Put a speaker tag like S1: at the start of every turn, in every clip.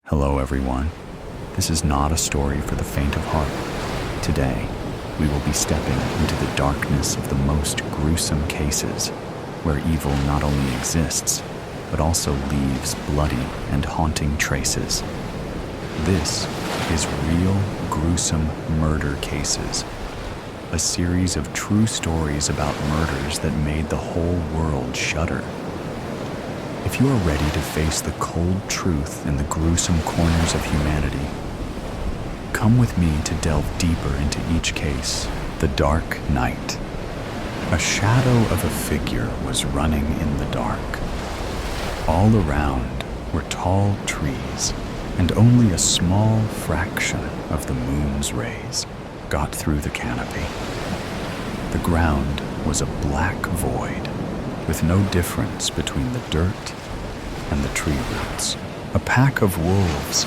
S1: Hello everyone. This is not a story for the faint of heart. Today, we will be stepping into the darkness of the most gruesome cases, where evil not only exists, but also leaves bloody and haunting traces. This is Real Gruesome Murder Cases, a series of true stories about murders that made the whole world shudder. If you are ready to face the cold truth in the gruesome corners of humanity, come with me to delve deeper into each case. The dark night. A shadow of a figure was running in the dark. All around were tall trees, and only a small fraction of the moon's rays got through the canopy. The ground was a black void, with no difference between the dirt and the tree roots. A pack of wolves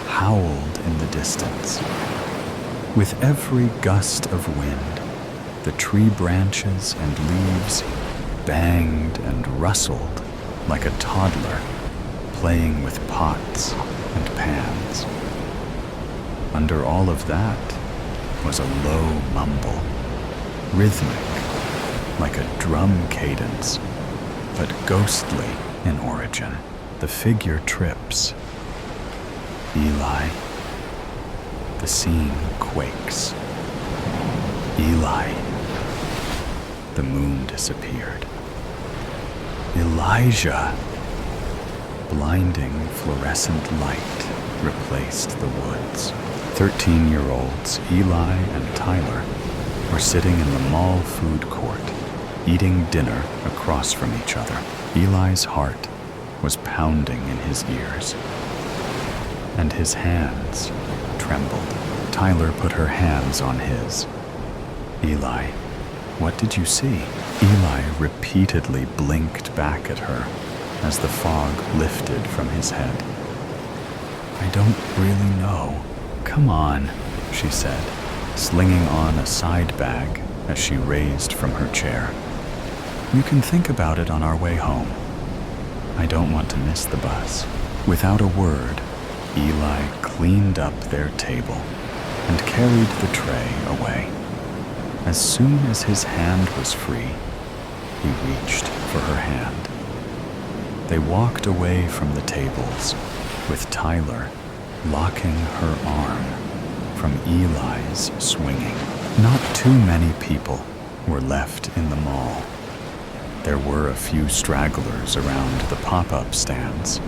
S1: howled in the distance. With every gust of wind, the tree branches and leaves banged and rustled like a toddler playing with pots and pans. Under all of that was a low mumble, rhythmic, like a drum cadence, but ghostly in origin. The figure trips. Eli. The scene quakes. Eli. The moon disappeared. Elijah. Blinding fluorescent light replaced the woods. 13-year-olds Eli and Tyler were sitting in the mall food court, eating dinner across from each other. Eli's heart was pounding in his ears, and his hands trembled. Tyler put her hands on his. Eli, what did you see? Eli repeatedly blinked back at her as the fog lifted from his head. I don't really know. Come on, she said, slinging on a side bag as she raised from her chair. You can think about it on our way home. I don't want to miss the bus. Without a word, Eli cleaned up their table and carried the tray away. As soon as his hand was free, he reached for her hand. They walked away from the tables, with Tyler locking her arm from Eli's swinging. Not too many people were left in the mall. There were a few stragglers around the pop-up stands,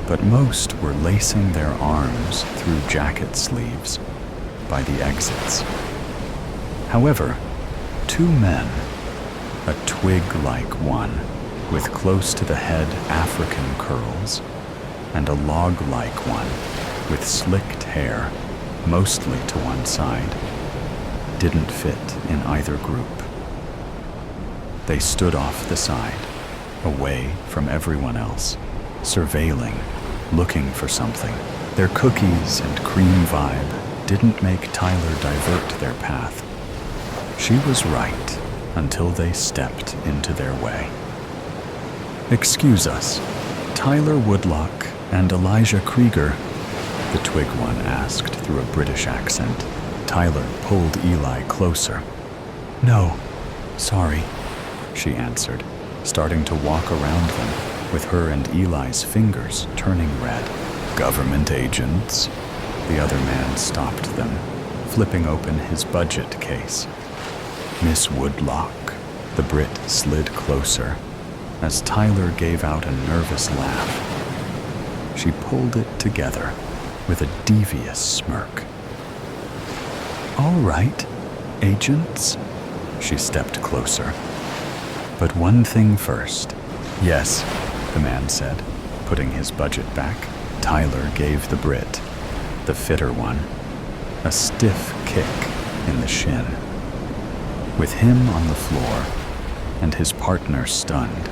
S1: but most were lacing their arms through jacket sleeves by the exits. However, two men, a twig-like one with close to the head African curls, and a log-like one with slicked hair, mostly to one side, didn't fit in either group. They stood off the side, away from everyone else, surveilling, looking for something. Their cookies and cream vibe didn't make Tyler divert their path. She was right until they stepped into their way. Excuse us, Tyler Woodlock and Elijah Krieger, the twig one asked through a British accent. Tyler pulled Eli closer. No, sorry, she answered, starting to walk around them, with her and Eli's fingers turning red. Government agents? The other man stopped them, flipping open his budget case. Miss Woodlock. The Brit slid closer, as Tyler gave out a nervous laugh. She pulled it together with a devious smirk. All right, agents. She stepped closer. But one thing first. Yes, the man said, putting his budget back. Tyler gave the Brit, the fitter one, a stiff kick in the shin. With him on the floor and his partner stunned,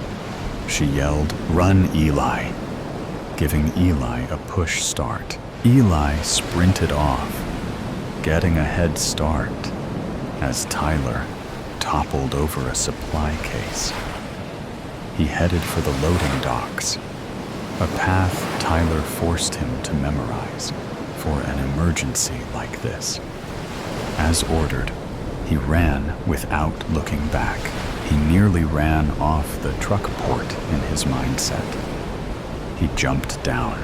S1: she yelled, "Run, Eli," giving Eli a push start. Eli sprinted off, getting a head start as Tyler toppled over a supply case. He headed for the loading docks, a path Tyler forced him to memorize for an emergency like this. As ordered, he ran without looking back. He nearly ran off the truck port in his mindset. He jumped down.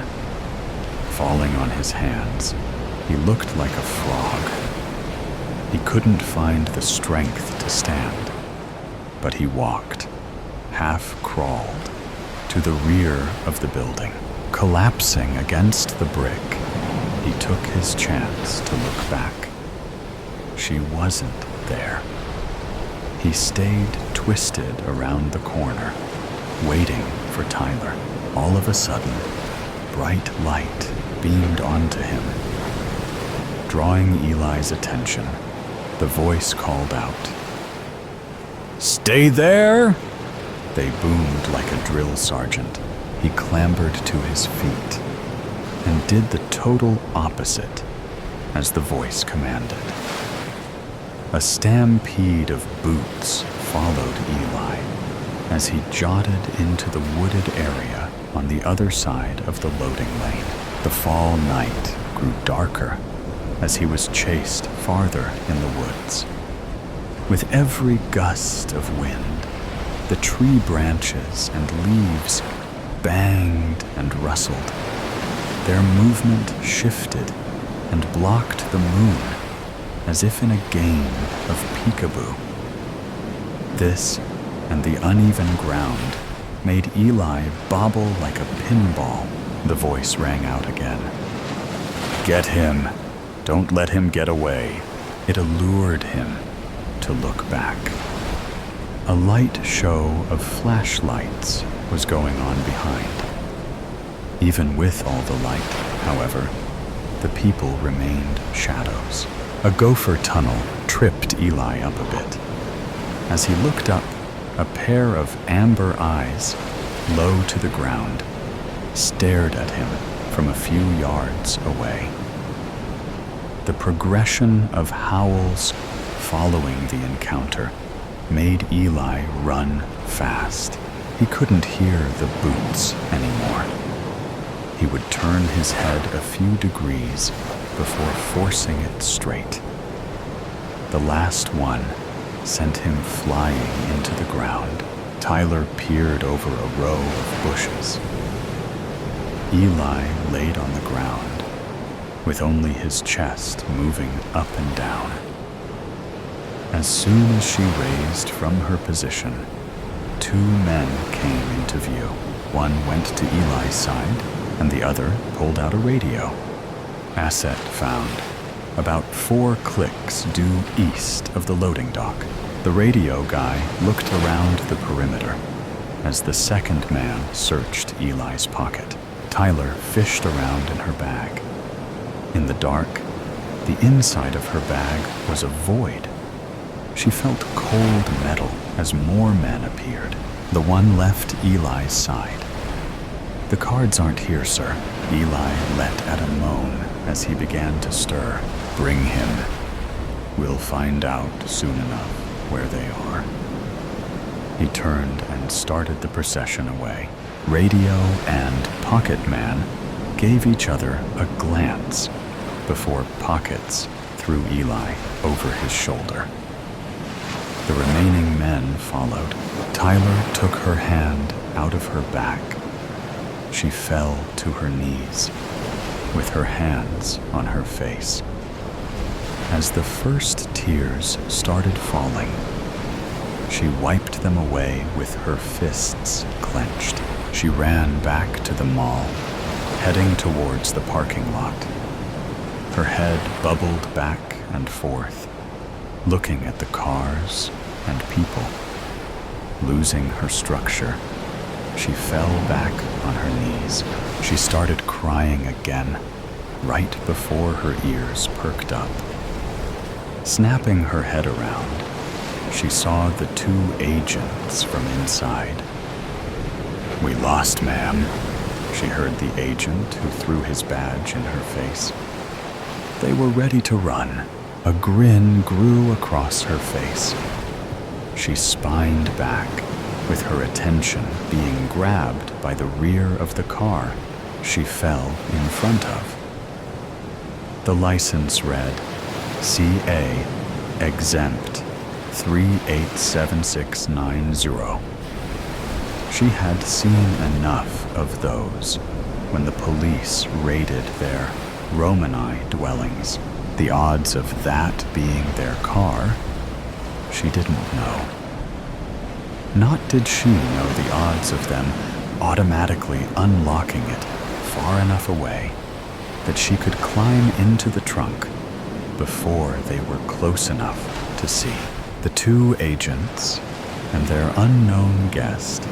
S1: Falling on his hands, he looked like a frog. He couldn't find the strength to stand, but he walked, half crawled, to the rear of the building. Collapsing against the brick, he took his chance to look back. She wasn't there. He stayed twisted around the corner, waiting for Tyler. All of a sudden, bright light beamed onto him. Drawing Eli's attention, the voice called out, "Stay there!" They boomed like a drill sergeant. He clambered to his feet and did the total opposite as the voice commanded. A stampede of boots followed Eli as he jotted into the wooded area on the other side of the loading lane. The fall night grew darker as he was chased farther in the woods. With every gust of wind, the tree branches and leaves banged and rustled. Their movement shifted and blocked the moon as if in a game of peekaboo. This and the uneven ground made Eli bobble like a pinball. The voice rang out again. "Get him! Don't let him get away." It allured him to look back. A light show of flashlights was going on behind. Even with all the light, however, the people remained shadows. A gopher tunnel tripped Eli up a bit. As he looked up, a pair of amber eyes, low to the ground, stared at him from a few yards away. The progression of howls following the encounter made Eli run fast. He couldn't hear the boots anymore. He would turn his head a few degrees before forcing it straight. The last one sent him flying into the ground. Tyler peered over a row of bushes. Eli laid on the ground, with only his chest moving up and down. As soon as she raised from her position, two men came into view. One went to Eli's side, and the other pulled out a radio. Asset found, about 4 clicks due east of the loading dock. The radio guy looked around the perimeter as the second man searched Eli's pocket. Tyler fished around in her bag. In the dark, the inside of her bag was a void. She felt cold metal as more men appeared. The one left Eli's side. "The cards aren't here, sir." Eli let out a moan as he began to stir. "Bring him. We'll find out soon enough where they are." He turned and started the procession away. Radio and Pocket Man gave each other a glance before Pockets threw Eli over his shoulder. The remaining men followed. Tyler took her hand out of her back. She fell to her knees, with her hands on her face. As the first tears started falling, she wiped them away with her fists clenched. She ran back to the mall, heading towards the parking lot. Her head bubbled back and forth, looking at the cars and people. Losing her structure, she fell back on her knees. She started crying again, right before her ears perked up. Snapping her head around, she saw the 2 agents from inside. "We lost, ma'am," she heard the agent who threw his badge in her face. They were ready to run. A grin grew across her face. She spined back, with her attention being grabbed by the rear of the car she fell in front of. The license read CA exempt 387690. She had seen enough of those when the police raided their Romani dwellings. The odds of that being their car, she didn't know. Not did she know the odds of them automatically unlocking it far enough away that she could climb into the trunk before they were close enough to see. The two agents and their unknown guest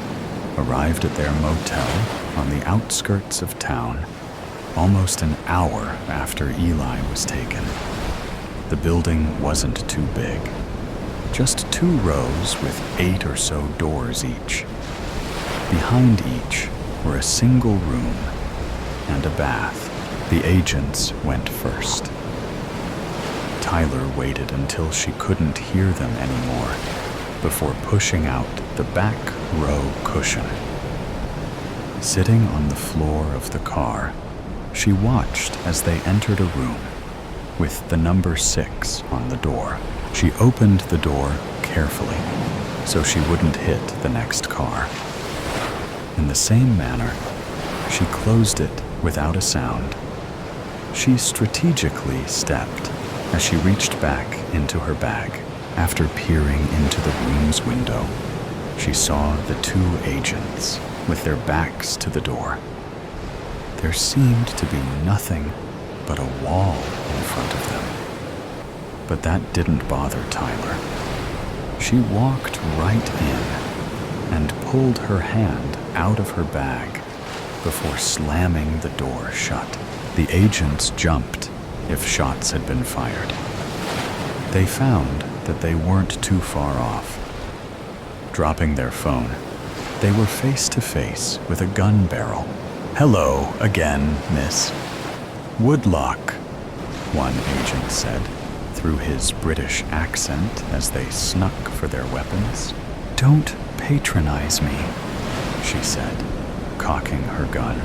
S1: arrived at their motel on the outskirts of town almost an hour after Eli was taken. The building wasn't too big, just 2 rows with 8 or so doors each. Behind each were a single room and a bath. The agents went first. Tyler waited until she couldn't hear them anymore before pushing out the back row cushion. Sitting on the floor of the car, she watched as they entered a room with the number 6 on the door. She opened the door carefully so she wouldn't hit the next car. In the same manner, she closed it without a sound. She strategically stepped as she reached back into her bag. After peering into the room's window, she saw the 2 agents with their backs to the door. There seemed to be nothing but a wall in front of them. But that didn't bother Tyler. She walked right in and pulled her hand out of her bag before slamming the door shut. The agents jumped if shots had been fired. They found that they weren't too far off. Dropping their phone, they were face to face with a gun barrel. "Hello again, miss." "Woodlock," one agent said through his British accent as they snuck for their weapons. "Don't patronize me," she said, cocking her gun.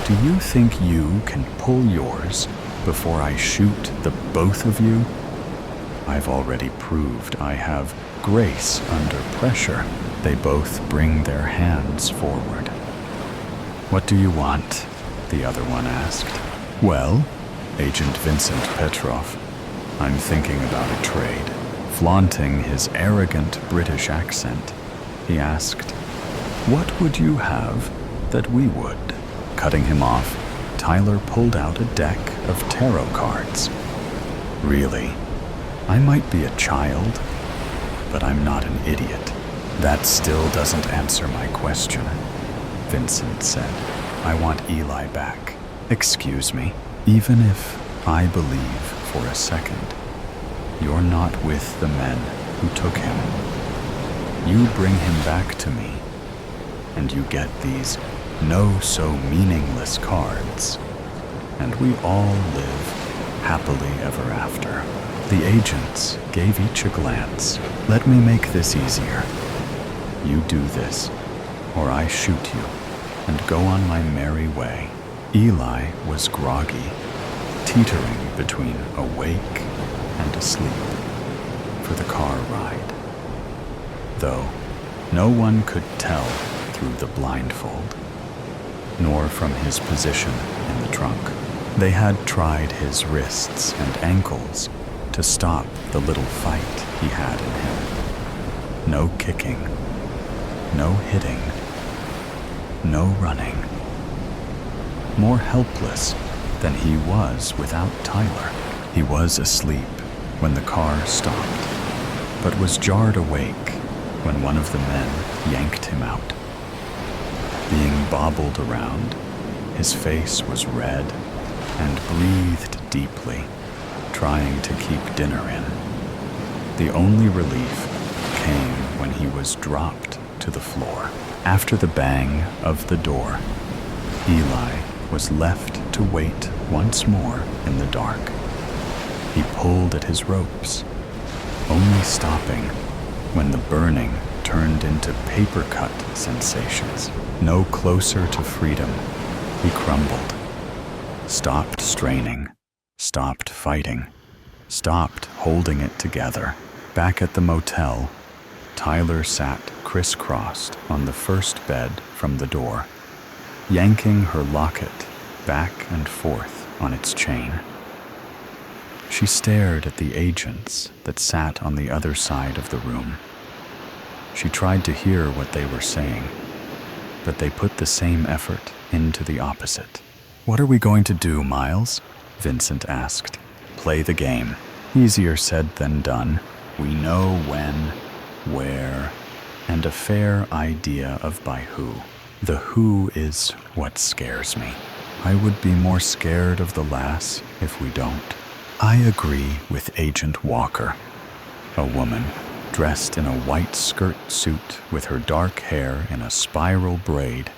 S1: "Do you think you can pull yours before I shoot the both of you? I've already proved I have grace under pressure." They both bring their hands forward. "What do you want?" the other one asked. "Well, Agent Vincent Petrov, I'm thinking about a trade." Flaunting his arrogant British accent, he asked, "What would you have that we would?" Cutting him off, Tyler pulled out a deck of tarot cards. "Really? I might be a child, but I'm not an idiot." "That still doesn't answer my question," Vincent said. "I want Eli back." "Excuse me, even if I believe for a second you're not with the men who took him, you bring him back to me, and you get these no-so-meaningless cards, and we all live happily ever after." The agents gave each a glance. "Let me make this easier. You do this, or I shoot you and go on my merry way." Eli was groggy, teetering between awake and asleep for the car ride, though no one could tell through the blindfold, nor from his position in the trunk. They had tried his wrists and ankles to stop the little fight he had in him. No kicking, no hitting, no running. More helpless than he was without Tyler. He was asleep when the car stopped, but was jarred awake when one of the men yanked him out. Being bobbled around, his face was red and breathed deeply, trying to keep dinner in. The only relief came when he was dropped to the floor. After the bang of the door, Eli was left to wait once more in the dark. He pulled at his ropes, only stopping when the burning turned into paper-cut sensations. No closer to freedom, he crumbled. Stopped straining, stopped fighting, stopped holding it together. Back at the motel, Tyler sat crisscrossed on the first bed from the door, yanking her locket back and forth on its chain. She stared at the agents that sat on the other side of the room. She tried to hear what they were saying, but they put the same effort into the opposite. "What are we going to do, Miles?" Vincent asked. "Play the game. Easier said than done. We know when, where, and a fair idea of by who. The who is what scares me. I would be more scared of the lass if we don't." I agree with Agent Walker. A woman, dressed in a white skirt suit with her dark hair in a spiral braid,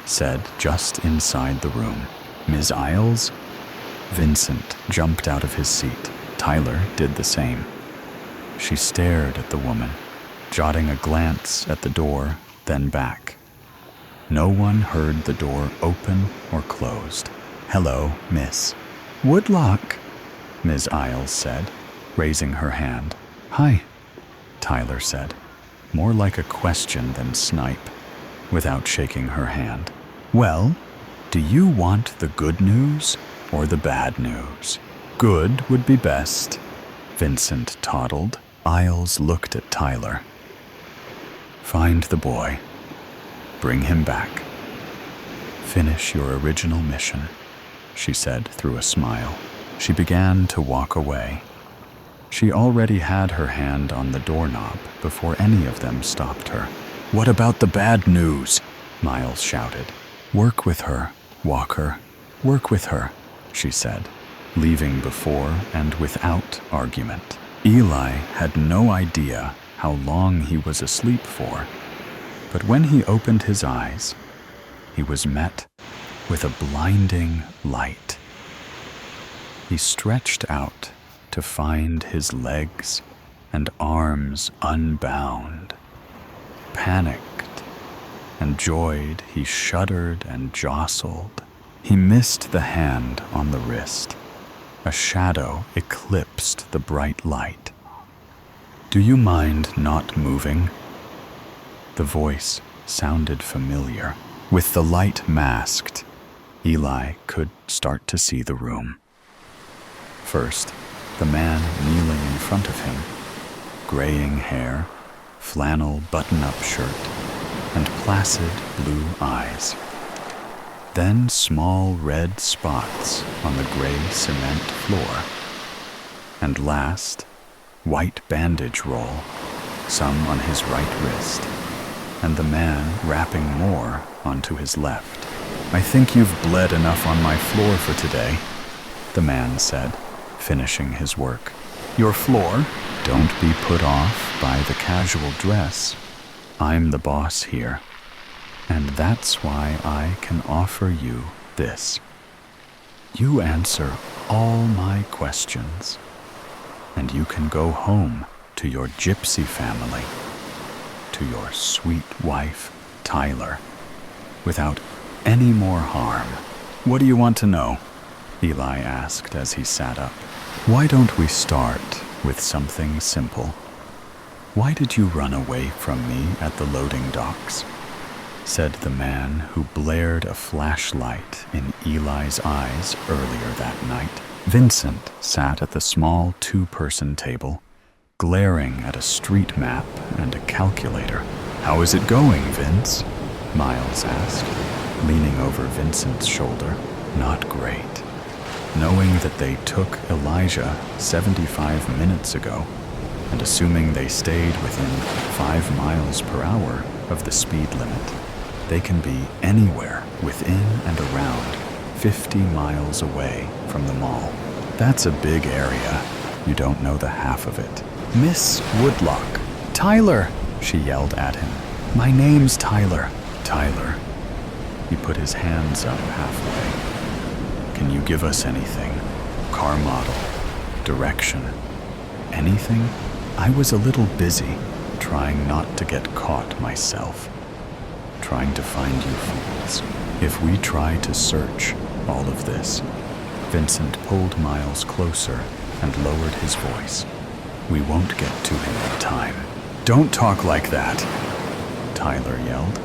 S1: said just inside the room. "Ms. Isles?" Vincent jumped out of his seat. Tyler did the same. She stared at the woman, jotting a glance at the door, then back. No one heard the door open or closed. "Hello, miss." "Woodlock," Ms. Isles said, raising her hand. "Hi," Tyler said, more like a question than snipe, without shaking her hand. "Well, do you want the good news or the bad news?" "Good would be best," Vincent toddled. Isles looked at Tyler. "Find the boy. Bring him back. Finish your original mission," she said through a smile. She began to walk away. She already had her hand on the doorknob before any of them stopped her. "What about the bad news?" Miles shouted. "Work with her, Walker. Work with her," she said, leaving before and without argument. Eli had no idea how long he was asleep for, but when he opened his eyes, he was met with a blinding light. He stretched out to find his legs and arms unbound. Panicked and joyed, he shuddered and jostled. He missed the hand on the wrist. A shadow eclipsed the bright light. "Do you mind not moving?" The voice sounded familiar. With the light masked, Eli could start to see the room. First, the man kneeling in front of him, graying hair, flannel button-up shirt, and placid blue eyes. Then small red spots on the gray cement floor. And last, white bandage roll, some on his right wrist, and the man wrapping more onto his left. "I think you've bled enough on my floor for today," the man said, finishing his work. "Your floor? Don't be put off by the casual dress. I'm the boss here, and that's why I can offer you this. You answer all my questions, and you can go home to your gypsy family, to your sweet wife, Tyler, without any more harm." "What do you want to know?" Eli asked as he sat up. "Why don't we start with something simple? Why did you run away from me at the loading docks?" said the man who blared a flashlight in Eli's eyes earlier that night. Vincent sat at the small two-person table, glaring at a street map and a calculator. "How is it going, Vince?" Miles asked, leaning over Vincent's shoulder. "Not great." Knowing that they took Elijah 75 minutes ago, and assuming they stayed within 5 miles per hour of the speed limit, they can be anywhere within and around 50 miles away from the mall. That's a big area. You don't know the half of it. "Miss Woodlock! Tyler!" she yelled at him. "My name's Tyler." "Tyler." He put his hands up halfway. "Can you give us anything? Car model? Direction? Anything?" "I was a little busy," trying not to get caught myself, trying to find you fools. If we try to search all of this, Vincent pulled Miles closer and lowered his voice. We won't get to him in time. Don't talk like that, Tyler yelled,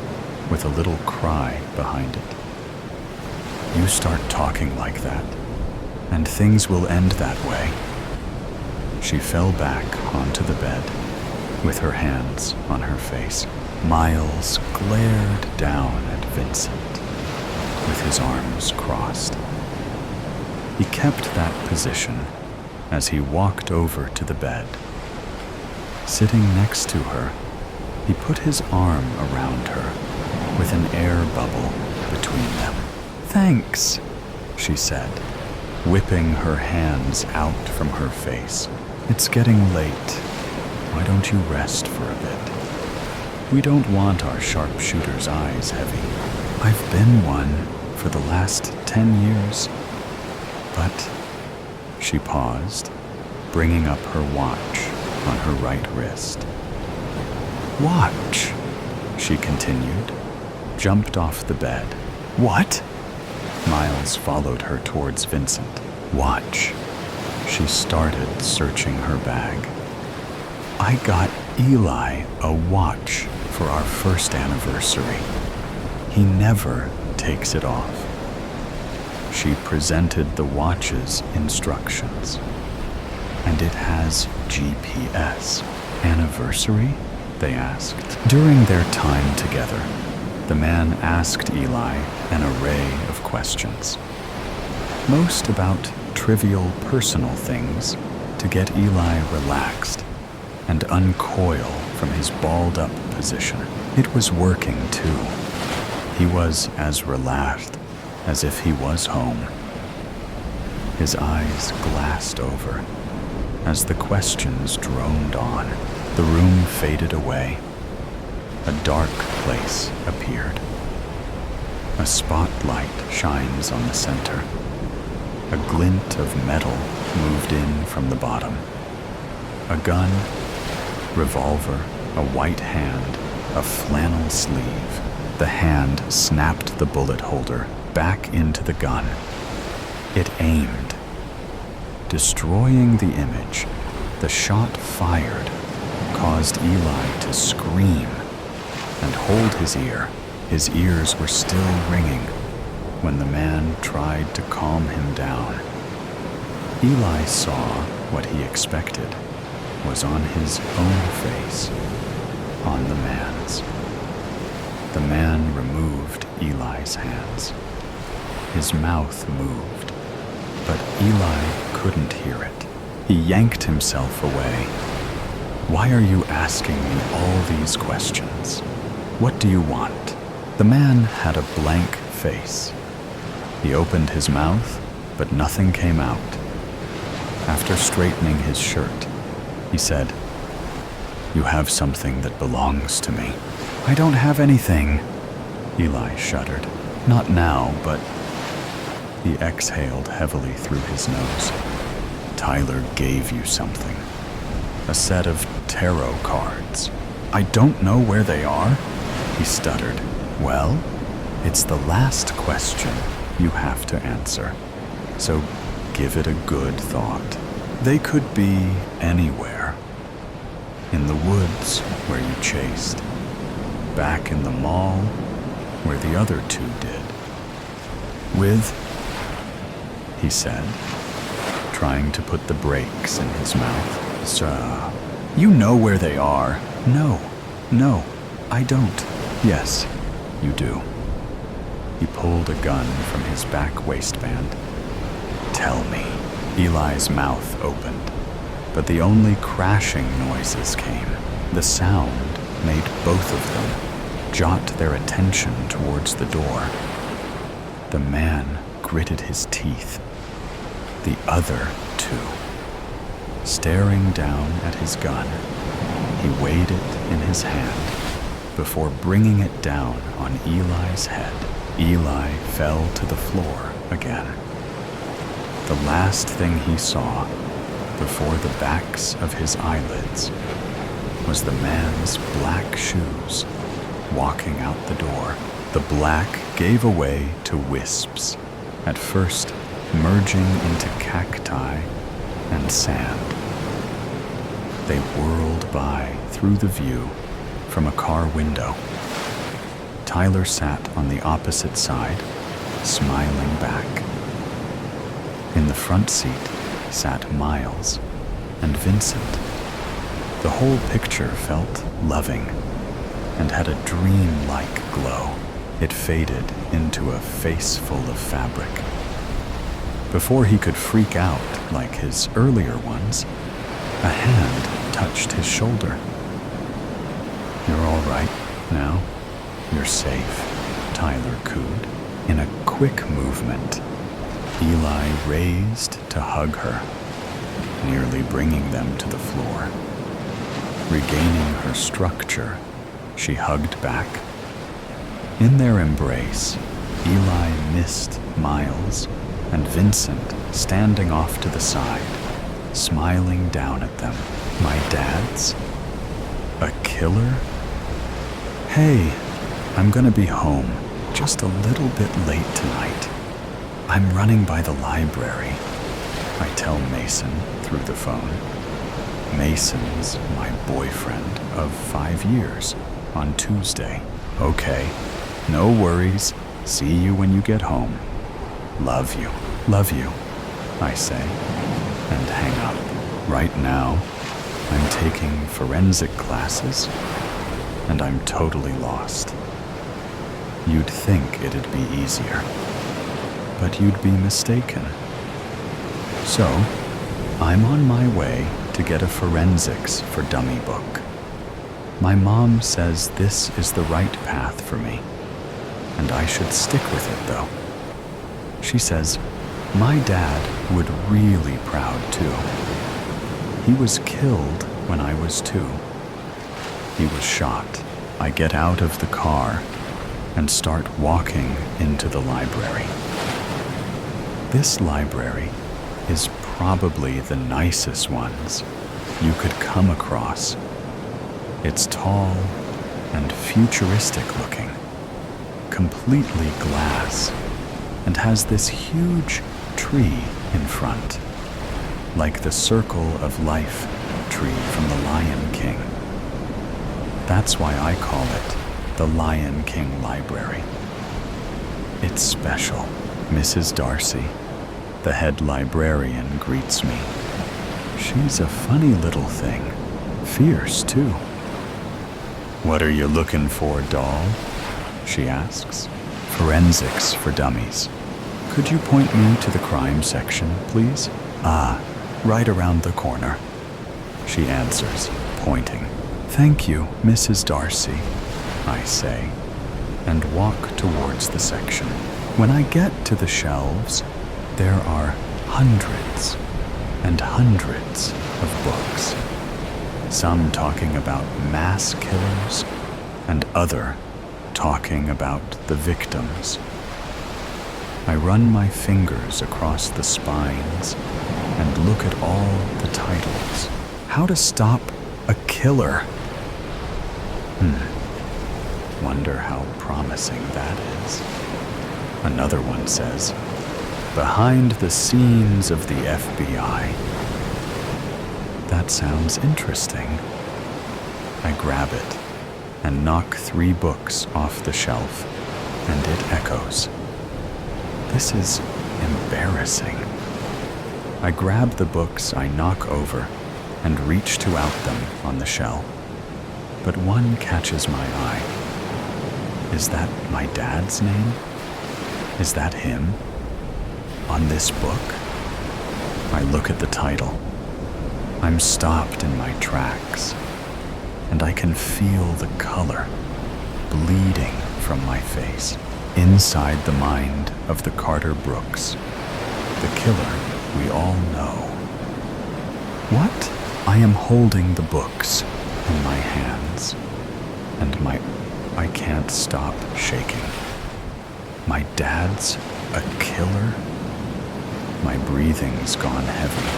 S1: with a little cry behind it. You start talking like that, and things will end that way. She fell back onto the bed, with her hands on her face. Miles glared down at Vincent, with his arms crossed. He kept that position as he walked over to the bed. Sitting next to her, he put his arm around her, with an air bubble between them. Thanks, she said, whipping her hands out from her face. It's getting late. Why don't you rest for a bit? We don't want our sharpshooter's eyes heavy. I've been one for the last 10 years. But she paused, bringing up her watch on her right wrist. Watch, she continued, jumped off the bed. What? Miles followed her towards Vincent. Watch. She started searching her bag. I got Eli a watch for our first anniversary. He never takes it off. She presented the watch's instructions. And it has GPS. Anniversary? They asked. During their time together, the man asked Eli an array of questions. Most about trivial personal things to get Eli relaxed and uncoil from his balled-up position. It was working, too. He was as relaxed as if he was home. His eyes glassed over as the questions droned on. The room faded away. A dark place appeared. A spotlight shines on the center. A glint of metal moved in from the bottom. A gun, revolver, a white hand, a flannel sleeve. The hand snapped the bullet holder back into the gun. It aimed. Destroying the image, the shot fired caused Eli to scream and hold his ear. His ears were still ringing when the man tried to calm him down. Eli saw what he expected was on his own face, on the man's. The man removed Eli's hands. His mouth moved, but Eli couldn't hear it. He yanked himself away. Why are you asking me all these questions? What do you want? The man had a blank face. He opened his mouth, but nothing came out. After straightening his shirt, he said, "You have something that belongs to me." "I don't have anything," Eli shuddered. "Not now, but..." He exhaled heavily through his nose. "Tyler gave you something. A set of tarot cards." "I don't know where they are," he stuttered. "Well, it's the last question you have to answer, so give it a good thought. They could be anywhere. In the woods where you chased. Back in the mall where the other two did. With," he said, trying to put the brakes in his mouth. "Sir, you know where they are." No, I don't." "Yes, you do." He pulled a gun from his back waistband. "Tell me." Eli's mouth opened, but the only crashing noises came. The sound made both of them jot their attention towards the door. The man gritted his teeth. The other two. Staring down at his gun, he weighed it in his hand before bringing it down on Eli's head. Eli fell to the floor again. The last thing he saw before the backs of his eyelids was the man's black shoes walking out the door. The black gave away to wisps, at first merging into cacti and sand. They whirled by through the view from a car window. Tyler sat on the opposite side, smiling back. In the front seat sat Miles and Vincent. The whole picture felt loving and had a dream-like glow. It faded into a face full of fabric. Before he could freak out like his earlier ones, a hand touched his shoulder. "You're all right now. You're safe," Tyler cooed. In a quick movement, Eli raised to hug her, nearly bringing them to the floor. Regaining her structure, she hugged back. In their embrace, Eli missed Miles and Vincent standing off to the side, smiling down at them. "My dad's? A killer? Hey, I'm gonna be home, just a little bit late tonight. I'm running by the library," I tell Mason through the phone. Mason's my boyfriend of 5 years on Tuesday. "Okay, no worries. See you when you get home. Love you." "Love you," I say, and hang up. Right now, I'm taking forensic classes, and I'm totally lost. You'd think it'd be easier, but you'd be mistaken. So, I'm on my way to get a forensics for dummy book. My mom says this is the right path for me, and I should stick with it though. She says, my dad would really proud too. He was killed when I was 2. He was shot. I get out of the car and start walking into the library. This library is probably the nicest ones you could come across. It's tall and futuristic looking, completely glass, and has this huge tree in front, like the Circle of Life tree from The Lion King. That's why I call it the Lion King Library. It's special. Mrs. Darcy, the head librarian, greets me. She's a funny little thing, fierce too. "What are you looking for, doll?" she asks. "Forensics for dummies. Could you point me to the crime section, please?" "Ah, right around the corner," she answers, pointing. "Thank you, Mrs. Darcy," I say, and walk towards the section. When I get to the shelves, there are hundreds and hundreds of books, some talking about mass killers and other talking about the victims. I run my fingers across the spines and look at all the titles. How to stop a killer. Wonder how promising that is. Another one says, "Behind the scenes of the FBI." That sounds interesting. I grab it and knock 3 books off the shelf, and it echoes. This is embarrassing. I grab the books I knock over and reach to out them on the shelf, but one catches my eye. Is that my dad's name? Is that him? On this book? I look at the title. I'm stopped in my tracks, and I can feel the color bleeding from my face. Inside the mind of the Carter Brooks, the killer we all know. What? I am holding the books in my hands, and I can't stop shaking. My dad's a killer? My breathing's gone heavy,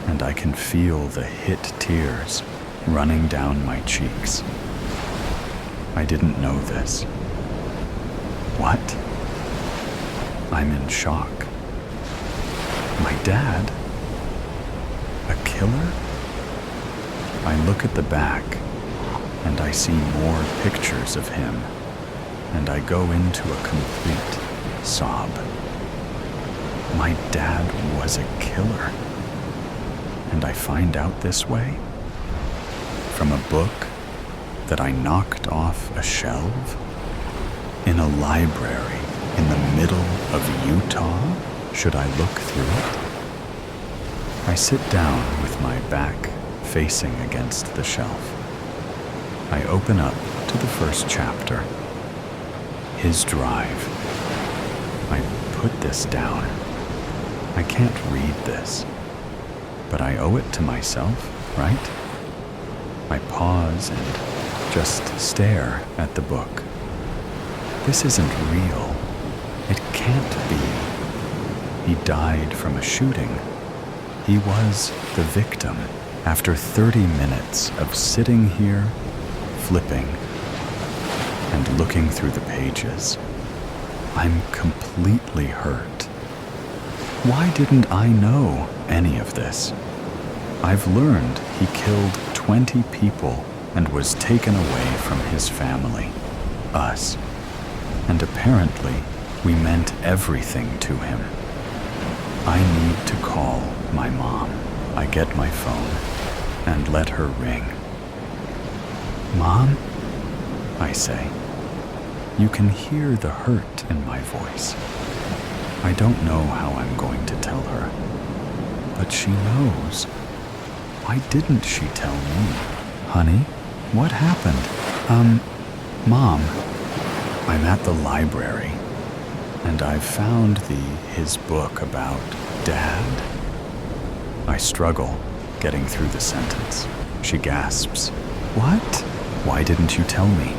S1: and I can feel the hit tears running down my cheeks. I didn't know this. What? I'm in shock. My dad? A killer? I look at the back, and I see more pictures of him, and I go into a complete sob. My dad was a killer, and I find out this way? From a book that I knocked off a shelf? In a library in the middle of Utah? Should I look through it? I sit down with my back facing against the shelf. I open up to the first chapter. His drive. I put this down. I can't read this, but I owe it to myself, right? I pause and just stare at the book. This isn't real. It can't be. He died from a shooting. He was the victim. After 30 minutes of sitting here, flipping, and looking through the pages, I'm completely hurt. Why didn't I know any of this? I've learned he killed 20 people and was taken away from his family, us. And apparently, we meant everything to him. I need to call my mom. I get my phone and let her ring. Mom? I say. You can hear the hurt in my voice. I don't know how I'm going to tell her, but she knows. Why didn't she tell me? Honey, what happened? Mom, I'm at the library, and I've found his book about Dad. I struggle getting through the sentence. She gasps. What? Why didn't you tell me?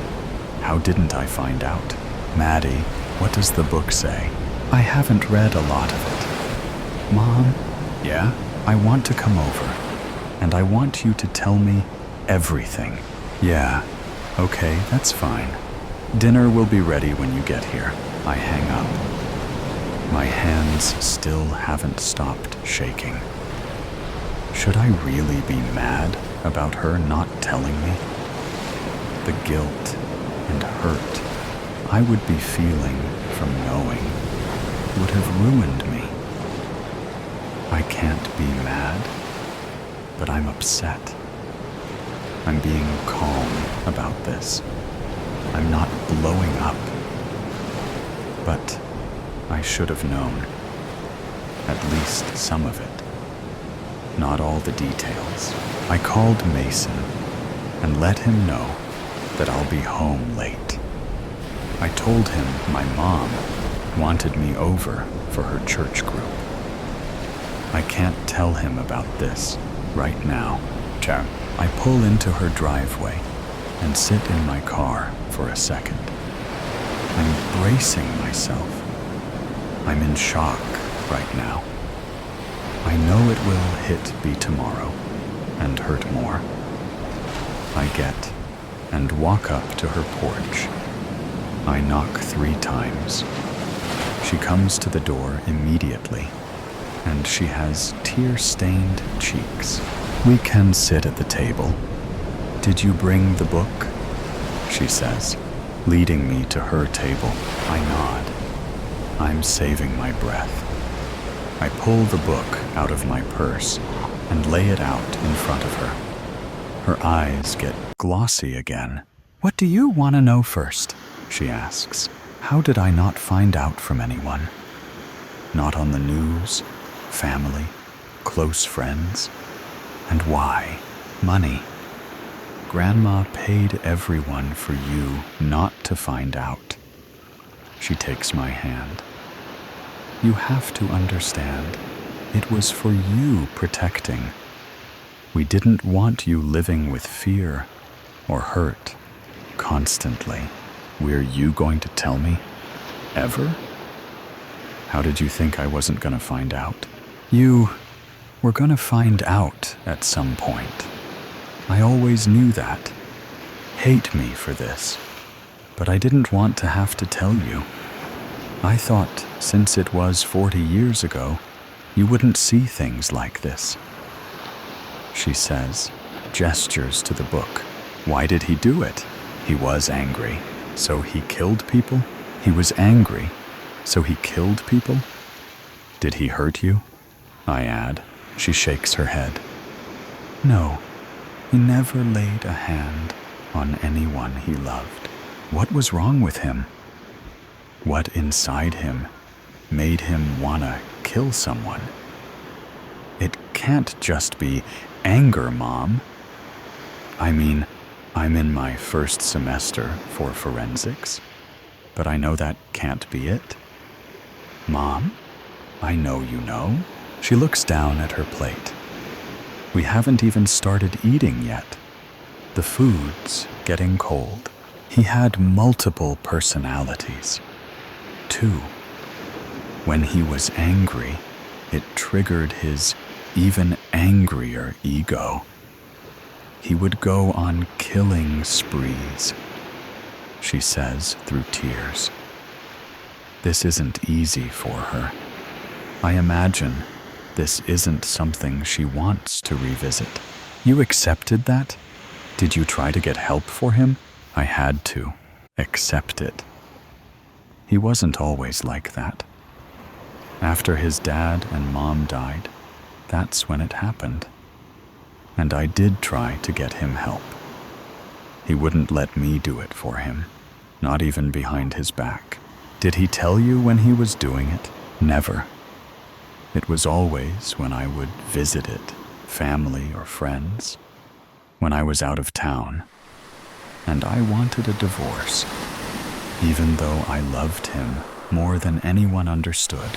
S1: How didn't I find out? Maddie, what does the book say? I haven't read a lot of it. Mom? Yeah? I want to come over, and I want you to tell me everything. Yeah, okay, that's fine. Dinner will be ready when you get here. I hang up. My hands still haven't stopped shaking. Should I really be mad about her not telling me? The guilt and hurt I would be feeling from knowing would have ruined me. I can't be mad, but I'm upset. I'm being calm about this. I'm not blowing up. But I should have known. At least some of it. Not all the details. I called Mason and let him know that I'll be home late. I told him my mom wanted me over for her church group. I can't tell him about this right now. Ciao. I pull into her driveway and sit in my car for a second. I'm bracing myself. I'm in shock right now. I know it will hit me tomorrow and hurt more. I get and walk up to her porch. I knock 3 times. She comes to the door immediately, and she has tear-stained cheeks. We can sit at the table. Did you bring the book? She says, leading me to her table. I nod. I'm saving my breath. I pull the book out of my purse and lay it out in front of her. Her eyes get glossy again. What do you want to know first? She asks. How did I not find out from anyone? Not on the news, family, close friends. And why? Money. Grandma paid everyone for you not to find out. She takes my hand. You have to understand, it was for you protecting. We didn't want you living with fear or hurt constantly. Were you going to tell me? Ever? How did you think I wasn't going to find out? You were going to find out at some point. I always knew that. Hate me for this. But I didn't want to have to tell you. I thought, since it was 40 years ago, you wouldn't see things like this. She says, gestures to the book. Why did he do it? He was angry, so he killed people? He was angry, so he killed people? Did he hurt you? I add. She shakes her head. No, he never laid a hand on anyone he loved. What was wrong with him? What inside him made him wanna kill someone? It can't just be anger, Mom. I mean, I'm in my first semester for forensics, but I know that can't be it. Mom, I know you know. She looks down at her plate. We haven't even started eating yet. The food's getting cold. He had multiple personalities. 2. When he was angry, it triggered his even angrier ego. He would go on killing sprees, she says through tears. This isn't easy for her. I imagine this isn't something she wants to revisit. You accepted that? Did you try to get help for him? I had to accept it. He wasn't always like that. After his dad and mom died, that's when it happened. And I did try to get him help. He wouldn't let me do it for him, not even behind his back. Did he tell you when he was doing it? Never. It was always when I would visit it, family or friends, when I was out of town. And I wanted a divorce, even though I loved him more than anyone understood.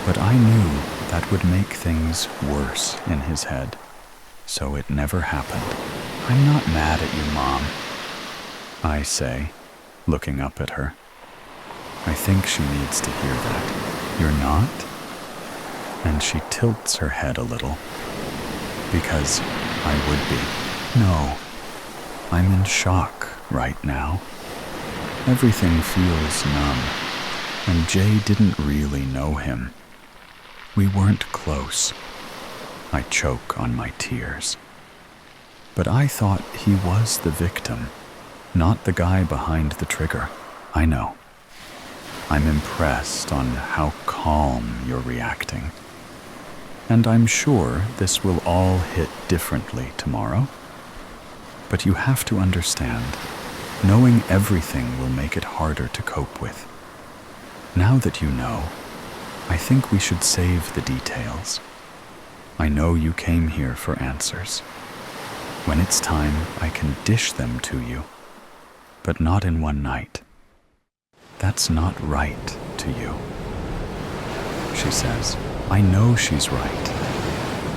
S1: But I knew that would make things worse in his head, so it never happened. I'm not mad at you, Mom, I say, looking up at her. I think she needs to hear that. You're not? And she tilts her head a little. Because I would be. No, I'm in shock right now. Everything feels numb, and Jay didn't really know him. We weren't close. I choke on my tears. But I thought he was the victim, not the guy behind the trigger. I know. I'm impressed on how calm you're reacting. And I'm sure this will all hit differently tomorrow. But you have to understand, knowing everything will make it harder to cope with. Now that you know, I think we should save the details. I know you came here for answers. When it's time, I can dish them to you, but not in one night. That's not right to you. She says, I know she's right.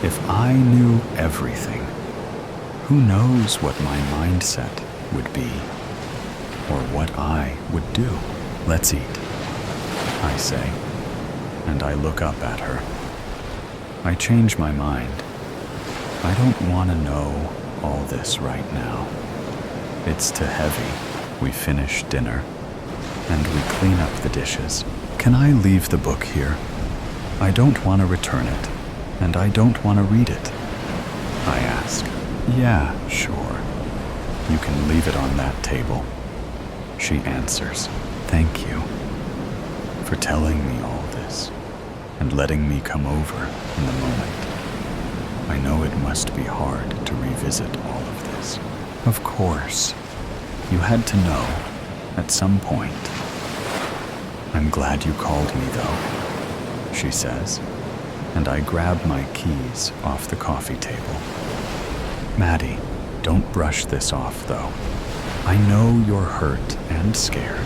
S1: If I knew everything, who knows what my mindset would be, or what I would do. Let's eat, I say, and I look up at her. I change my mind. I don't want to know all this right now. It's too heavy. We finish dinner, and we clean up the dishes. Can I leave the book here? I don't want to return it, and I don't want to read it. I ask. Yeah, sure. You can leave it on that table. She answers. Thank you for telling me all this and letting me come over in the moment. I know it must be hard to revisit all of this. Of course, you had to know at some point. I'm glad you called me, though, she says, and I grab my keys off the coffee table. Maddie, don't brush this off, though. I know you're hurt and scared.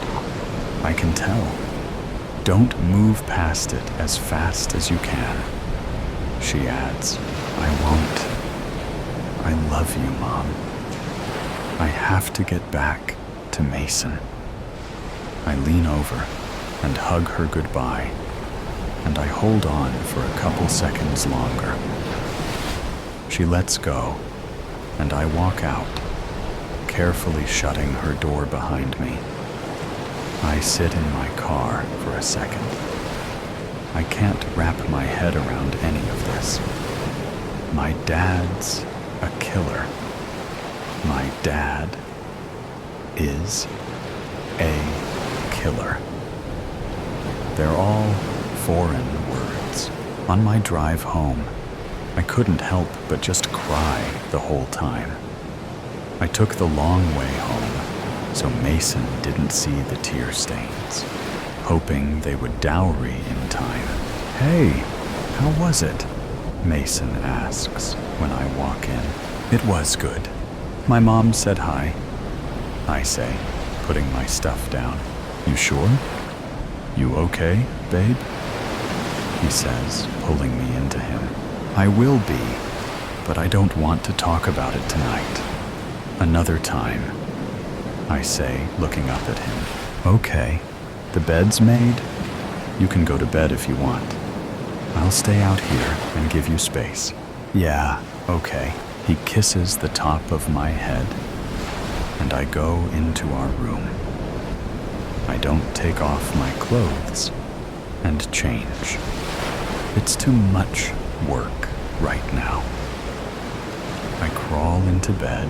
S1: I can tell. Don't move past it as fast as you can. She adds, I won't. I love you, Mom. I have to get back to Mason. I lean over and hug her goodbye, and I hold on for a couple seconds longer. She lets go, and I walk out, carefully shutting her door behind me. I sit in my car for a second. I can't wrap my head around any of this. My dad's a killer. My dad is a killer. They're all foreign words. On my drive home, I couldn't help but just cry the whole time. I took the long way home, so Mason didn't see the tear stains, hoping they would dowry in time. "Hey, how was it?" Mason asks when I walk in. "It was good. My mom said hi," I say, putting my stuff down. "You sure? You okay, babe?" He says, pulling me into him. "I will be, but I don't want to talk about it tonight. Another time," I say, looking up at him. "Okay, the bed's made. You can go to bed if you want. I'll stay out here and give you space." "Yeah, okay." He kisses the top of my head, and I go into our room. I don't take off my clothes and change. It's too much work right now. I crawl into bed,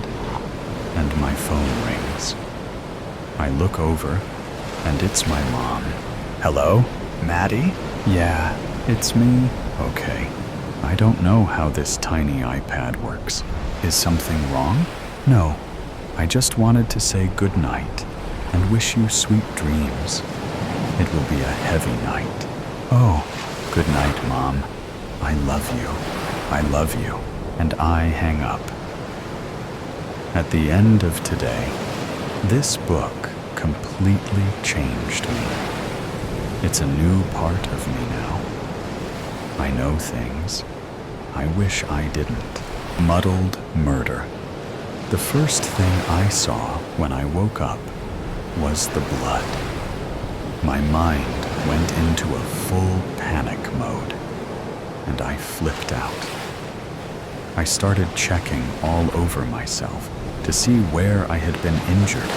S1: and my phone rings. I look over, and it's my mom. "Hello, Maddie?" "Yeah, it's me." "Okay. I don't know how this tiny iPad works. Is something wrong?" "No. I just wanted to say good night and wish you sweet dreams. It will be a heavy night." "Oh, good night, Mom. I love you. I love you." And I hang up. At the end of today, this book completely changed me. It's a new part of me now. I know things I wish I didn't. Muddled murder. The first thing I saw when I woke up was the blood. My mind went into a full panic mode, and I flipped out. I started checking all over myself to see where I had been injured,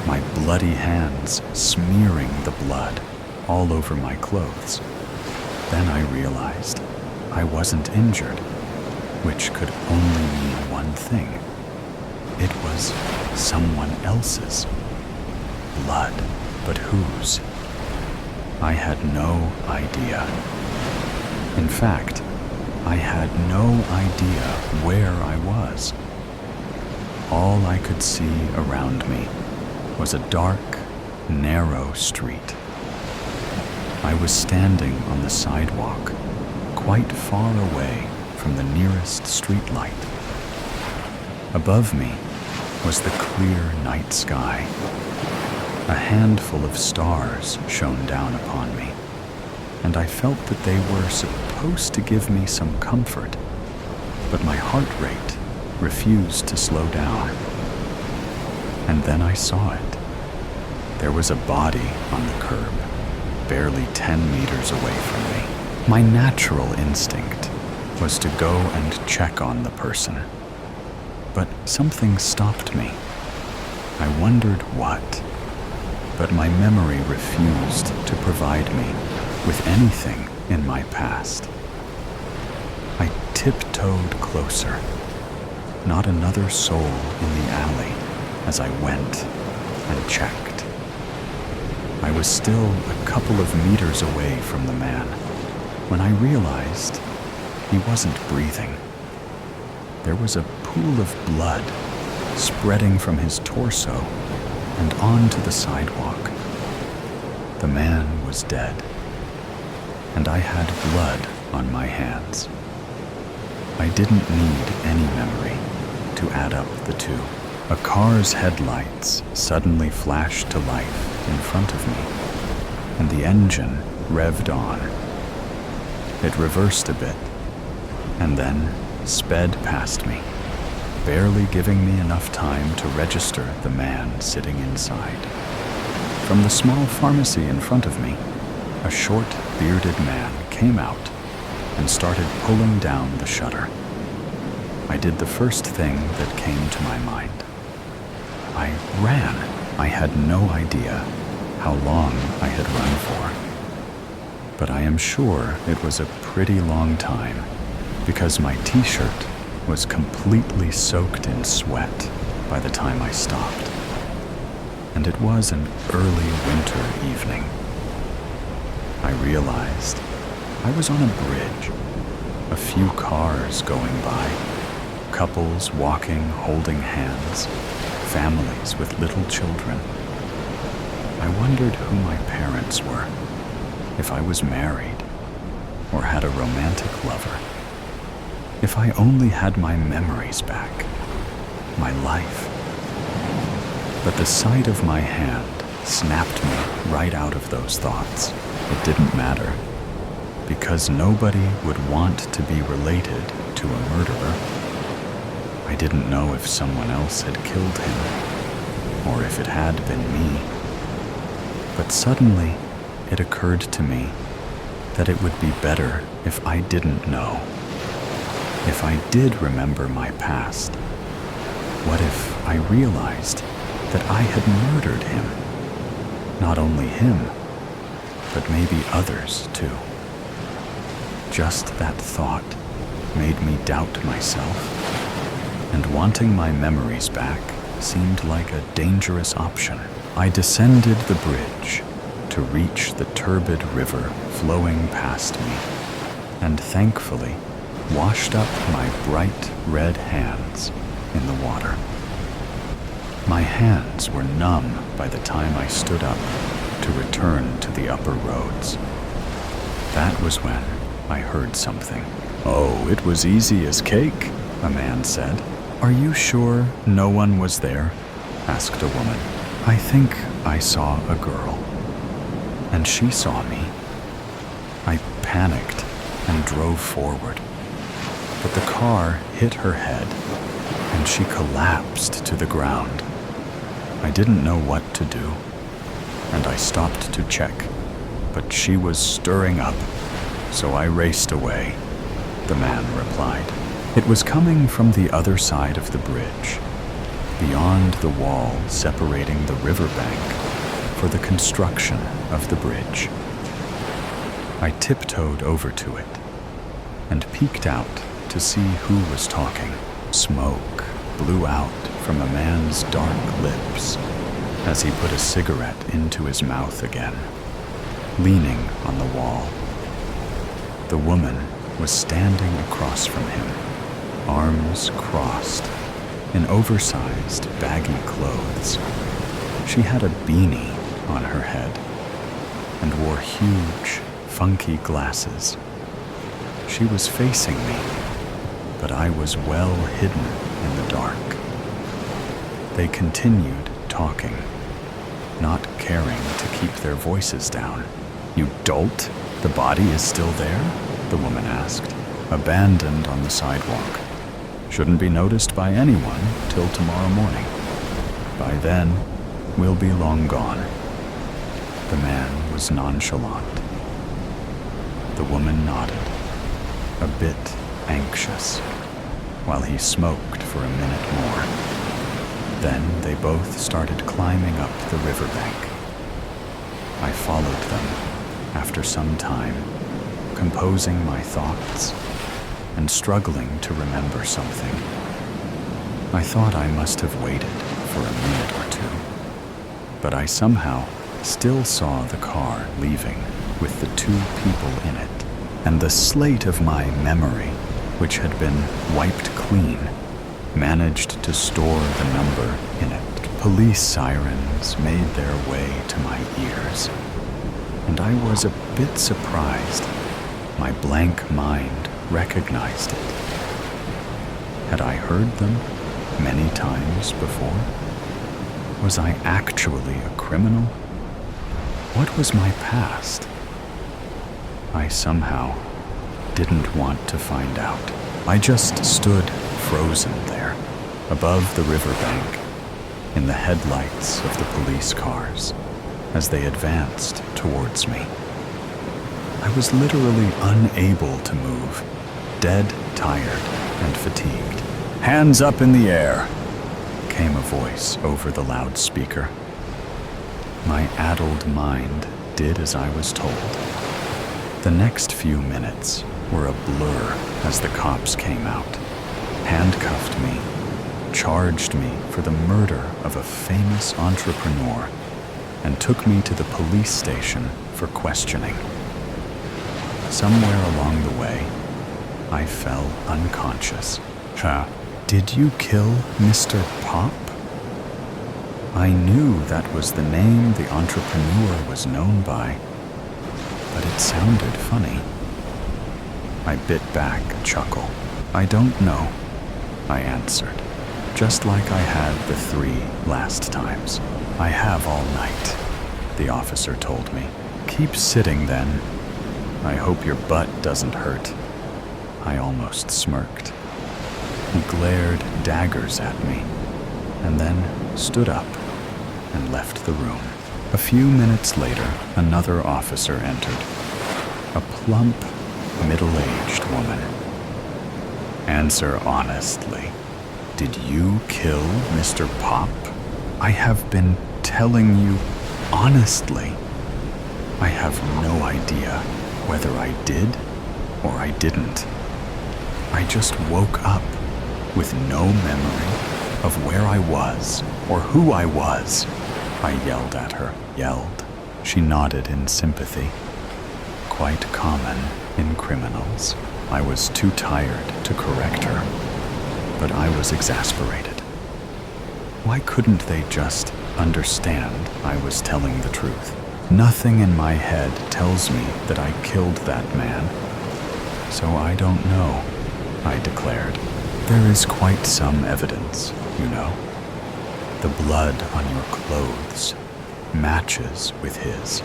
S1: my bloody hands smearing the blood all over my clothes. Then I realized I wasn't injured, which could only mean one thing. It was someone else's blood, but whose? I had no idea. In fact, I had no idea where I was. All I could see around me was a dark, narrow street. I was standing on the sidewalk, quite far away from the nearest streetlight. Above me was the clear night sky. A handful of stars shone down upon me, and I felt that they were supposed to give me some comfort, but my heart rate refused to slow down. And then I saw it. There was a body on the curb, barely 10 meters away from me. My natural instinct was to go and check on the person, but something stopped me. I wondered what, but my memory refused to provide me with anything in my past. I tiptoed closer. Not another soul in the alley as I went and checked. I was still a couple of meters away from the man when I realized he wasn't breathing. There was a pool of blood spreading from his torso and onto the sidewalk. The man was dead, and I had blood on my hands. I didn't need any memory to add up the two. A car's headlights suddenly flashed to life in front of me, and the engine revved on. It reversed a bit, and then sped past me, barely giving me enough time to register the man sitting inside. From the small pharmacy in front of me, a short, bearded man came out and started pulling down the shutter. I did the first thing that came to my mind. I ran. I had no idea how long I had run for. But I am sure it was a pretty long time because my t-shirt was completely soaked in sweat by the time I stopped. And it was an early winter evening. I realized I was on a bridge, a few cars going by, couples walking, holding hands, families with little children. I wondered who my parents were, if I was married or had a romantic lover. If I only had my memories back, my life. But the sight of my hand snapped me right out of those thoughts. It didn't matter, because nobody would want to be related to a murderer. I didn't know if someone else had killed him, or if it had been me. But suddenly, it occurred to me that it would be better if I didn't know. If I did remember my past, what if I realized that I had murdered him? Not only him, but maybe others too. Just that thought made me doubt myself, and wanting my memories back seemed like a dangerous option. I descended the bridge to reach the turbid river flowing past me, and thankfully washed up my bright red hands in the water. My hands were numb by the time I stood up to return to the upper roads. That was when I heard something. "Oh, it was easy as cake," a man said. "Are you sure no one was there?" asked a woman. "I think I saw a girl, and she saw me." I panicked and drove forward, but the car hit her head, and she collapsed to the ground. I didn't know what to do, and I stopped to check, but she was stirring up, so I raced away, the man replied. It was coming from the other side of the bridge, beyond the wall separating the riverbank for the construction of the bridge. I tiptoed over to it and peeked out to see who was talking. Smoke blew out from a man's dark lips as he put a cigarette into his mouth again, leaning on the wall. The woman was standing across from him, arms crossed, in oversized, baggy clothes. She had a beanie on her head and wore huge, funky glasses. She was facing me, but I was well hidden in the dark. They continued talking, not caring to keep their voices down. "You dolt, the body is still there?" the woman asked. "Abandoned on the sidewalk. Shouldn't be noticed by anyone till tomorrow morning. By then, we'll be long gone." The man was nonchalant. The woman nodded, a bit anxious, while he smoked for a minute more. Then they both started climbing up the riverbank. I followed them after some time, composing my thoughts and struggling to remember something. I thought I must have waited for a minute or two, but I somehow still saw the car leaving with the two people in it, and the slate of my memory, which had been wiped clean, managed to store the number in it. Police sirens made their way to my ears, and I was a bit surprised. My blank mind recognized it. Had I heard them many times before? Was I actually a criminal? What was my past? I somehow didn't want to find out. I just stood frozen there, above the riverbank, in the headlights of the police cars, as they advanced towards me. I was literally unable to move, dead tired and fatigued. Hands up in the air, came a voice over the loudspeaker. My addled mind did as I was told. The next few minutes were a blur as the cops came out, handcuffed me, charged me for the murder of a famous entrepreneur, and took me to the police station for questioning. Somewhere along the way, I fell unconscious. Did you kill Mr. Pop? I knew that was the name the entrepreneur was known by, but it sounded funny. I bit back a chuckle. I don't know, I answered, just like I had the 3 last times. I have all night, the officer told me. Keep sitting then. I hope your butt doesn't hurt. I almost smirked. He glared daggers at me, and then stood up and left the room. A few minutes later, another officer entered. A plump, middle-aged woman. Answer honestly. Did you kill Mr. Pop? I have been telling you honestly. I have no idea whether I did or I didn't. I just woke up with no memory of where I was or who I was. I yelled at her. Yelled. She nodded in sympathy. Quite common in criminals. I was too tired to correct her, but I was exasperated. Why couldn't they just understand I was telling the truth? Nothing in my head tells me that I killed that man, so I don't know, I declared. There is quite some evidence, you know. The blood on your clothes matches with his.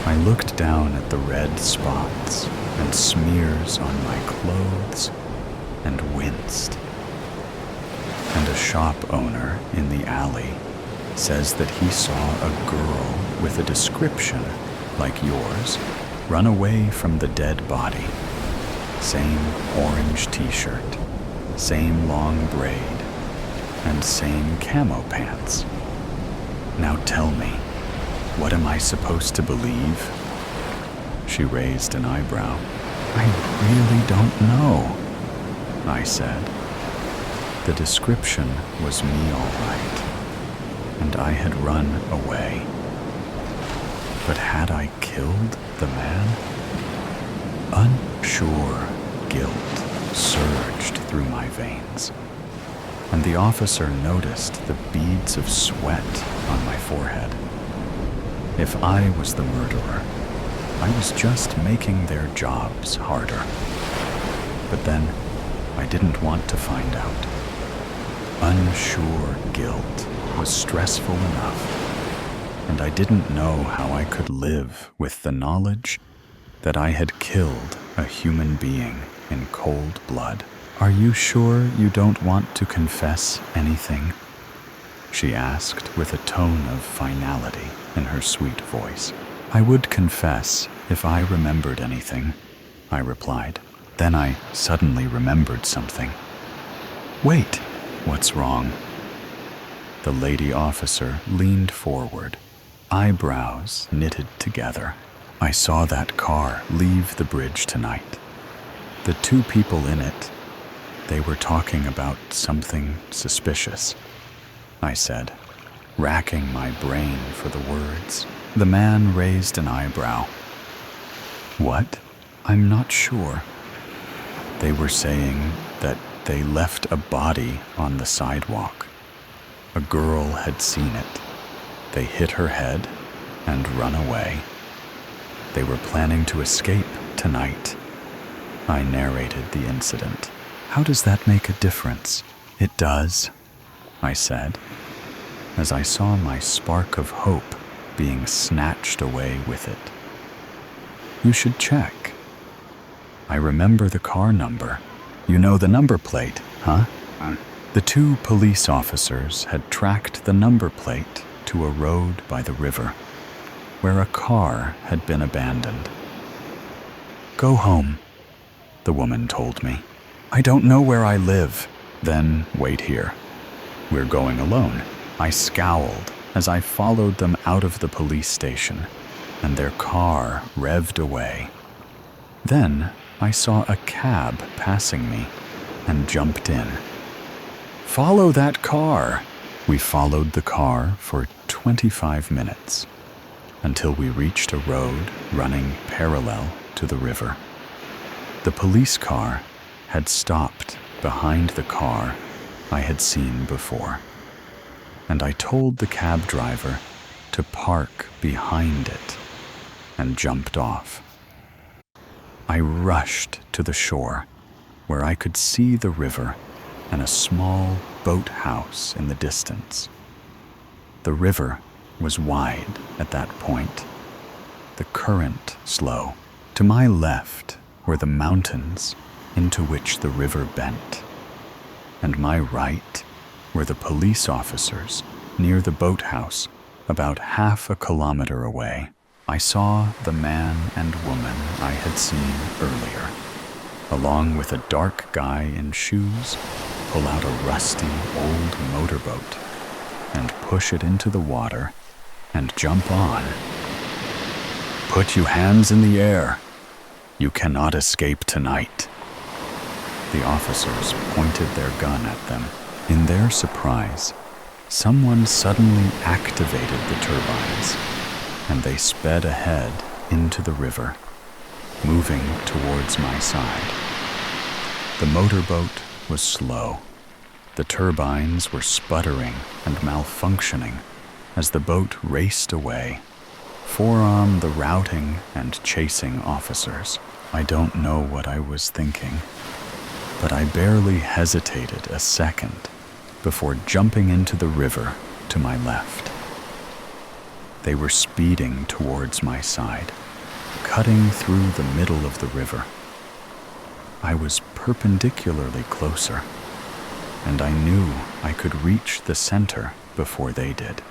S1: I looked down at the red spots and smears on my clothes and winced. And a shop owner in the alley says that he saw a girl with a description like yours run away from the dead body. Same orange t-shirt, same long braid, and same camo pants. Now tell me, what am I supposed to believe? She raised an eyebrow. I really don't know, I said. The description was me all right, and I had run away. But had I killed the man? Unsure guilt surged through my veins, and the officer noticed the beads of sweat on my forehead. If I was the murderer, I was just making their jobs harder. But then, I didn't want to find out. Unsure guilt was stressful enough, and I didn't know how I could live with the knowledge that I had killed a human being in cold blood. Are you sure you don't want to confess anything? She asked with a tone of finality in her sweet voice. I would confess if I remembered anything, I replied. Then I suddenly remembered something. Wait, what's wrong? The lady officer leaned forward, eyebrows knitted together. I saw that car leave the bridge tonight. The 2 people in it, they were talking about something suspicious, I said, racking my brain for the words. The man raised an eyebrow. What? I'm not sure. They were saying that they left a body on the sidewalk. A girl had seen it. They hit her head and run away. They were planning to escape tonight. I narrated the incident. How does that make a difference? It does, I said, as I saw my spark of hope being snatched away with it. You should check. I remember the car number. You know the number plate, huh? The 2 police officers had tracked the number plate to a road by the river, where a car had been abandoned. Go home, the woman told me. I don't know where I live." "Then wait here. We're going alone." I scowled as I followed them out of the police station, and their car revved away. Then I saw a cab passing me and jumped in. "Follow that car!" We followed the car for 25 minutes until we reached a road running parallel to the river. The police car had stopped behind the car I had seen before, and I told the cab driver to park behind it and jumped off. I rushed to the shore where I could see the river and a small boathouse in the distance. The river was wide at that point, the current slow. To my left were the mountains into which the river bent, and my right were the police officers near the boathouse about half a kilometer away. I saw the man and woman I had seen earlier, along with a dark guy in shoes, pull out a rusty old motorboat and push it into the water and jump on. "Put your hands in the air. You cannot escape tonight." The officers pointed their gun at them. In their surprise, someone suddenly activated the turbines, and they sped ahead into the river, moving towards my side. The motorboat was slow. The turbines were sputtering and malfunctioning as the boat raced away, forearm the routing and chasing officers. I don't know what I was thinking, but I barely hesitated a second before jumping into the river to my left. They were speeding towards my side, cutting through the middle of the river. I was perpendicularly closer, and I knew I could reach the center before they did.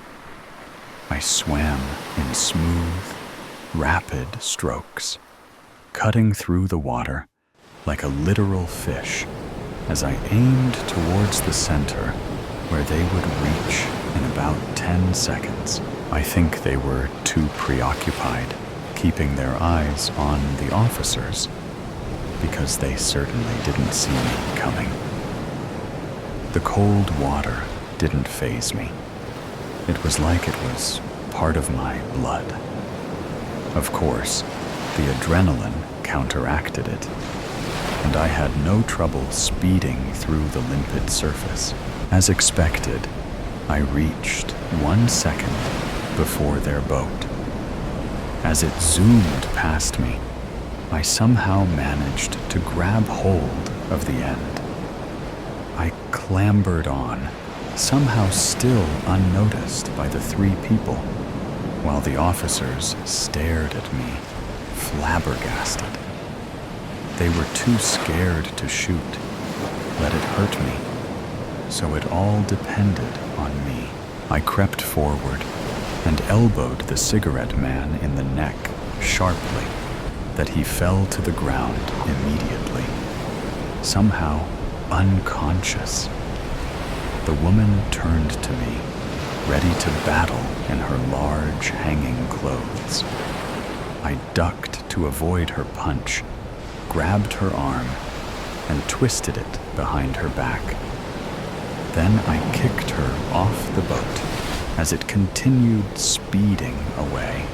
S1: I swam in smooth, rapid strokes, cutting through the water like a literal fish as I aimed towards the center where they would reach in about 10 seconds. I think they were too preoccupied keeping their eyes on the officers because they certainly didn't see me coming. The cold water didn't faze me. It was like it was part of my blood. Of course, the adrenaline counteracted it, and I had no trouble speeding through the limpid surface. As expected, I reached 1 second before their boat. As it zoomed past me, I somehow managed to grab hold of the end. I clambered on, somehow still unnoticed by the 3 people, while the officers stared at me, flabbergasted. They were too scared to shoot, let it hurt me, so it all depended on me. I crept forward and elbowed the cigarette man in the neck sharply, that he fell to the ground immediately, somehow unconscious. The woman turned to me, ready to battle in her large hanging clothes. I ducked to avoid her punch, grabbed her arm, and twisted it behind her back. Then I kicked her off the boat as it continued speeding away.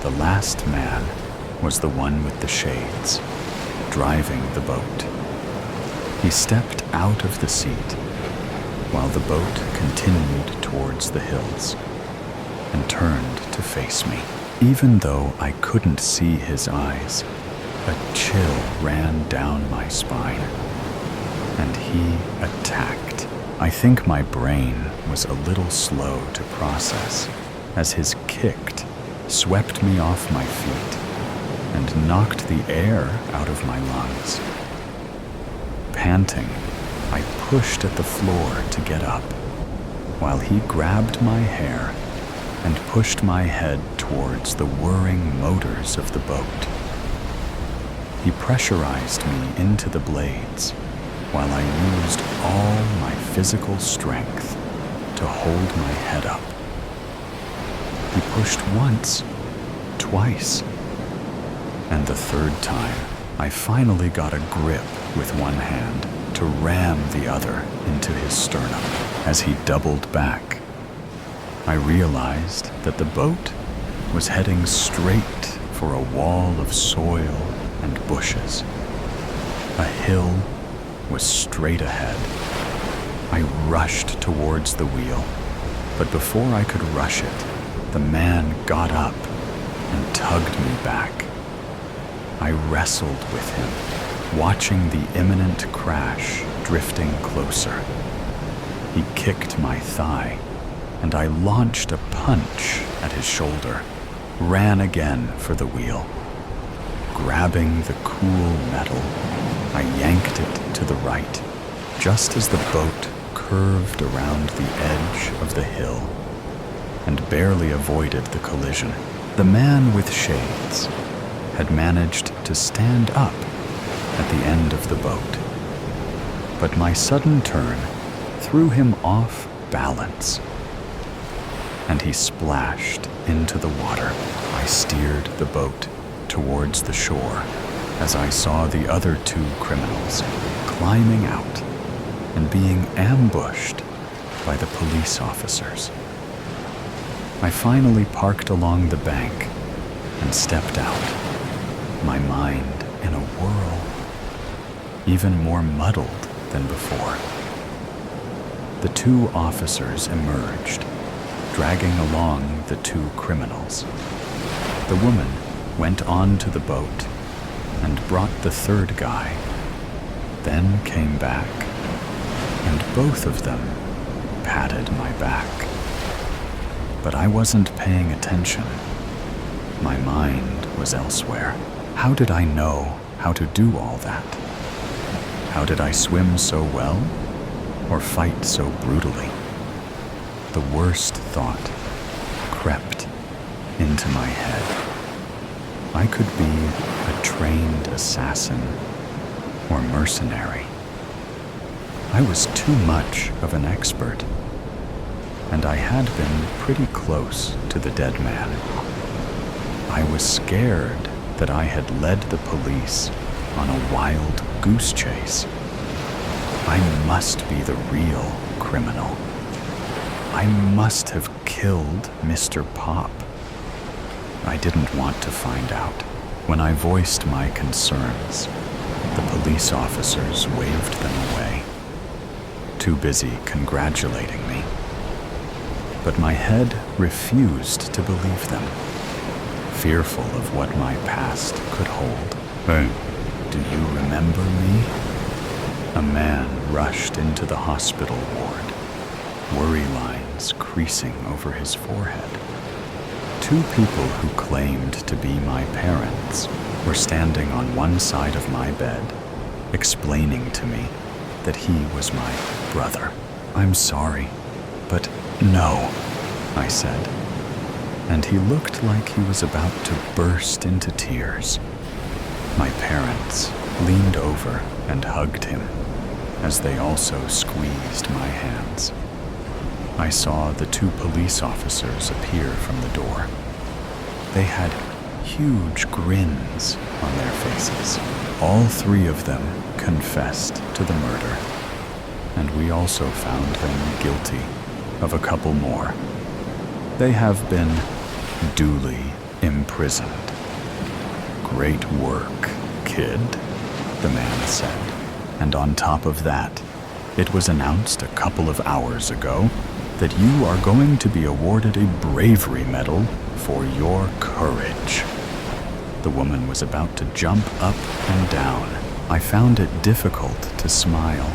S1: The last man was the one with the shades, driving the boat. He stepped out of the seat while the boat continued towards the hills and turned to face me. Even though I couldn't see his eyes, a chill ran down my spine, and he attacked. I think my brain was a little slow to process as his kick swept me off my feet and knocked the air out of my lungs. Panting, I pushed at the floor to get up, while he grabbed my hair and pushed my head towards the whirring motors of the boat. He pressurized me into the blades while I used all my physical strength to hold my head up. He pushed once, twice, and the third time, I finally got a grip with one hand to ram the other into his sternum. As he doubled back, I realized that the boat was heading straight for a wall of soil and bushes. A hill was straight ahead. I rushed towards the wheel, but before I could rush it, the man got up and tugged me back. I wrestled with him, watching the imminent crash drifting closer. He kicked my thigh, and I launched a punch at his shoulder, ran again for the wheel. Grabbing the cool metal, I yanked it to the right, just as the boat curved around the edge of the hill, and barely avoided the collision. The man with shades had managed to stand up at the end of the boat, but my sudden turn threw him off balance, and he splashed into the water. I steered the boat towards the shore as I saw the other two criminals climbing out and being ambushed by the police officers. I finally parked along the bank and stepped out, my mind in a whirl, even more muddled than before. The two officers emerged, dragging along the two criminals. The woman went on to the boat and brought the third guy, then came back, and both of them patted my back. But I wasn't paying attention. My mind was elsewhere. How did I know how to do all that? How did I swim so well, or fight so brutally? The worst thought crept into my head. I could be a trained assassin or mercenary. I was too much of an expert, and I had been pretty close to the dead man. I was scared that I had led the police on a wild goose chase. I must be the real criminal. I must have killed Mr. Pop. I didn't want to find out. When I voiced my concerns, the police officers waved them away, too busy congratulating me. But my head refused to believe them, fearful of what my past could hold. Hey, do you remember me? A man rushed into the hospital ward, worry lines creasing over his forehead. Two people who claimed to be my parents were standing on one side of my bed, explaining to me that he was my brother. I'm sorry, but no, I said, and he looked like he was about to burst into tears. My parents leaned over and hugged him as they also squeezed my hands. I saw the two police officers appear from the door. They had huge grins on their faces. All three of them confessed to the murder, and we also found them guilty of a couple more. They have been duly imprisoned. Great work, kid, the man said. And on top of that, it was announced a couple of hours ago that you are going to be awarded a bravery medal for your courage. The woman was about to jump up and down. I found it difficult to smile.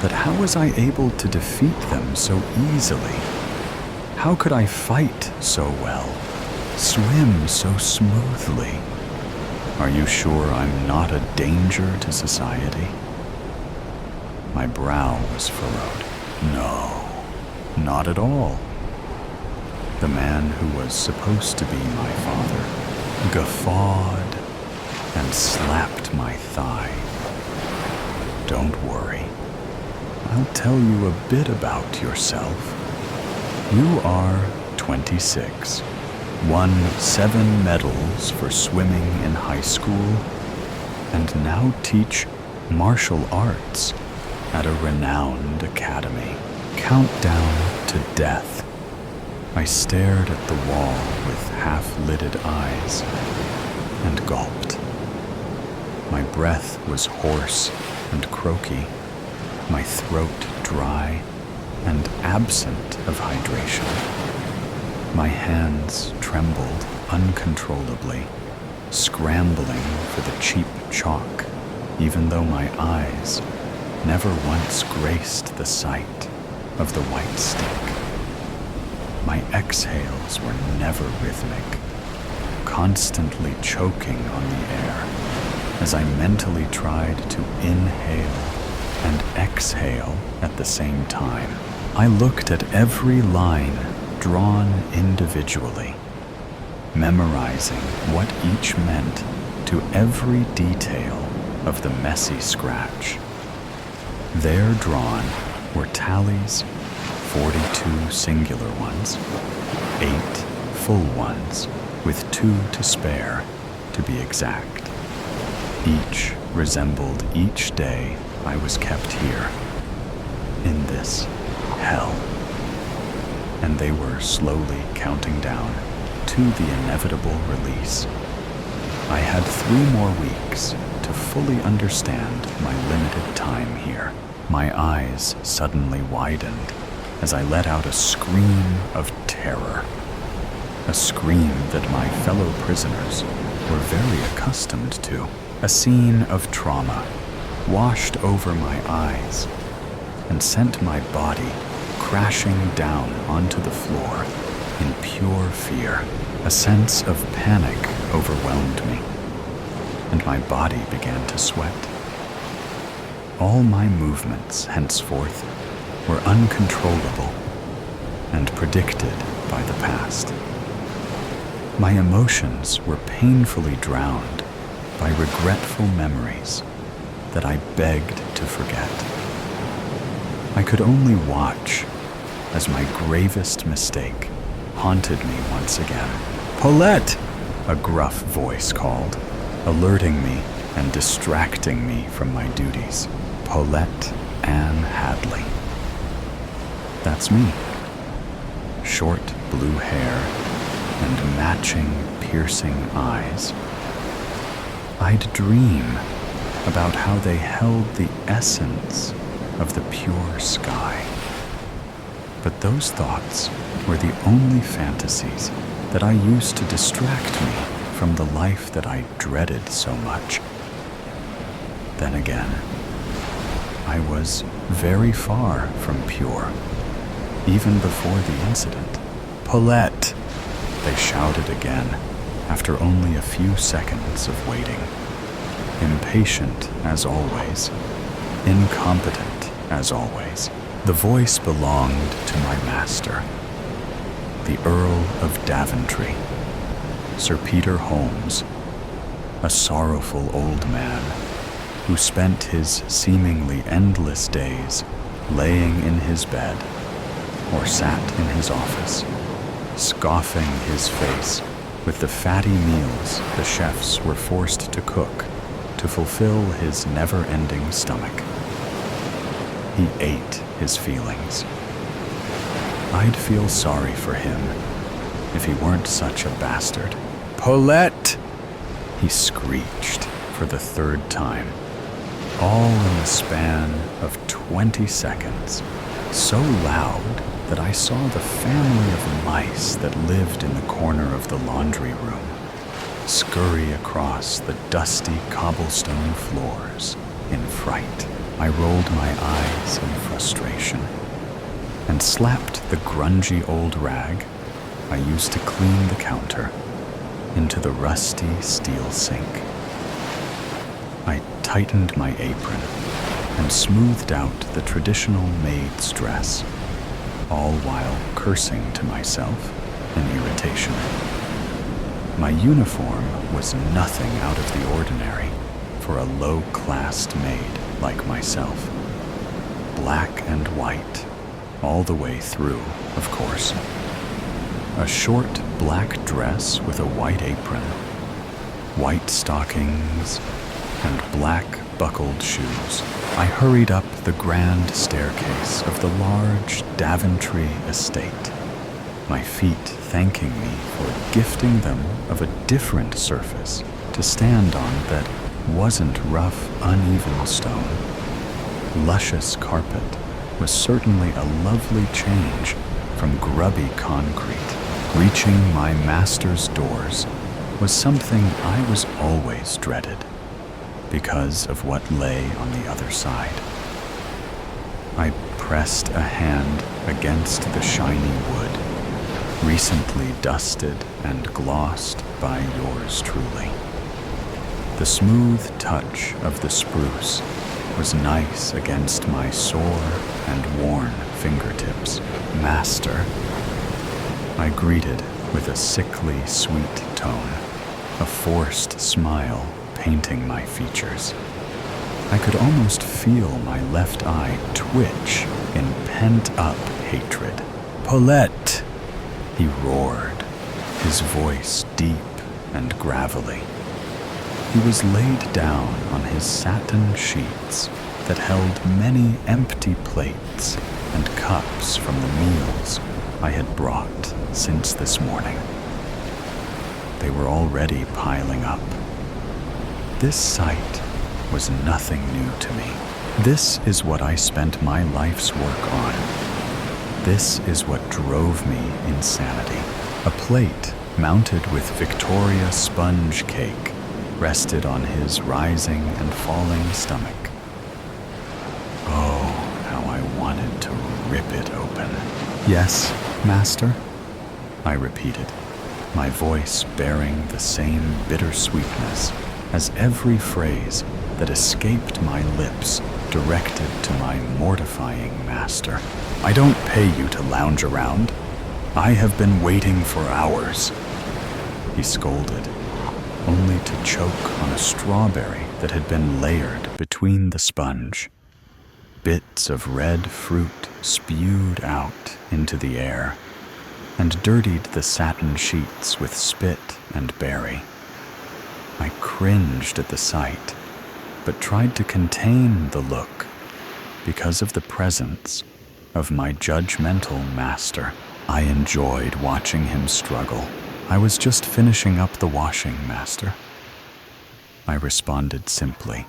S1: But how was I able to defeat them so easily? How could I fight so well, swim so smoothly? Are you sure I'm not a danger to society? My brow was furrowed. No. Not at all. The man who was supposed to be my father guffawed and slapped my thigh. Don't worry. I'll tell you a bit about yourself. You are 26, won 7 medals for swimming in high school, and now teach martial arts at a renowned academy. Countdown to death. I stared at the wall with half-lidded eyes and gulped. My breath was hoarse and croaky, my throat dry and absent of hydration. My hands trembled uncontrollably, scrambling for the cheap chalk, even though my eyes never once graced the sight of the white stick. My exhales were never rhythmic, constantly choking on the air as I mentally tried to inhale and exhale at the same time. I looked at every line drawn individually, memorizing what each meant to every detail of the messy scratch. There drawn were tallies, 42 singular ones, 8 full ones, with 2 to spare, to be exact. Each resembled each day I was kept here, in this hell. And they were slowly counting down to the inevitable release. I had 3 more weeks to fully understand my limited time here. My eyes suddenly widened as I let out a scream of terror. A scream that my fellow prisoners were very accustomed to. A scene of trauma washed over my eyes and sent my body crashing down onto the floor in pure fear. A sense of panic overwhelmed me, and my body began to sweat. All my movements henceforth were uncontrollable and predicted by the past. My emotions were painfully drowned by regretful memories that I begged to forget. I could only watch as my gravest mistake haunted me once again. "Paulette!" a gruff voice called, alerting me and distracting me from my duties. Paulette Ann Hadley. That's me. Short blue hair and matching piercing eyes. I'd dream about how they held the essence of the pure sky. But those thoughts were the only fantasies that I used to distract me from the life that I dreaded so much. Then again, I was very far from pure, even before the incident. "Paulette!" they shouted again after only a few seconds of waiting. Impatient as always, incompetent as always. The voice belonged to my master, the Earl of Daventry, Sir Peter Holmes, a sorrowful old man who spent his seemingly endless days laying in his bed or sat in his office, scoffing his face with the fatty meals the chefs were forced to cook to fulfill his never-ending stomach. He ate his feelings. I'd feel sorry for him if he weren't such a bastard. "Paulette!" he screeched for the 3rd time, all in the span of 20 seconds, so loud that I saw the family of mice that lived in the corner of the laundry room scurry across the dusty cobblestone floors in fright. I rolled my eyes in frustration and slapped the grungy old rag I used to clean the counter into the rusty steel sink. I tightened my apron and smoothed out the traditional maid's dress, all while cursing to myself in irritation. My uniform was nothing out of the ordinary for a low-classed maid like myself. Black and white, all the way through, of course. A short black dress with a white apron, white stockings, and black buckled shoes. I hurried up the grand staircase of the large Daventry estate, my feet thanking me for gifting them of a different surface to stand on that wasn't rough, uneven stone. Luscious carpet was certainly a lovely change from grubby concrete. Reaching my master's doors was something I was always dreaded because of what lay on the other side. I pressed a hand against the shiny wood, recently dusted and glossed by yours truly. The smooth touch of the spruce was nice against my sore and worn fingertips. Master, I greeted with a sickly sweet tone, a forced smile painting my features. I could almost feel my left eye twitch in pent-up hatred. "Paulette!" he roared, his voice deep and gravelly. He was laid down on his satin sheets that held many empty plates and cups from the meals I had brought since this morning. They were already piling up. This sight was nothing new to me. This is what I spent my life's work on. This is what drove me insanity. A plate mounted with Victoria sponge cake rested on his rising and falling stomach. Oh, how I wanted to rip it open. "Yes, master?" I repeated, my voice bearing the same bittersweetness as every phrase that escaped my lips directed to my mortifying master. "I don't pay you to lounge around. I have been waiting for hours," he scolded, only to choke on a strawberry that had been layered between the sponge. Bits of red fruit spewed out into the air and dirtied the satin sheets with spit and berry. I cringed at the sight, but tried to contain the look because of the presence of my judgmental master. I enjoyed watching him struggle. "I was just finishing up the washing, master," I responded simply,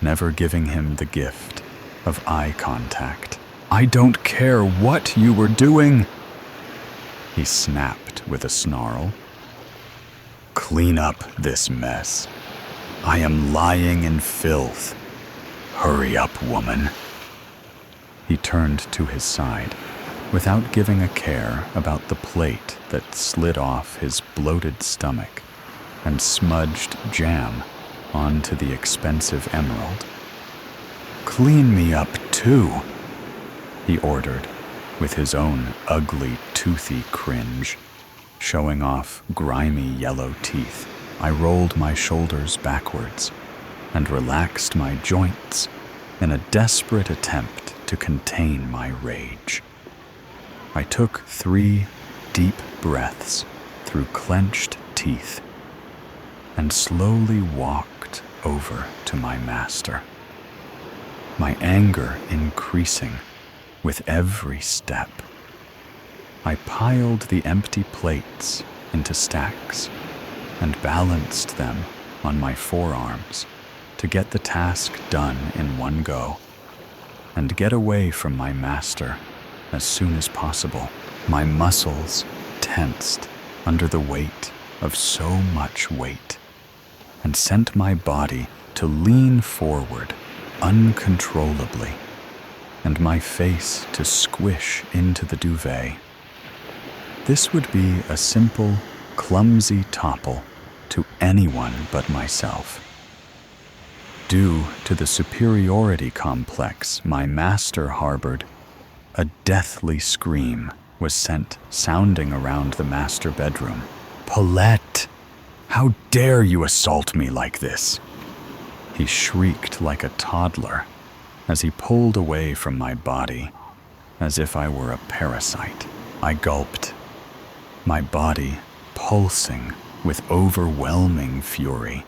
S1: never giving him the gift of eye contact. "I don't care what you were doing," he snapped with a snarl. "Clean up this mess. I am lying in filth. Hurry up, woman." He turned to his side, without giving a care about the plate that slid off his bloated stomach and smudged jam onto the expensive emerald. "Clean me up too," he ordered, with his own ugly, toothy cringe, showing off grimy yellow teeth. I rolled my shoulders backwards and relaxed my joints in a desperate attempt to contain my rage. I took 3 deep breaths through clenched teeth and slowly walked over to my master, my anger increasing with every step. I piled the empty plates into stacks and balanced them on my forearms to get the task done in one go and get away from my master as soon as possible. My muscles tensed under the weight of so much weight and sent my body to lean forward uncontrollably and my face to squish into the duvet. This would be a simple, clumsy topple to anyone but myself. Due to the superiority complex my master harbored, a deathly scream was sent sounding around the master bedroom. "Paulette!" How dare you assault me like this?" He shrieked like a toddler as he pulled away from my body, as if I were a parasite. I gulped, my body pulsing with overwhelming fury.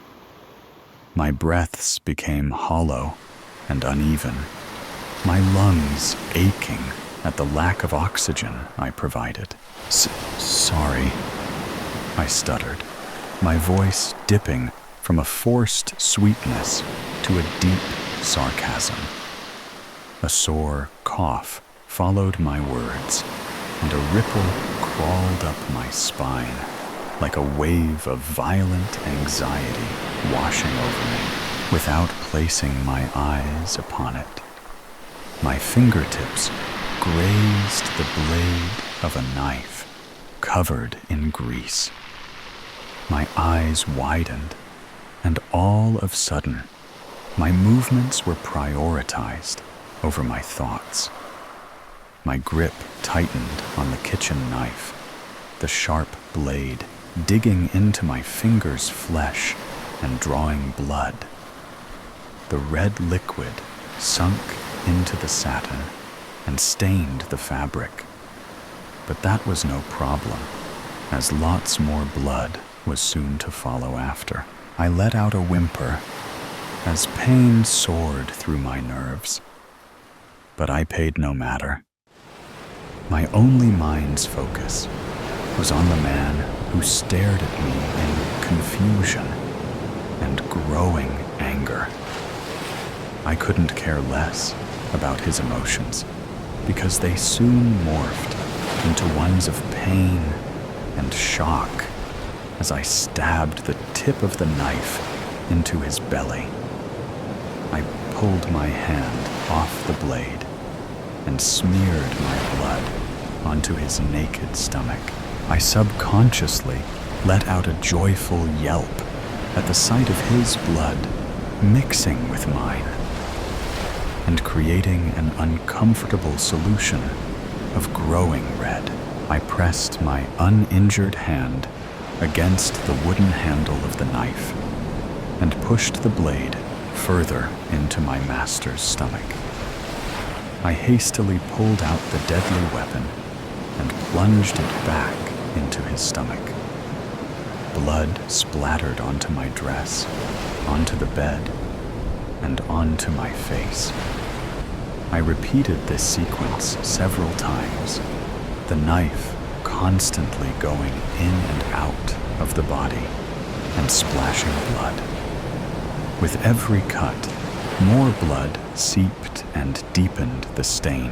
S1: My breaths became hollow and uneven, my lungs aching at the lack of oxygen I provided. Sorry, I stuttered, my voice dipping from a forced sweetness to a deep sarcasm. A sore cough followed my words, and a ripple crawled up my spine like a wave of violent anxiety washing over me without placing my eyes upon it. My fingertips grazed the blade of a knife covered in grease. My eyes widened, and all of a sudden, my movements were prioritized over my thoughts. My grip tightened on the kitchen knife, the sharp blade digging into my finger's flesh and drawing blood. The red liquid sunk into the satin and stained the fabric. But that was no problem, as lots more blood was soon to follow after. I let out a whimper as pain soared through my nerves. But I paid no matter. My only mind's focus was on the man who stared at me in confusion and growing anger. I couldn't care less about his emotions because they soon morphed into ones of pain and shock as I stabbed the tip of the knife into his belly. I pulled my hand off the blade and smeared my blood onto his naked stomach. I subconsciously let out a joyful yelp at the sight of his blood mixing with mine and creating an uncomfortable solution of growing red. I pressed my uninjured hand against the wooden handle of the knife and pushed the blade further into my master's stomach. I hastily pulled out the deadly weapon and plunged it back into his stomach. Blood splattered onto my dress, onto the bed, and onto my face. I repeated this sequence several times, the knife constantly going in and out of the body and splashing blood. With every cut, more blood seeped and deepened the stain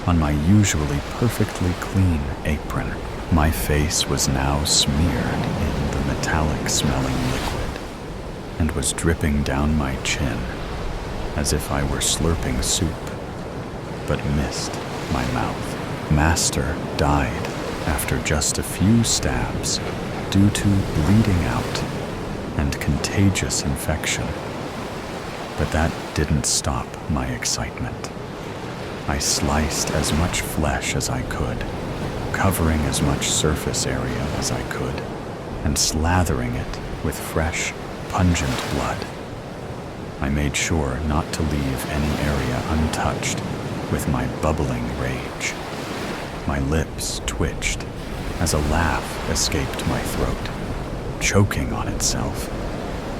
S1: on my usually perfectly clean apron. My face was now smeared in the metallic-smelling liquid and was dripping down my chin as if I were slurping soup, but missed my mouth. Master died after just a few stabs due to bleeding out and contagious infection. But that didn't stop my excitement. I sliced as much flesh as I could, covering as much surface area as I could, and slathering it with fresh, pungent blood. I made sure not to leave any area untouched with my bubbling rage. My lips twitched as a laugh escaped my throat, choking on itself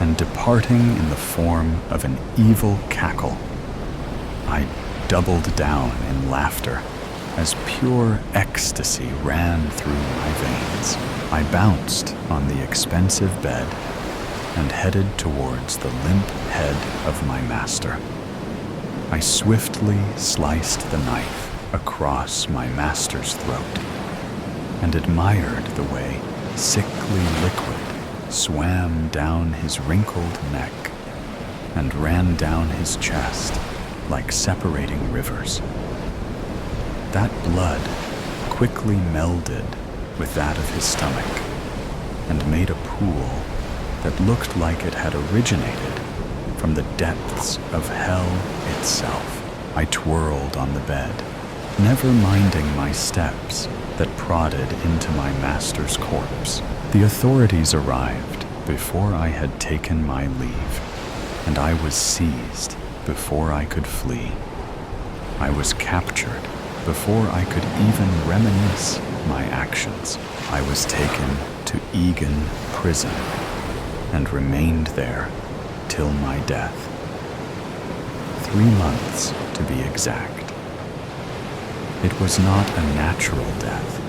S1: and departing in the form of an evil cackle. I doubled down in laughter as pure ecstasy ran through my veins. I bounced on the expensive bed and headed towards the limp head of my master. I swiftly sliced the knife across my master's throat and admired the way sickly liquid swam down his wrinkled neck and ran down his chest like separating rivers. That blood quickly melded with that of his stomach and made a pool that looked like it had originated from the depths of hell itself. I twirled on the bed, never minding my steps that prodded into my master's corpse. The authorities arrived before I had taken my leave, and I was seized before I could flee. I was captured before I could even reminisce my actions. I was taken to Egan prison and remained there till my death. 3 months, to be exact. It was not a natural death,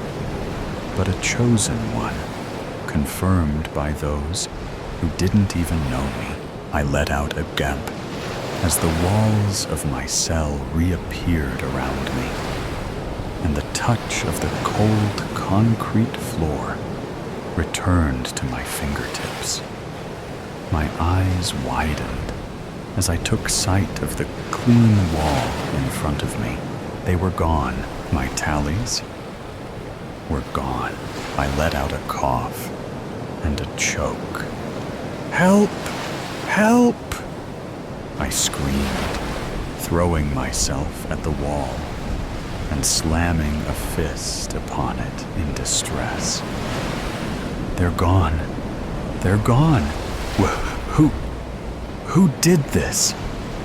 S1: but a chosen one, confirmed by those who didn't even know me. I let out a gasp as the walls of my cell reappeared around me, and the touch of the cold concrete floor returned to my fingertips. My eyes widened as I took sight of the clean wall in front of me. They were gone. My tallies were gone. I let out a cough and a choke. "Help! Help!" I screamed, throwing myself at the wall and slamming a fist upon it in distress. "They're gone. They're gone. Who did this?"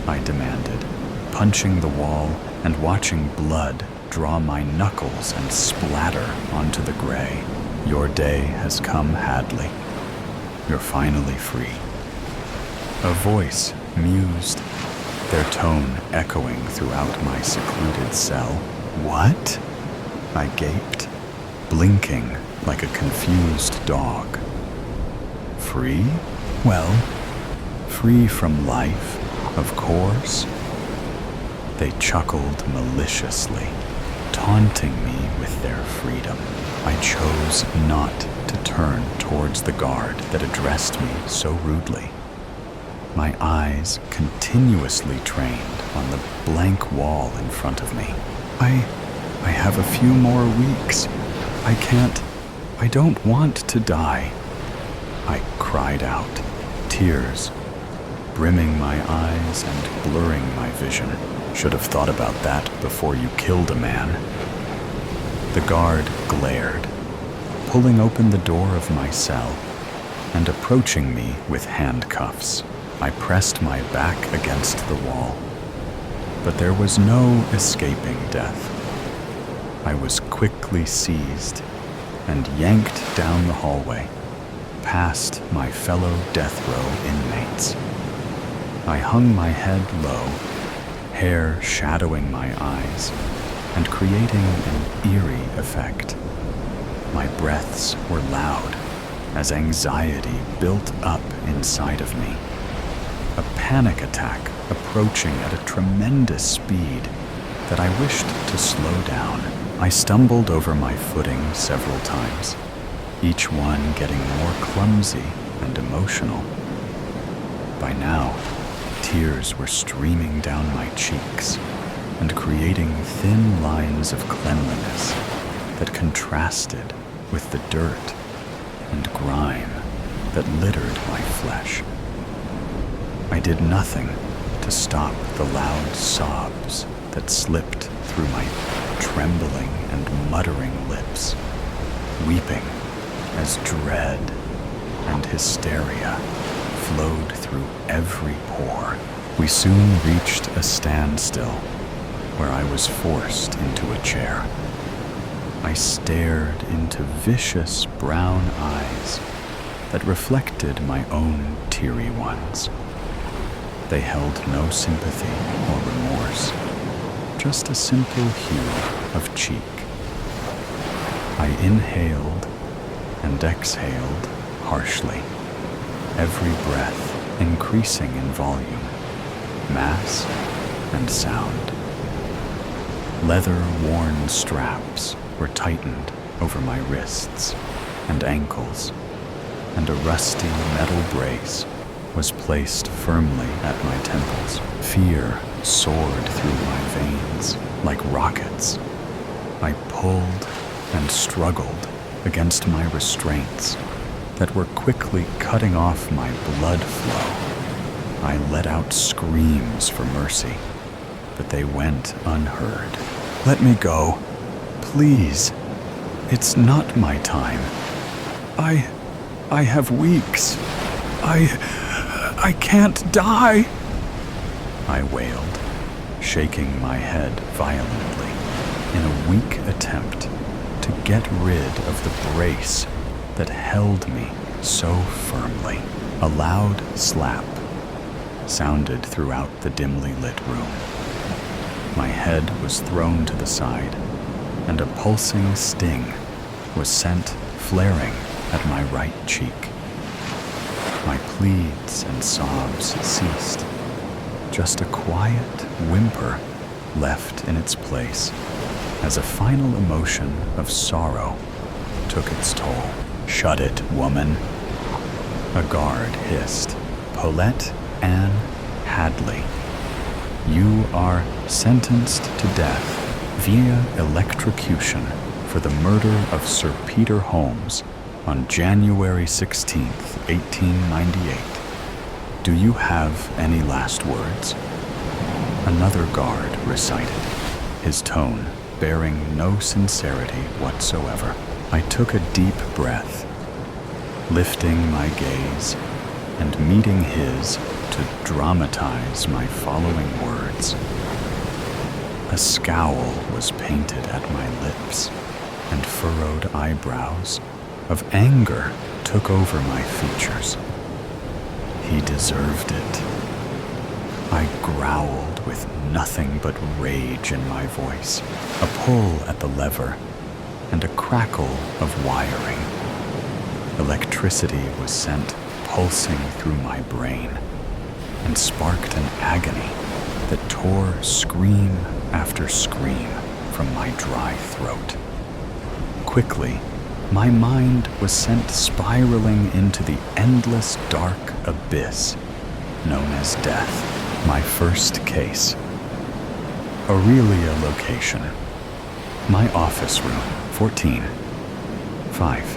S1: I demanded, punching the wall and watching blood draw my knuckles and splatter onto the gray. "Your day has come, Hadley. You're finally free." A voice mused, their tone echoing throughout my secluded cell. "What?" I gaped, blinking like a confused dog. "Free? Well, free from life, of course." They chuckled maliciously, taunting me with their freedom. I chose not to turn towards the guard that addressed me so rudely. My eyes continuously trained on the blank wall in front of me. I have a few more weeks. I don't want to die." I cried out, tears brimming my eyes and blurring my vision. "Should have thought about that before you killed a man." The guard glared, pulling open the door of my cell and approaching me with handcuffs. I pressed my back against the wall, but there was no escaping death. I was quickly seized and yanked down the hallway, past my fellow death row inmates. I hung my head low, hair shadowing my eyes and creating an eerie effect. My breaths were loud as anxiety built up inside of me. A panic attack approaching at a tremendous speed that I wished to slow down. I stumbled over my footing several times, each one getting more clumsy and emotional. By now, tears were streaming down my cheeks and creating thin lines of cleanliness that contrasted with the dirt and grime that littered my flesh. I did nothing to stop the loud sobs that slipped through my trembling and muttering lips, weeping as dread and hysteria flowed through every pore. We soon reached a standstill where I was forced into a chair. I stared into vicious brown eyes that reflected my own teary ones. They held no sympathy or remorse, just a simple hue of cheek. I inhaled and exhaled harshly, every breath increasing in volume, mass, and sound. Leather-worn straps were tightened over my wrists and ankles, and a rusty metal brace was placed firmly at my temples. Fear soared through my veins like rockets. I pulled and struggled against my restraints that were quickly cutting off my blood flow. I let out screams for mercy, but they went unheard. "Let me go, please. It's not my time. I have weeks." I can't die, I wailed, shaking my head violently in a weak attempt to get rid of the brace that held me so firmly. A loud slap sounded throughout the dimly lit room. My head was thrown to the side, and a pulsing sting was sent flaring at my right cheek. My pleads and sobs ceased. Just a quiet whimper left in its place as a final emotion of sorrow took its toll. "Shut it, woman," a guard hissed. "Paulette Ann Hadley, you are sentenced to death via electrocution for the murder of Sir Peter Holmes on January 16th, 1898. Do you have any last words?" Another guard recited, his tone bearing no sincerity whatsoever. I took a deep breath, lifting my gaze and meeting his to dramatize my following words. A scowl was painted at my lips, and furrowed eyebrows of anger took over my features. He deserved it. I growled with nothing but rage in my voice, a pull at the lever, and a crackle of wiring. Electricity was sent pulsing through my brain and sparked an agony that tore scream after scream from my dry throat. Quickly, my mind was sent spiraling into the endless dark abyss known as death. My first case. Aurelia location. My office room, 14, 5,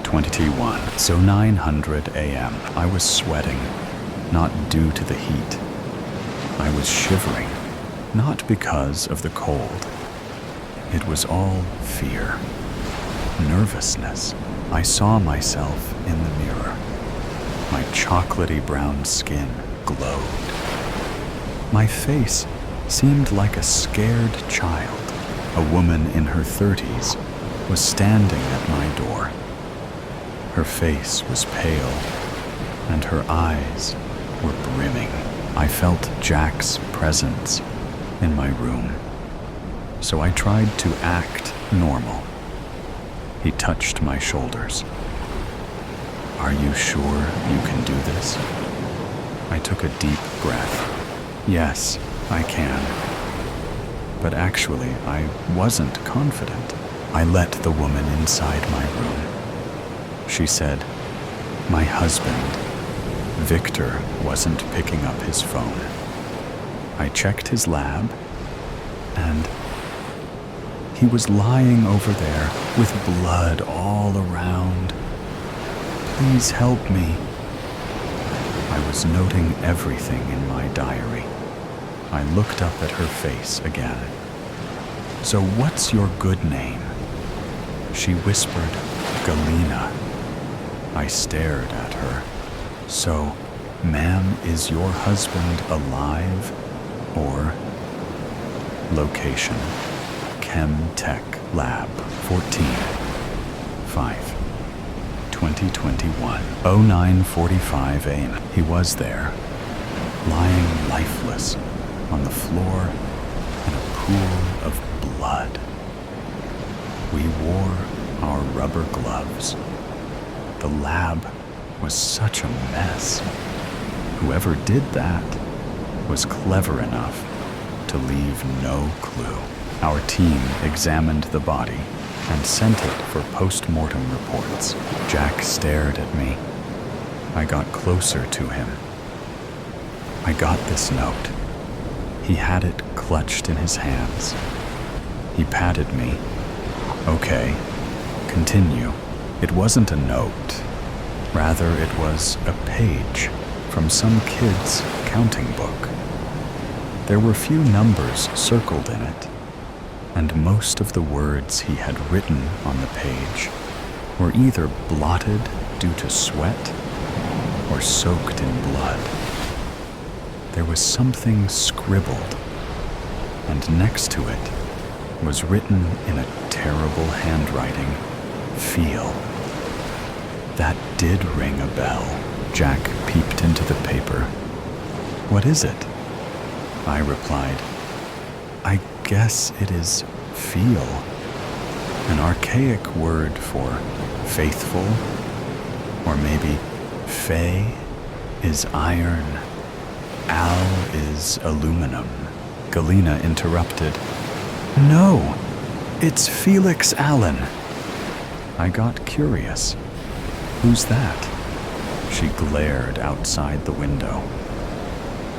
S1: 21. So 900 a.m. I was sweating, not due to the heat. I was shivering, not because of the cold. It was all fear, nervousness. I saw myself in the mirror. My chocolatey brown skin glowed. My face seemed like a scared child. A woman in her 30s was standing at my door. Her face was pale, and her eyes were brimming. I felt Jack's presence in my room, so I tried to act normal. He touched my shoulders. "Are you sure you can do this?" I took a deep breath. "Yes, I can." But actually, I wasn't confident. I let the woman inside my room. She said, "My husband, Victor, wasn't picking up his phone. I checked his lab, and he was lying over there with blood all around. Please help me." I was noting everything in my diary. I looked up at her face again. "So what's your good name?" She whispered, "Galena." I stared at her. "So, ma'am, is your husband alive, or?" Location: Chem Tech Lab, 14, 5, 2021, 09:45 a.m. He was there, lying lifeless on the floor in a pool of blood. We wore our rubber gloves. The lab was such a mess. Whoever did that was clever enough to leave no clue. Our team examined the body and sent it for post-mortem reports. Jack stared at me. I got closer to him. "I got this note." He had it clutched in his hands. He patted me. "Okay, continue." It wasn't a note. Rather, it was a page from some kid's counting book. There were few numbers circled in it, and most of the words he had written on the page were either blotted due to sweat or soaked in blood. There was something scribbled, and next to it was written in a terrible handwriting, "Feel." That did ring a bell. Jack peeped into the paper. "What is it?" I replied, "I guess it is feel, an archaic word for faithful, or maybe Fe is iron, Al is aluminum." Galena interrupted, "No, it's Felix Allen." I got curious. "Who's that?" She glared outside the window.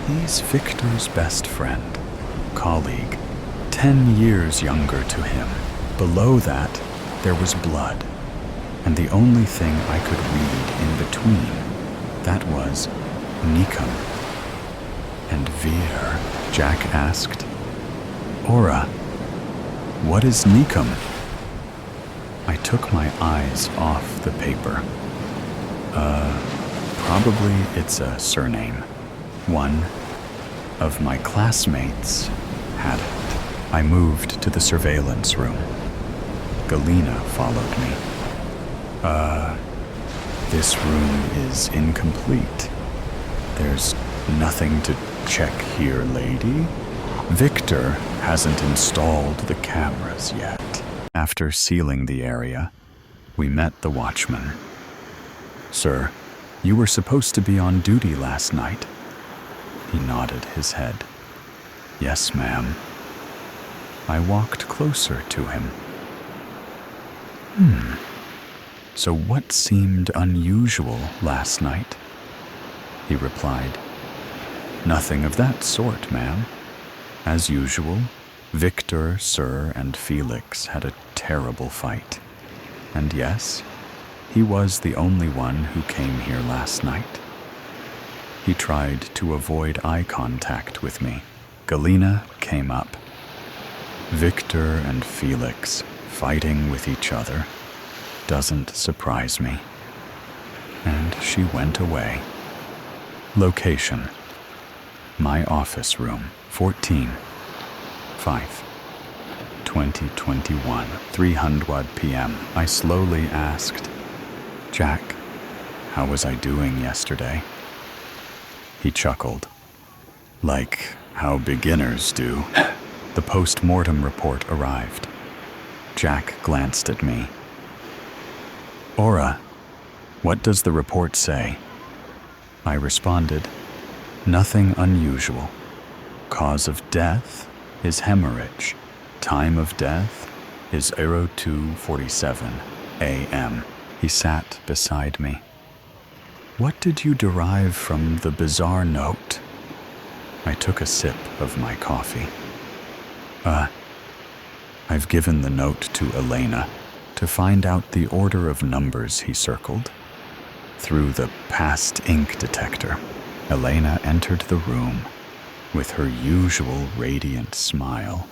S1: "He's Victor's best friend, colleague, 10 years younger to him." Below that, there was blood, and the only thing I could read in between, that was Nikum. "And Veer?" Jack asked. "Aura, what is Nikum?" I took my eyes off the paper. Probably it's a surname. One of my classmates had it. I moved to the surveillance room. Galena followed me. This room is incomplete. There's nothing to check here, lady. Victor hasn't installed the cameras yet." After sealing the area, we met the watchman. "Sir, you were supposed to be on duty last night." He nodded his head. "Yes, ma'am." I walked closer to him. So what seemed unusual last night?" He replied, "Nothing of that sort, ma'am. As usual, Victor, Sir, and Felix had a terrible fight. And yes, he was the only one who came here last night. He tried to avoid eye contact with me." Galena came up. "Victor and Felix fighting with each other doesn't surprise me." And she went away. Location: my office room, 14/5/2021, 3:00 p.m. I slowly asked, "Jack, how was I doing yesterday?" He chuckled. "Like how beginners do." The post-mortem report arrived. Jack glanced at me. "Aura, what does the report say?" I responded, "Nothing unusual. Cause of death is hemorrhage. Time of death is 02:47 a.m. He sat beside me. "What did you derive from the bizarre note?" I took a sip of my coffee. I've given the note to Elena to find out the order of numbers he circled. Through the past ink detector, Elena entered the room with her usual radiant smile.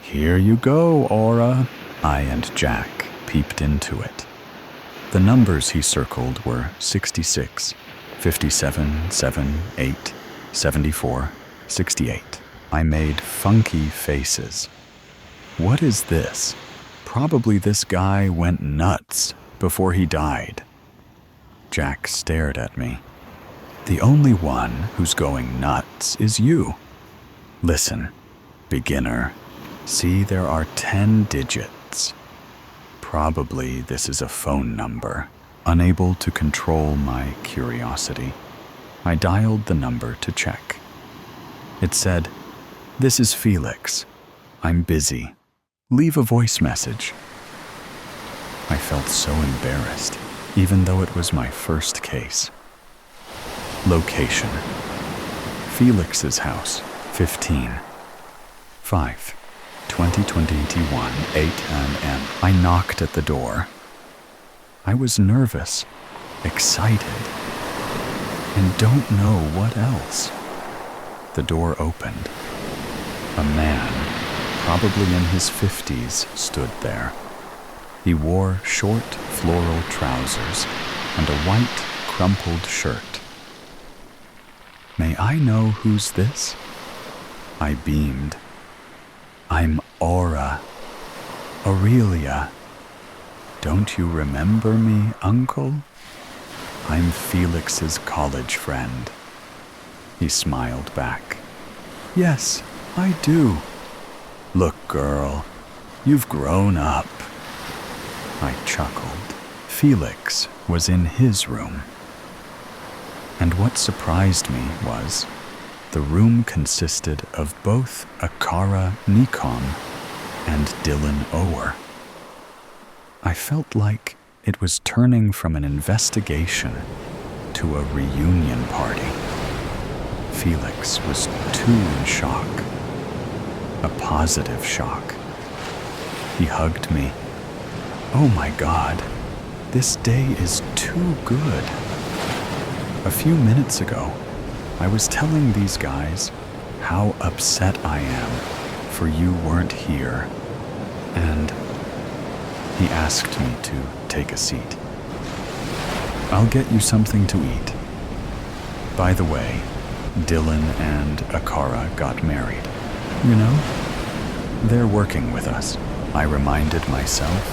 S1: "Here you go, Aura." I and Jack peeped into it. The numbers he circled were 66, 57, 7, 8, 74, 68. I made funky faces. What is this? Probably this guy went nuts before he died. Jack stared at me. "The only one who's going nuts is you. Listen, beginner. See, there are 10 digits. Probably this is a phone number." Unable to control my curiosity, I dialed the number to check. It said, "This is Felix. I'm busy. Leave a voice message." I felt so embarrassed, even though it was my first case. Location: Felix's house, 15/5/2021, 8 a.m. I knocked at the door. I was nervous, excited, and don't know what else. The door opened. A man, probably in his 50s, stood there. He wore short floral trousers and a white crumpled shirt. "May I know who's this?" I beamed. "I'm Aura. Aurelia. Don't you remember me, Uncle? I'm Felix's college friend." He smiled back. "Yes, I do. Look, girl, you've grown up." I chuckled. Felix was in his room. And what surprised me was the room consisted of both Akara Nikom and Dylan Ower. I felt like it was turning from an investigation to a reunion party. Felix was too in shock. A positive shock. He hugged me. "Oh my God, this day is too good." A few minutes ago, I was telling these guys how upset I am for you weren't here, and he asked me to take a seat. "I'll get you something to eat. By the way, Dylan and Akara got married. You know, they're working with us." I reminded myself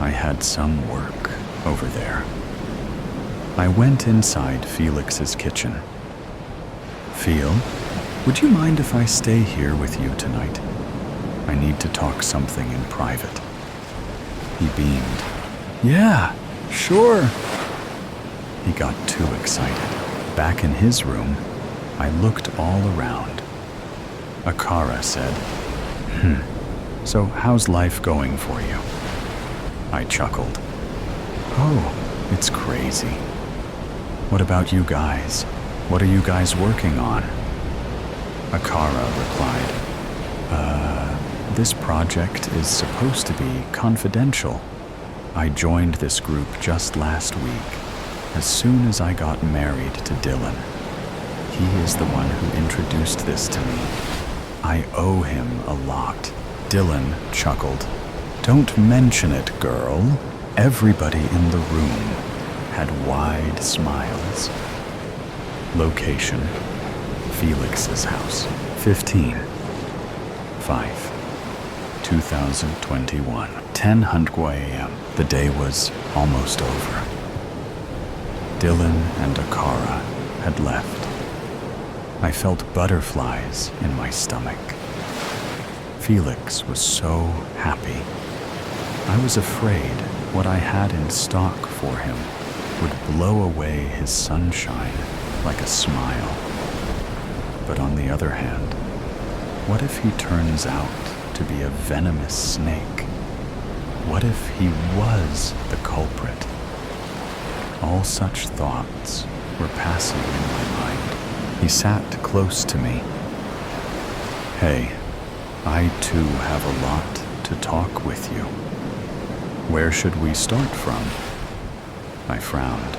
S1: I had some work over there. I went inside Felix's kitchen. "Phil, would you mind if I stay here with you tonight? I need to talk something in private." He beamed. "Yeah, sure." He got too excited. Back in his room, I looked all around. Akara said, "So how's life going for you?" I chuckled. "Oh, it's crazy. What about you guys? What are you guys working on?" Akara replied, This project is supposed to be confidential. I joined this group just last week, as soon as I got married to Dylan. He is the one who introduced this to me. I owe him a lot." Dylan chuckled. "Don't mention it, girl." Everybody in the room had wide smiles. Location: Felix's house. 15/5/2021, 10:00 a.m. The day was almost over. Dylan and Akara had left. I felt butterflies in my stomach. Felix was so happy. I was afraid what I had in stock for him would blow away his sunshine like a smile. But on the other hand, what if he turns out to be a venomous snake? What if he was the culprit? All such thoughts were passing in my mind. He sat close to me. "Hey, I too have a lot to talk with you. Where should we start from?" I frowned.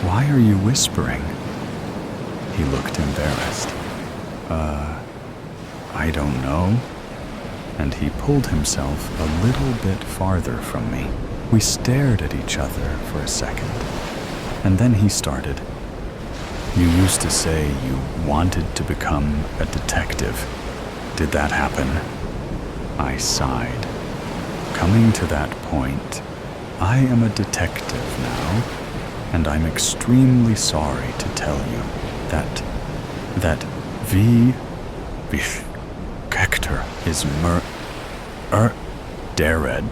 S1: "Why are you whispering?" He looked embarrassed. I don't know." And he pulled himself a little bit farther from me. We stared at each other for a second, and then he started. "You used to say you wanted to become a detective. Did that happen?" I sighed. "Coming to that point, I am a detective now, and I'm extremely sorry to tell you that Hector is dead."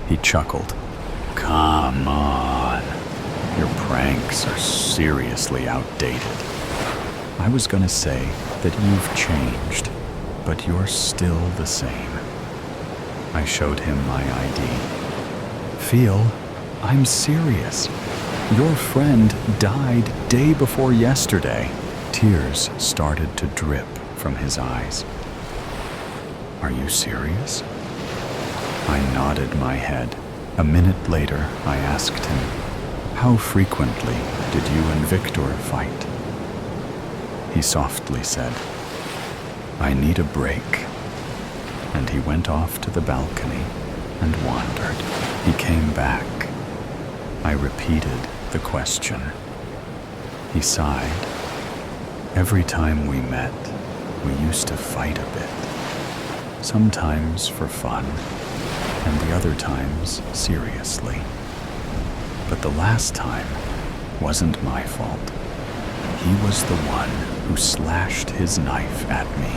S1: He chuckled. "Come on. Your pranks are seriously outdated. I was gonna say that you've changed, but you're still the same." I showed him my ID. "Phil, I'm serious. Your friend died day before yesterday." Tears started to drip from his eyes. "Are you serious?" I nodded my head. A minute later, I asked him, "How frequently did you and Victor fight?" He softly said, "I need a break." And he went off to the balcony and wandered. He came back. I repeated the question. He sighed. Every time we met, we used to fight a bit. Sometimes for fun, and the other times seriously. But the last time wasn't my fault. He was the one who slashed his knife at me.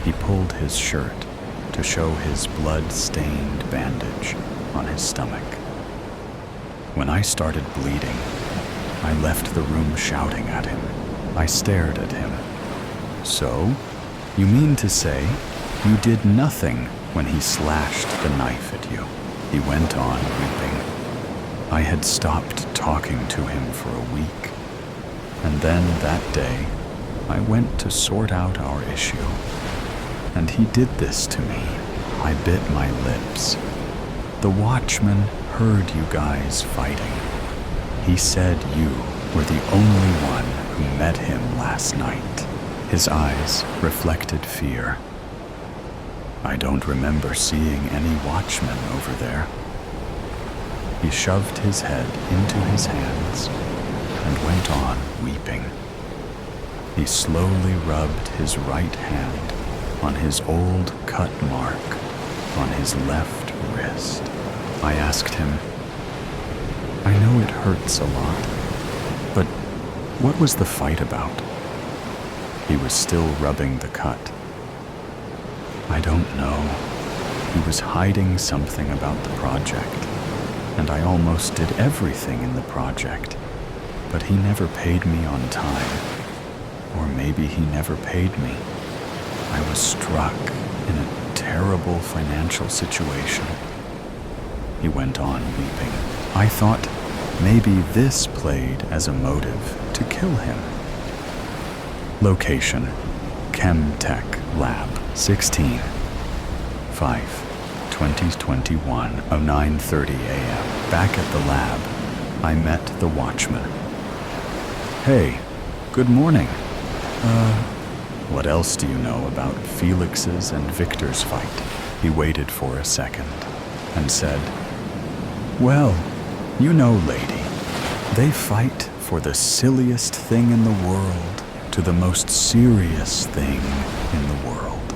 S1: He pulled his shirt to show his blood-stained bandage on his stomach. When I started bleeding, I left the room shouting at him. I stared at him. "So, you mean to say you did nothing when he slashed the knife at you?" He went on weeping. I had stopped talking to him for a week, and then that day I went to sort out our issue, and he did this to me. I bit my lips. The watchman heard you guys fighting. He said you were the only one who met him last night. His eyes reflected fear. I don't remember seeing any watchmen over there. He shoved his head into his hands and went on weeping. He slowly rubbed his right hand on his old cut mark on his left wrist. I asked him, "I know it hurts a lot, but what was the fight about?" He was still rubbing the cut. "I don't know. He was hiding something about the project, and I almost did everything in the project, but he never paid me on time. Or maybe he never paid me. I was struck in a terrible financial situation." He went on weeping. I thought maybe this played as a motive to kill him. Location: Chemtech Lab, 16/5/2021, 09:30 a.m. Back at the lab, I met the watchman. "Hey, good morning. What else do you know about Felix's and Victor's fight?" He waited for a second and said, "Well, you know, lady, they fight for the silliest thing in the world to the most serious thing in the world.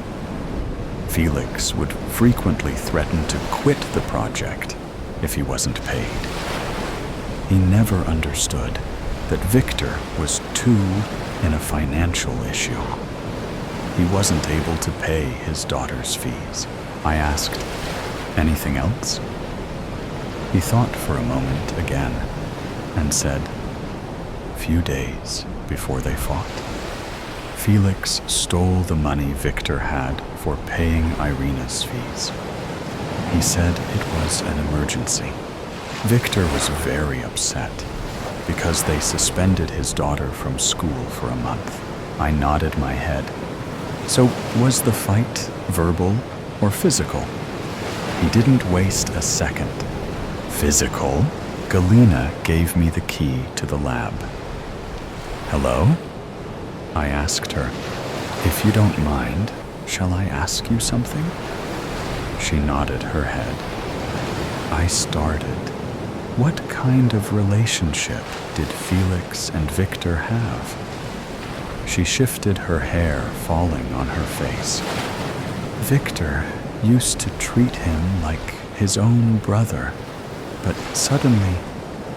S1: Felix would frequently threaten to quit the project if he wasn't paid. He never understood that Victor was too in a financial issue. He wasn't able to pay his daughter's fees." I asked, "Anything else?" He thought for a moment again and said, "Few days before they fought, Felix stole the money Victor had for paying Irina's fees. He said it was an emergency. Victor was very upset because they suspended his daughter from school for a month." I nodded my head. "So was the fight verbal or physical?" He didn't waste a second. "Physical?" Galina gave me the key to the lab. "Hello?" I asked her. "If you don't mind, shall I ask you something?" She nodded her head. I started. What kind of relationship did Felix and Victor have? She shifted her hair, falling on her face. "Victor used to treat him like his own brother, but suddenly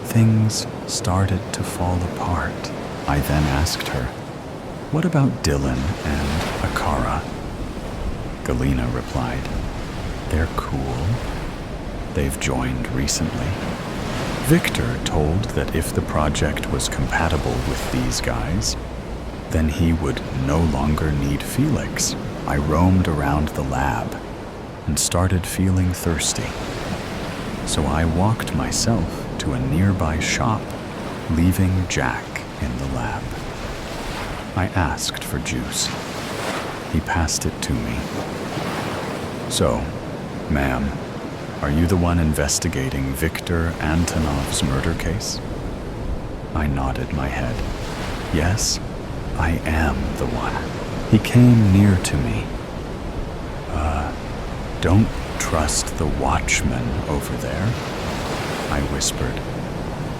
S1: things started to fall apart." I then asked her, "What about Dylan and Akara?" Galina replied, "They're cool. They've joined recently. Victor told that if the project was compatible with these guys, then he would no longer need Felix." I roamed around the lab and started feeling thirsty. So I walked myself to a nearby shop, leaving Jack in the lab. I asked for juice. He passed it to me. "So, ma'am, are you the one investigating Viktor Antonov's murder case?" I nodded my head. "Yes, I am the one." He came near to me. Don't trust the watchman over there," I whispered.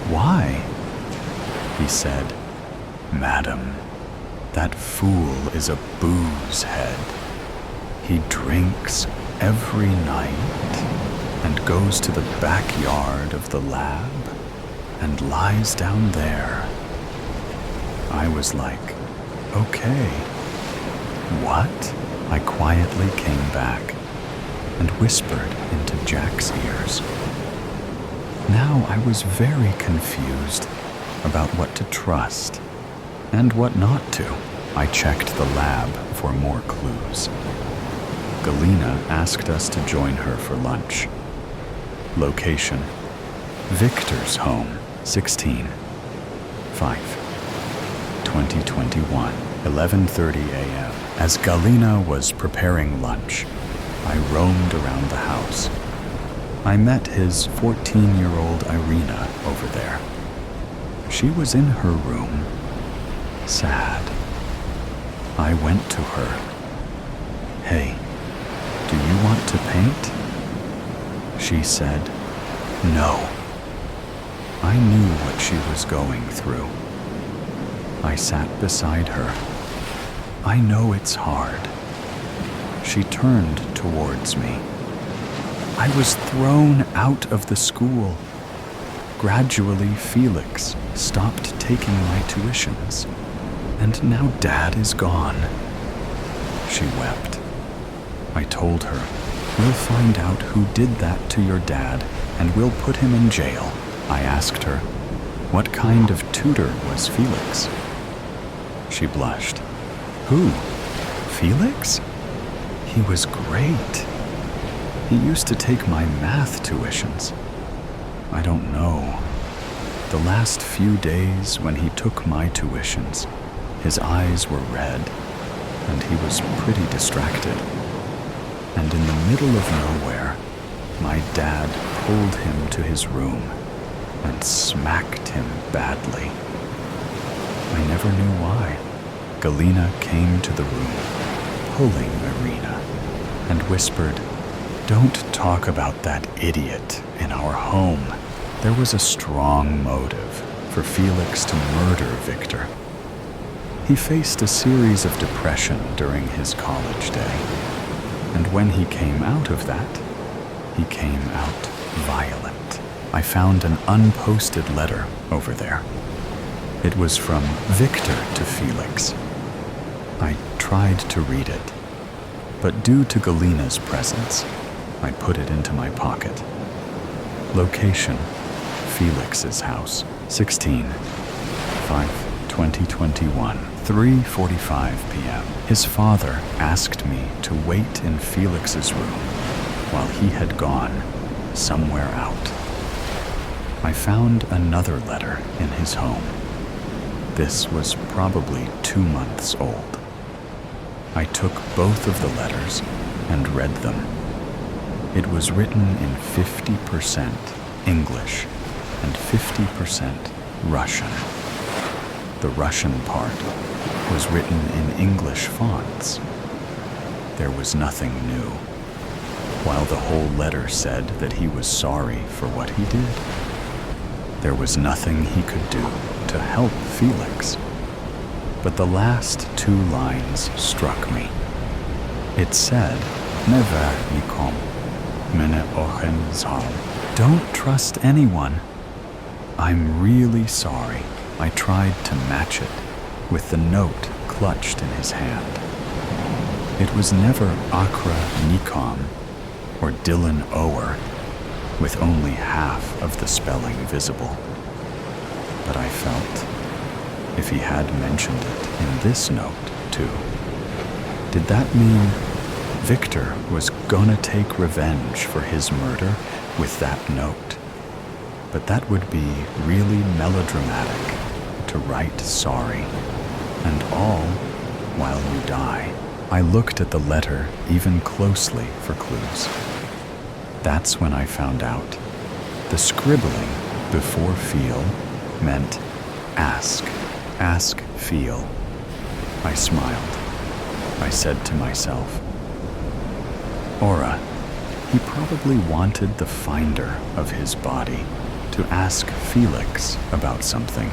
S1: "Why?" He said, "Madam, that fool is a booze head. He drinks every night and goes to the backyard of the lab and lies down there." I was like, "Okay." "What?" I quietly came back and whispered into Jack's ears. Now I was very confused about what to trust and what not to. I checked the lab for more clues. Galena asked us to join her for lunch. Location: Victor's home, 16/5/2021, 11:30 a.m. As Galena was preparing lunch, I roamed around the house. I met his 14-year-old Irina over there. She was in her room, sad. I went to her. "Hey, do you want to paint?" She said, "No." I knew what she was going through. I sat beside her. "I know it's hard." She turned towards me. "I was thrown out of the school. Gradually, Felix stopped taking my tuitions, and now Dad is gone." She wept. I told her, "We'll find out who did that to your dad, and we'll put him in jail." I asked her, "What kind of tutor was Felix?" She blushed. "Who? Felix? He was great. He used to take my math tuitions. I don't know. The last few days when he took my tuitions, his eyes were red, and he was pretty distracted. And in the middle of nowhere, my dad pulled him to his room and smacked him badly. I never knew why." Galena came to the room, pulling Irina, and whispered, "Don't talk about that idiot in our home." There was a strong motive for Felix to murder Victor. He faced a series of depression during his college day, and when he came out of that, he came out violent. I found an unposted letter over there. It was from Victor to Felix. I tried to read it, but due to Galena's presence, I put it into my pocket. Location: Felix's house, 16/5/2021, 3:45 p.m. His father asked me to wait in Felix's room while he had gone somewhere out. I found another letter in his home. This was probably 2 months old. I took both of the letters and read them. It was written in 50% English and 50% Russian. The Russian part was written in English fonts. There was nothing new, while the whole letter said that he was sorry for what he did. There was nothing he could do to help Felix. But the last 2 lines struck me. It said, "Never nikom, mene ochem zal." Don't trust anyone. I'm really sorry. I tried to match it with the note clutched in his hand. It was never Akra Nikom or Dylan Ower, with only half of the spelling visible. But I felt, if he had mentioned it in this note, too, did that mean Victor was gonna take revenge for his murder with that note? But that would be really melodramatic, to write sorry, and all while you die. I looked at the letter even closely for clues. That's when I found out. The scribbling before feel meant ask. Ask, feel. I smiled. I said to myself, Aura, he probably wanted the finder of his body to ask Felix about something.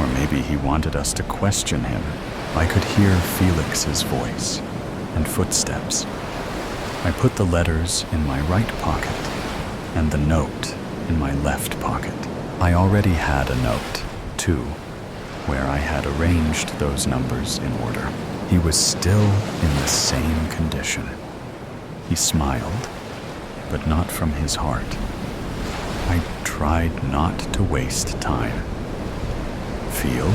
S1: Or maybe he wanted us to question him. I could hear Felix's voice and footsteps. I put the letters in my right pocket and the note in my left pocket. I already had a note, too, where I had arranged those numbers in order. He was still in the same condition. He smiled, but not from his heart. I tried not to waste time. Feel?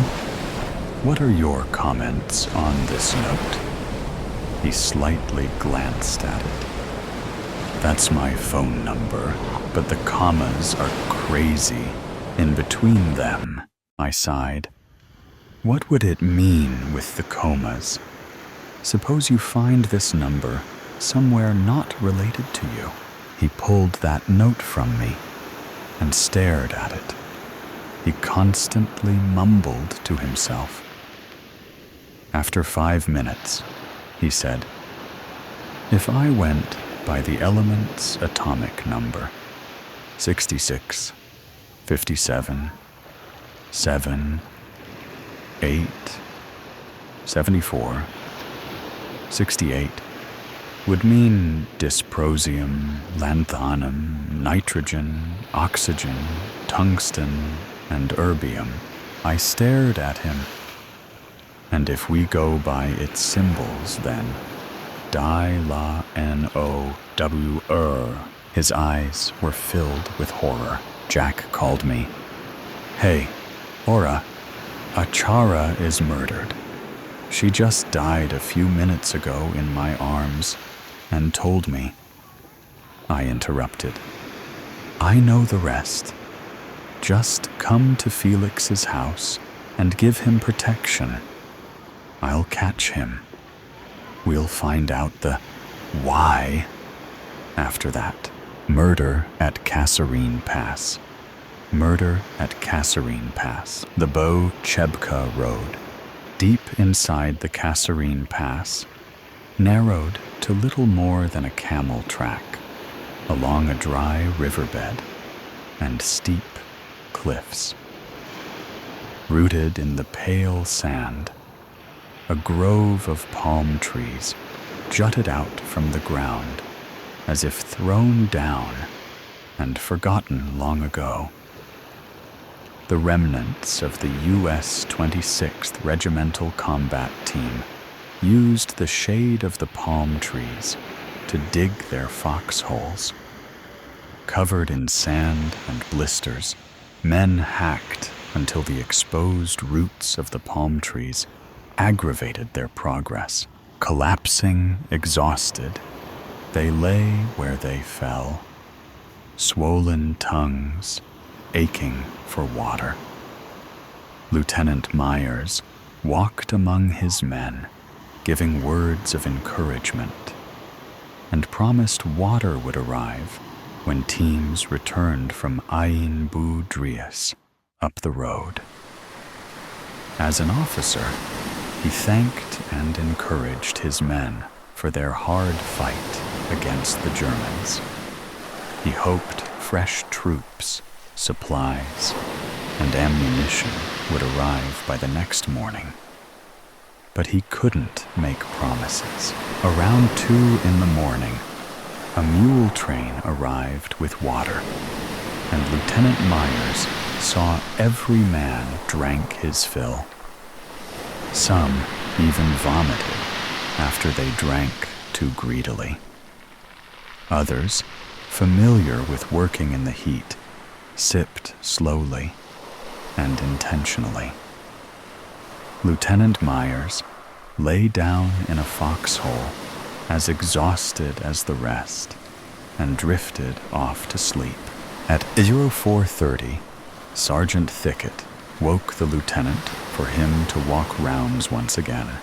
S1: What are your comments on this note? He slightly glanced at it. That's my phone number, but the commas are crazy. In between them, I sighed. What would it mean with the commas? Suppose you find this number somewhere not related to you. He pulled that note from me and stared at it. He constantly mumbled to himself. After 5 minutes, he said, if I went by the element's atomic number, 66, 57, 7, 8, 74, 68, would mean dysprosium, lanthanum, nitrogen, oxygen, tungsten, and erbium. I stared at him. And if we go by its symbols, then di-la-n-o-w-er. His eyes were filled with horror. Jack called me. Hey, Ora, Achara is murdered. She just died a few minutes ago in my arms and told me. I interrupted. I know the rest. Just come to Felix's house and give him protection. I'll catch him. We'll find out the why after that. Murder at Kasserine Pass. Murder at Kasserine Pass. The Bo-Chebka Road, deep inside the Kasserine Pass, narrowed to little more than a camel track, along a dry riverbed and steep cliffs. Rooted in the pale sand, a grove of palm trees jutted out from the ground as if thrown down and forgotten long ago. The remnants of the U.S. 26th Regimental Combat Team used the shade of the palm trees to dig their foxholes. Covered in sand and blisters, men hacked until the exposed roots of the palm trees aggravated their progress. Collapsing, exhausted, they lay where they fell, swollen tongues aching for water. Lieutenant Myers walked among his men, giving words of encouragement, and promised water would arrive when teams returned from Ain Budrias up the road. As an officer, he thanked and encouraged his men for their hard fight against the Germans. He hoped fresh troops, supplies, and ammunition would arrive by the next morning. But he couldn't make promises. Around 2 in the morning, a mule train arrived with water, and Lieutenant Myers saw every man drank his fill. Some even vomited after they drank too greedily. Others, familiar with working in the heat, sipped slowly and intentionally. Lieutenant Myers lay down in a foxhole, as exhausted as the rest, and drifted off to sleep. At 04:30, Sergeant Thicket woke the lieutenant for him to walk rounds once again.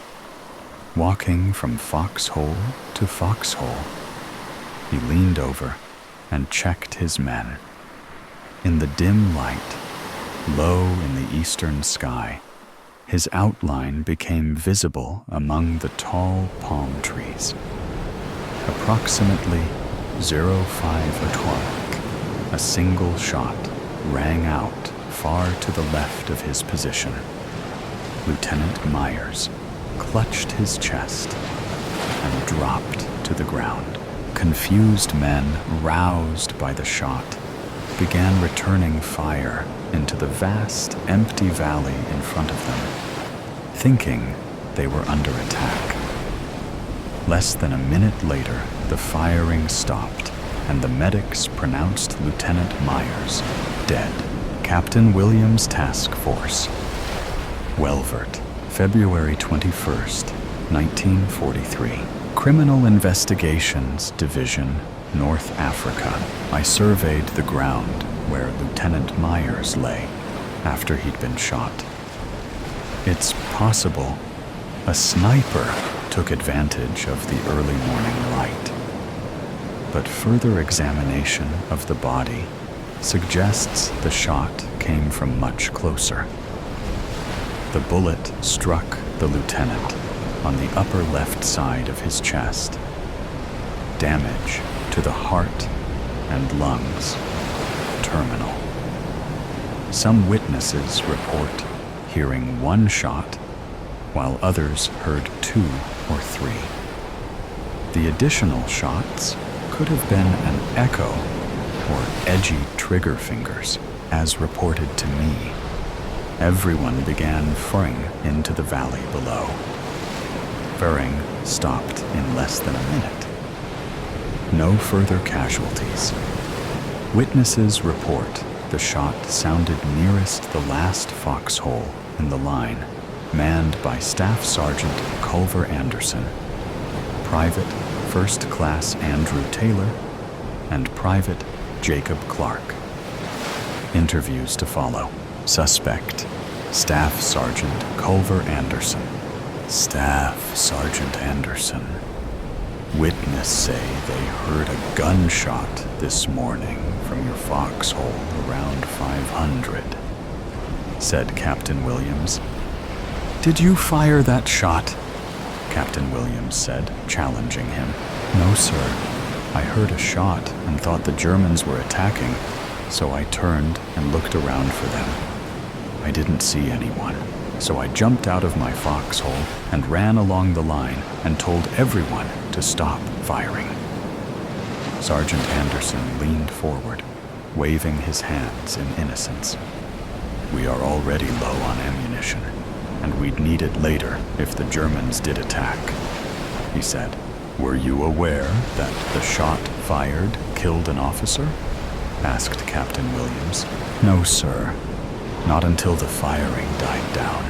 S1: Walking from foxhole to foxhole, he leaned over and checked his men. In the dim light, low in the eastern sky, his outline became visible among the tall palm trees. Approximately 05 o'clock, a single shot rang out far to the left of his position. Lieutenant Myers clutched his chest and dropped to the ground. Confused men, roused by the shot, began returning fire into the vast, empty valley in front of them, thinking they were under attack. Less than a minute later, the firing stopped, and the medics pronounced Lieutenant Myers dead. Captain Williams' Task Force. Welvert, February 21st, 1943. Criminal Investigations Division, North Africa. I surveyed the ground where Lieutenant Myers lay after he'd been shot. It's possible a sniper took advantage of the early morning light, but further examination of the body suggests the shot came from much closer. The bullet struck the lieutenant on the upper left side of his chest. Damage to the heart and lungs, terminal. Some witnesses report hearing one shot, while others heard 2 or 3. The additional shots could have been an echo or edgy trigger fingers, as reported to me. Everyone began pouring into the valley below. Firing stopped in less than a minute. No further casualties. Witnesses report the shot sounded nearest the last foxhole in the line, manned by Staff Sergeant Culver Anderson, Private First Class Andrew Taylor, and Private Jacob Clark. Interviews to follow. Suspect, Staff Sergeant Culver Anderson. Staff Sergeant Anderson. Witness say they heard a gunshot this morning from your foxhole around 500, said Captain Williams. Did you fire that shot? Captain Williams said, challenging him. No, sir. I heard a shot and thought the Germans were attacking, so I turned and looked around for them. I didn't see anyone, so I jumped out of my foxhole and ran along the line and told everyone to stop firing. Sergeant Anderson leaned forward, waving his hands in innocence. We are already low on ammunition, and we'd need it later if the Germans did attack, he said. Were you aware that the shot fired killed an officer? Asked Captain Williams. No, sir. Not until the firing died down.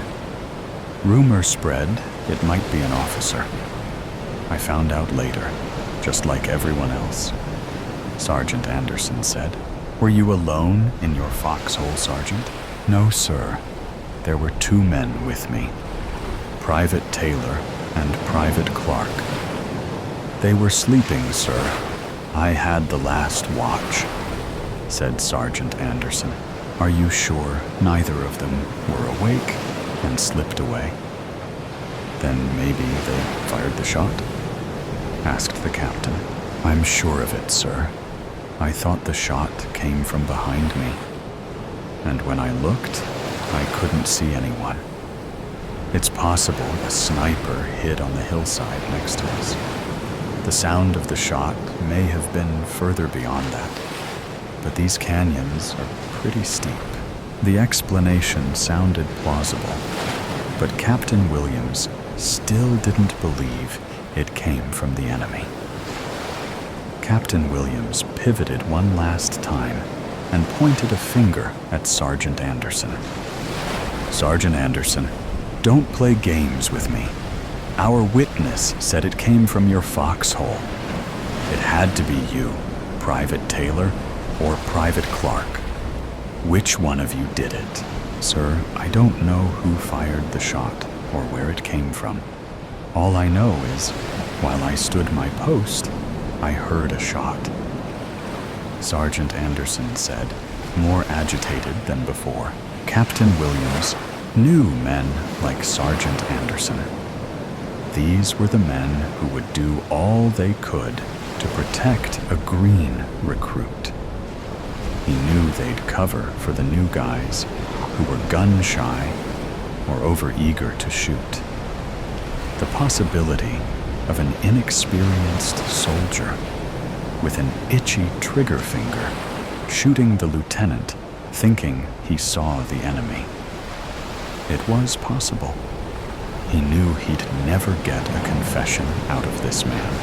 S1: Rumor spread it might be an officer. I found out later, just like everyone else. Sergeant Anderson said. Were you alone in your foxhole, Sergeant? No, sir. There were 2 men with me, Private Taylor and Private Clark. They were sleeping, sir. I had the last watch, said Sergeant Anderson. Are you sure neither of them were awake and slipped away? Then maybe they fired the shot? Asked the captain. I'm sure of it, sir. I thought the shot came from behind me, and when I looked, I couldn't see anyone. It's possible a sniper hid on the hillside next to us. The sound of the shot may have been further beyond that, but these canyons are pretty steep. The explanation sounded plausible, but Captain Williams still didn't believe it came from the enemy. Captain Williams pivoted one last time and pointed a finger at Sergeant Anderson. Sergeant Anderson, don't play games with me. Our witness said it came from your foxhole. It had to be you, Private Taylor or Private Clark. Which one of you did it? Sir, I don't know who fired the shot or where it came from. All I know is, while I stood my post, I heard a shot. Sergeant Anderson said, more agitated than before. Captain Williams knew men like Sergeant Anderson. These were the men who would do all they could to protect a green recruit. He knew they'd cover for the new guys who were gun-shy or overeager to shoot. The possibility of an inexperienced soldier with an itchy trigger finger shooting the lieutenant thinking he saw the enemy. It was possible. He knew he'd never get a confession out of this man.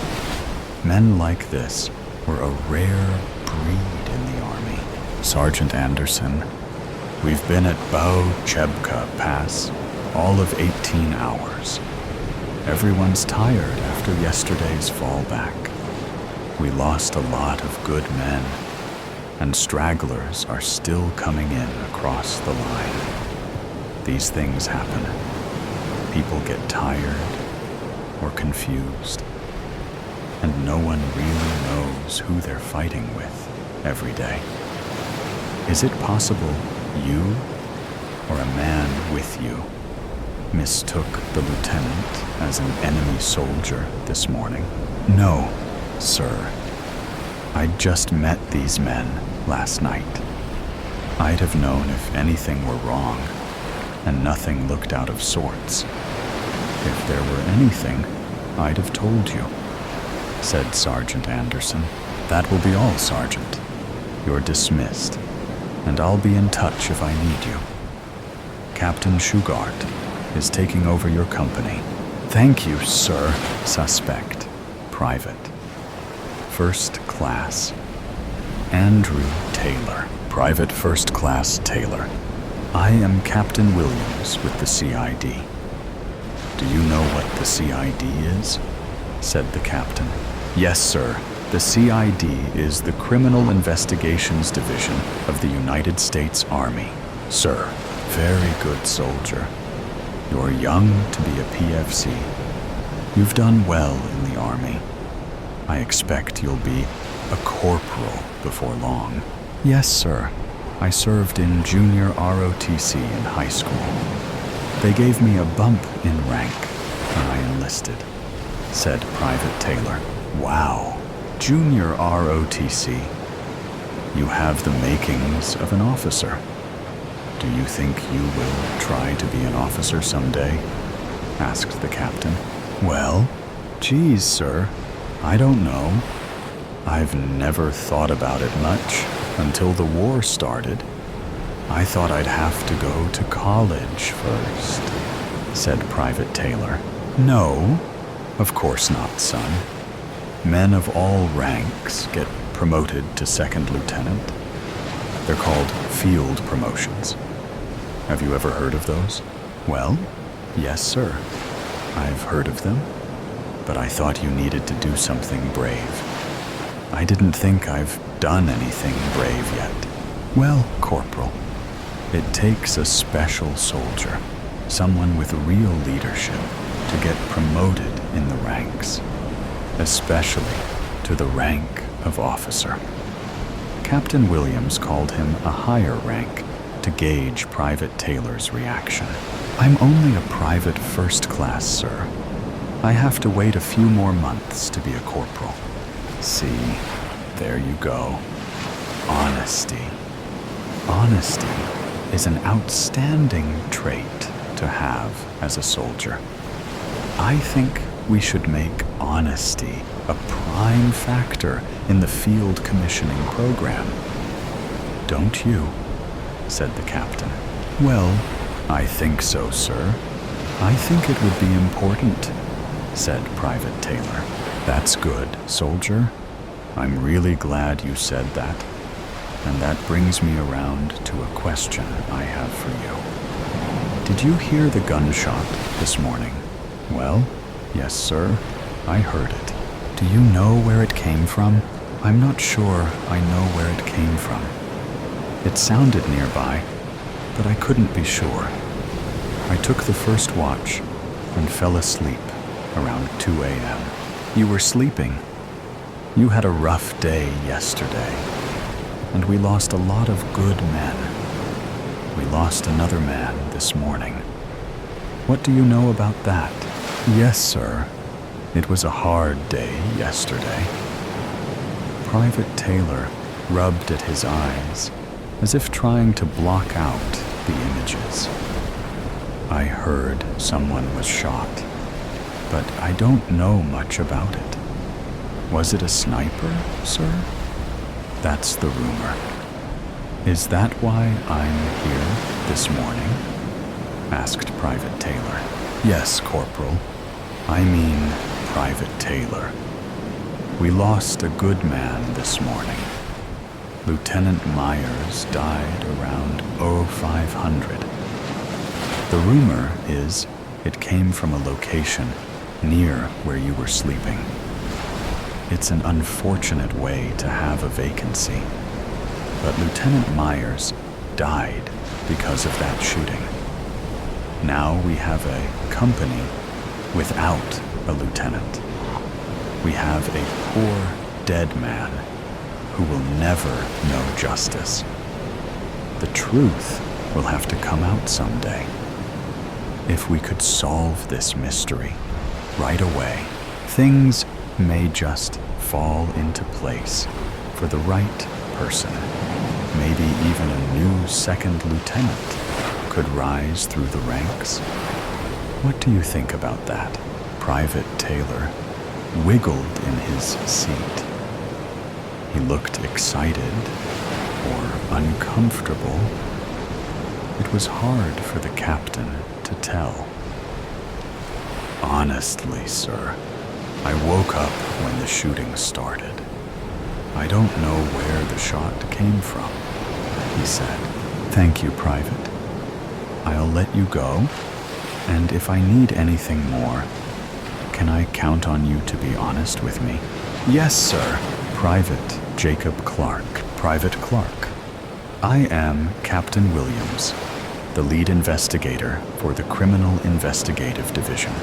S1: Men like this were a rare breed in the army. Sergeant Anderson, we've been at Chebka Pass all of 18 hours. Everyone's tired after yesterday's fallback. We lost a lot of good men, and stragglers are still coming in across the line. These things happen. People get tired or confused, and no one really knows who they're fighting with every day. Is it possible you, or a man with you, mistook the lieutenant as an enemy soldier this morning? No, sir. I'd just met these men last night. I'd have known if anything were wrong, and nothing looked out of sorts. If there were anything, I'd have told you, said Sergeant Anderson. That will be all, Sergeant. You're dismissed, and I'll be in touch if I need you. Captain Shugart is taking over your company. Thank you, sir. Suspect. Private. First Class. Andrew Taylor. Private First Class Taylor. I am Captain Williams with the CID. Do you know what the CID is? Said the captain. Yes, sir. The CID is the Criminal Investigations Division of the United States Army. Sir, very good soldier. You're young to be a PFC. You've done well in the Army. I expect you'll be a corporal before long. Yes, sir. I served in junior ROTC in high school. They gave me a bump in rank when I enlisted, said Private Taylor. Wow. Junior ROTC. You have the makings of an officer. Do you think you will try to be an officer someday? Asked the captain. Well, geez, sir, I don't know. I've never thought about it much until the war started. I thought I'd have to go to college first, said Private Taylor. No, of course not, son. Men of all ranks get promoted to second lieutenant. They're called field promotions. Have you ever heard of those? Well, yes, sir. I've heard of them, but I thought you needed to do something brave. I didn't think I've done anything brave yet. Well, Corporal, it takes a special soldier, someone with real leadership, to get promoted in the ranks, especially to the rank of officer. Captain Williams called him a higher rank to gauge Private Taylor's reaction. I'm only a private first class, sir. I have to wait a few more months to be a corporal. See, there you go. Honesty. Honesty is an outstanding trait to have as a soldier. I think we should make honesty a prime factor in the field commissioning program. Don't you? Said the captain. Well, I think so, sir. I think it would be important, said Private Taylor. That's good, soldier. I'm really glad you said that. And that brings me around to a question I have for you. Did you hear the gunshot this morning? Well, yes, sir. I heard it. Do you know where it came from? I'm not sure I know where it came from. It sounded nearby, but I couldn't be sure. I took the first watch and fell asleep around 2 a.m. You were sleeping. You had a rough day yesterday, and we lost a lot of good men. We lost another man this morning. What do you know about that? Yes, sir. It was a hard day yesterday. Private Taylor rubbed at his eyes, as if trying to block out the images. I heard someone was shot, but I don't know much about it. Was it a sniper, sir? That's the rumor. Is that why I'm here this morning? Asked Private Taylor. Yes, Corporal. I mean Private Taylor. We lost a good man this morning. Lieutenant Myers died around 0500. The rumor is it came from a location near where you were sleeping. It's an unfortunate way to have a vacancy, but Lieutenant Myers died because of that shooting. Now we have a company without a lieutenant. We have a poor dead man who will never know justice. The truth will have to come out someday. If we could solve this mystery right away, things may just fall into place for the right person. Maybe even a new second lieutenant could rise through the ranks. What do you think about that? Private Taylor wiggled in his seat. He looked excited or uncomfortable. It was hard for the captain to tell. Honestly, sir, I woke up when the shooting started. I don't know where the shot came from, he said. Thank you, Private. I'll let you go, and if I need anything more, can I count on you to be honest with me? Yes, sir. Private Jacob Clark. Private Clark. I am Captain Williams, the lead investigator for the Criminal Investigative Division.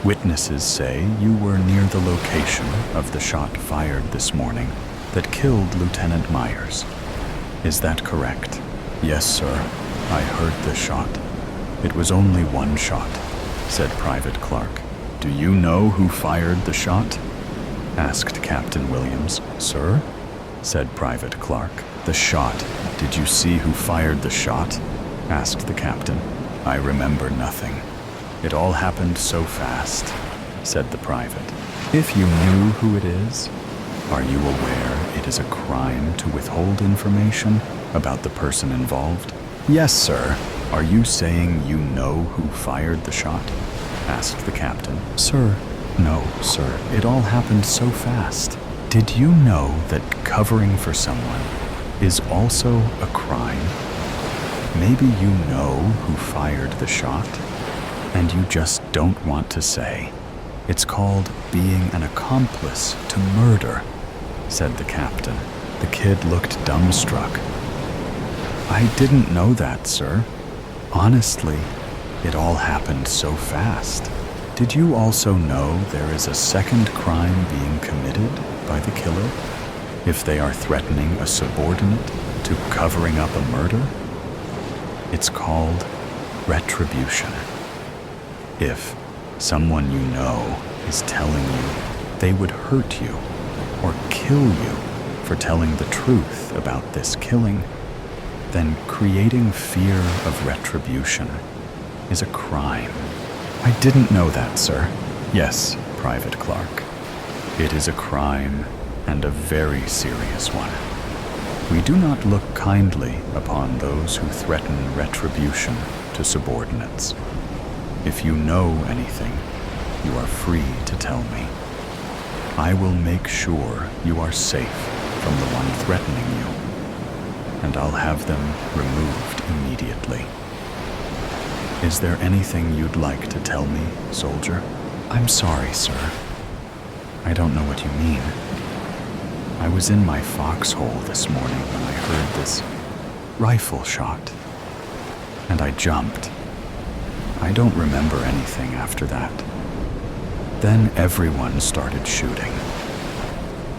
S1: Witnesses say you were near the location of the shot fired this morning that killed Lieutenant Myers. Is that correct? Yes, sir. I heard the shot. It was only one shot, said Private Clark. Do you know who fired the shot? Asked Captain Williams. Sir? Said Private Clark. The shot. Did you see who fired the shot? Asked the captain. I remember nothing. It all happened so fast, said the private. If you knew who it is, are you aware it is a crime to withhold information about the person involved? Yes, sir. Are you saying you know who fired the shot? Asked the captain. Sir, no, sir. It all happened so fast. Did you know that covering for someone is also a crime? Maybe you know who fired the shot, and you just don't want to say. It's called being an accomplice to murder, said the captain. The kid looked dumbstruck. I didn't know that, sir. Honestly, it all happened so fast. Did you also know there is a second crime being committed by the killer if they are threatening a subordinate to covering up a murder? It's called retribution. If someone you know is telling you they would hurt you or kill you for telling the truth about this killing, then creating fear of retribution is a crime. I didn't know that, sir. Yes, Private Clark. It is a crime, and a very serious one. We do not look kindly upon those who threaten retribution to subordinates. If you know anything, you are free to tell me. I will make sure you are safe from the one threatening you, and I'll have them removed immediately. Is there anything you'd like to tell me, soldier? I'm sorry, sir. I don't know what you mean. I was in my foxhole this morning when I heard this rifle shot, and I jumped. I don't remember anything after that. Then everyone started shooting,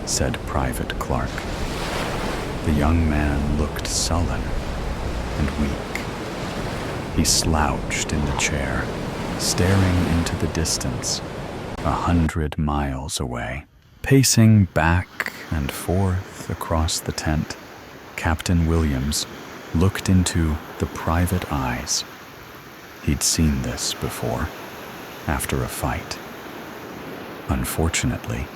S1: said Private Clark. The young man looked sullen and weak. He slouched in the chair, staring into the distance, 100 miles away. Pacing back and forth across the tent, Captain Williams looked into the private eyes. He'd seen this before, after a fight. Unfortunately,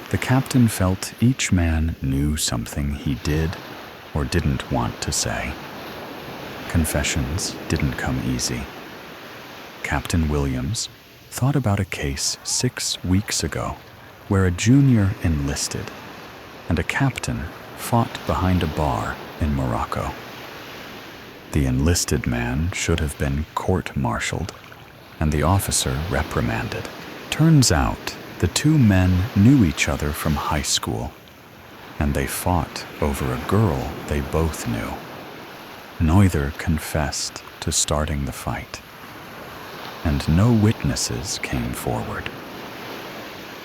S1: the captain felt each man knew something he did or didn't want to say. Confessions didn't come easy. Captain Williams thought about a case 6 weeks ago where a junior enlisted and a captain fought behind a bar in Morocco. The enlisted man should have been court-martialed and the officer reprimanded. Turns out the two men knew each other from high school, and they fought over a girl they both knew. Neither confessed to starting the fight, and no witnesses came forward.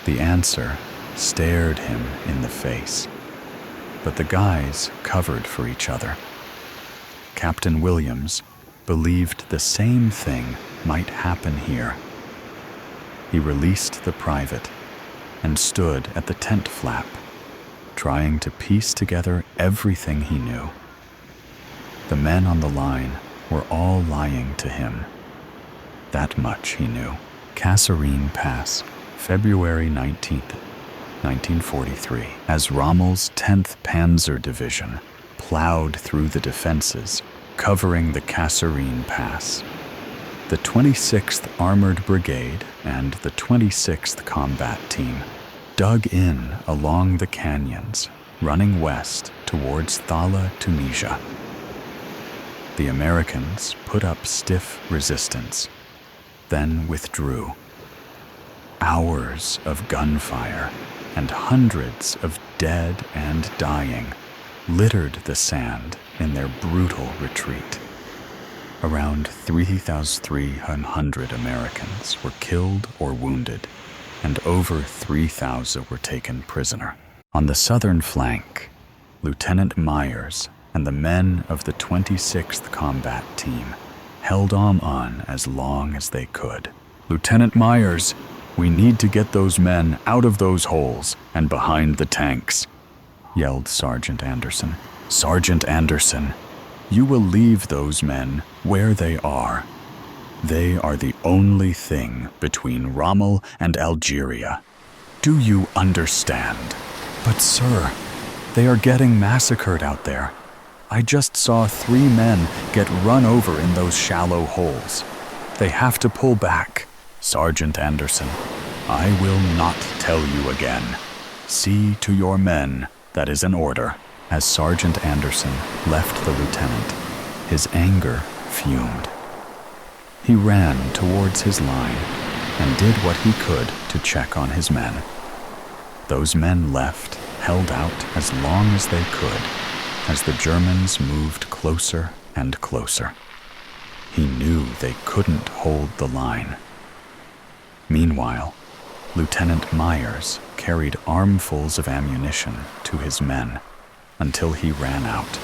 S1: The answer stared him in the face, but the guys covered for each other. Captain Williams believed the same thing might happen here. He released the private and stood at the tent flap, trying to piece together everything he knew. The men on the line were all lying to him. That much he knew. Kasserine Pass, February 19th, 1943, as Rommel's 10th Panzer Division plowed through the defenses, covering the Kasserine Pass. The 26th Armored Brigade and the 26th Combat Team dug in along the canyons, running west towards Thala, Tunisia. The Americans put up stiff resistance, then withdrew. Hours of gunfire and hundreds of dead and dying littered the sand in their brutal retreat. Around 3,300 Americans were killed or wounded, and over 3,000 were taken prisoner. On the southern flank, Lieutenant Myers and the men of the 26th Combat Team held on as long as they could. "Lieutenant Myers, we need to get those men out of those holes and behind the tanks," yelled Sergeant Anderson. "Sergeant Anderson, you will leave those men where they are. They are the only thing between Rommel and Algeria. Do you understand?" "But sir, they are getting massacred out there. I just saw 3 men get run over in those shallow holes. They have to pull back." "Sergeant Anderson, I will not tell you again. See to your men, that is an order." As Sergeant Anderson left the lieutenant, his anger fumed. He ran towards his line and did what he could to check on his men. Those men left, held out as long as they could, as the Germans moved closer and closer. He knew they couldn't hold the line. Meanwhile, Lieutenant Myers carried armfuls of ammunition to his men until he ran out.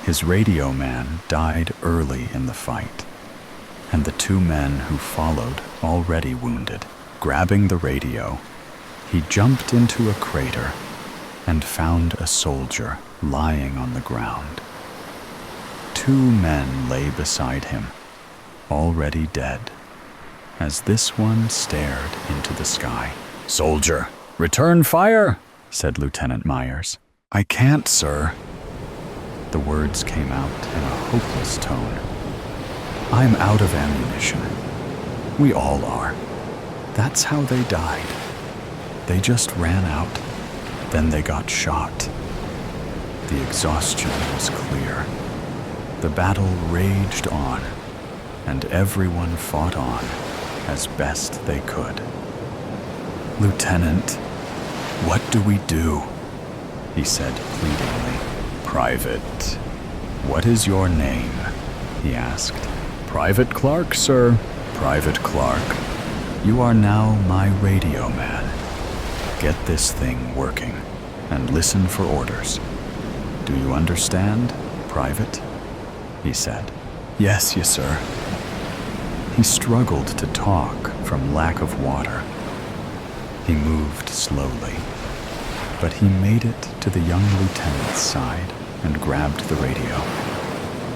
S1: His radio man died early in the fight, and the 2 men who followed already wounded. Grabbing the radio, he jumped into a crater and found a soldier lying on the ground. 2 men lay beside him, already dead, as this one stared into the sky. "Soldier, return fire," said Lieutenant Myers. "I can't, sir." The words came out in a hopeless tone. "I'm out of ammunition. We all are. That's how they died. They just ran out, then they got shot." The exhaustion was clear. The battle raged on, and everyone fought on as best they could. "Lieutenant, what do we do?" he said pleadingly. "Private, what is your name?" he asked. "Private Clark, sir." "Private Clark, you are now my radio man. Get this thing working and listen for orders. Do you understand, Private?" he said. "Yes, sir." He struggled to talk from lack of water. He moved slowly, but he made it to the young lieutenant's side and grabbed the radio.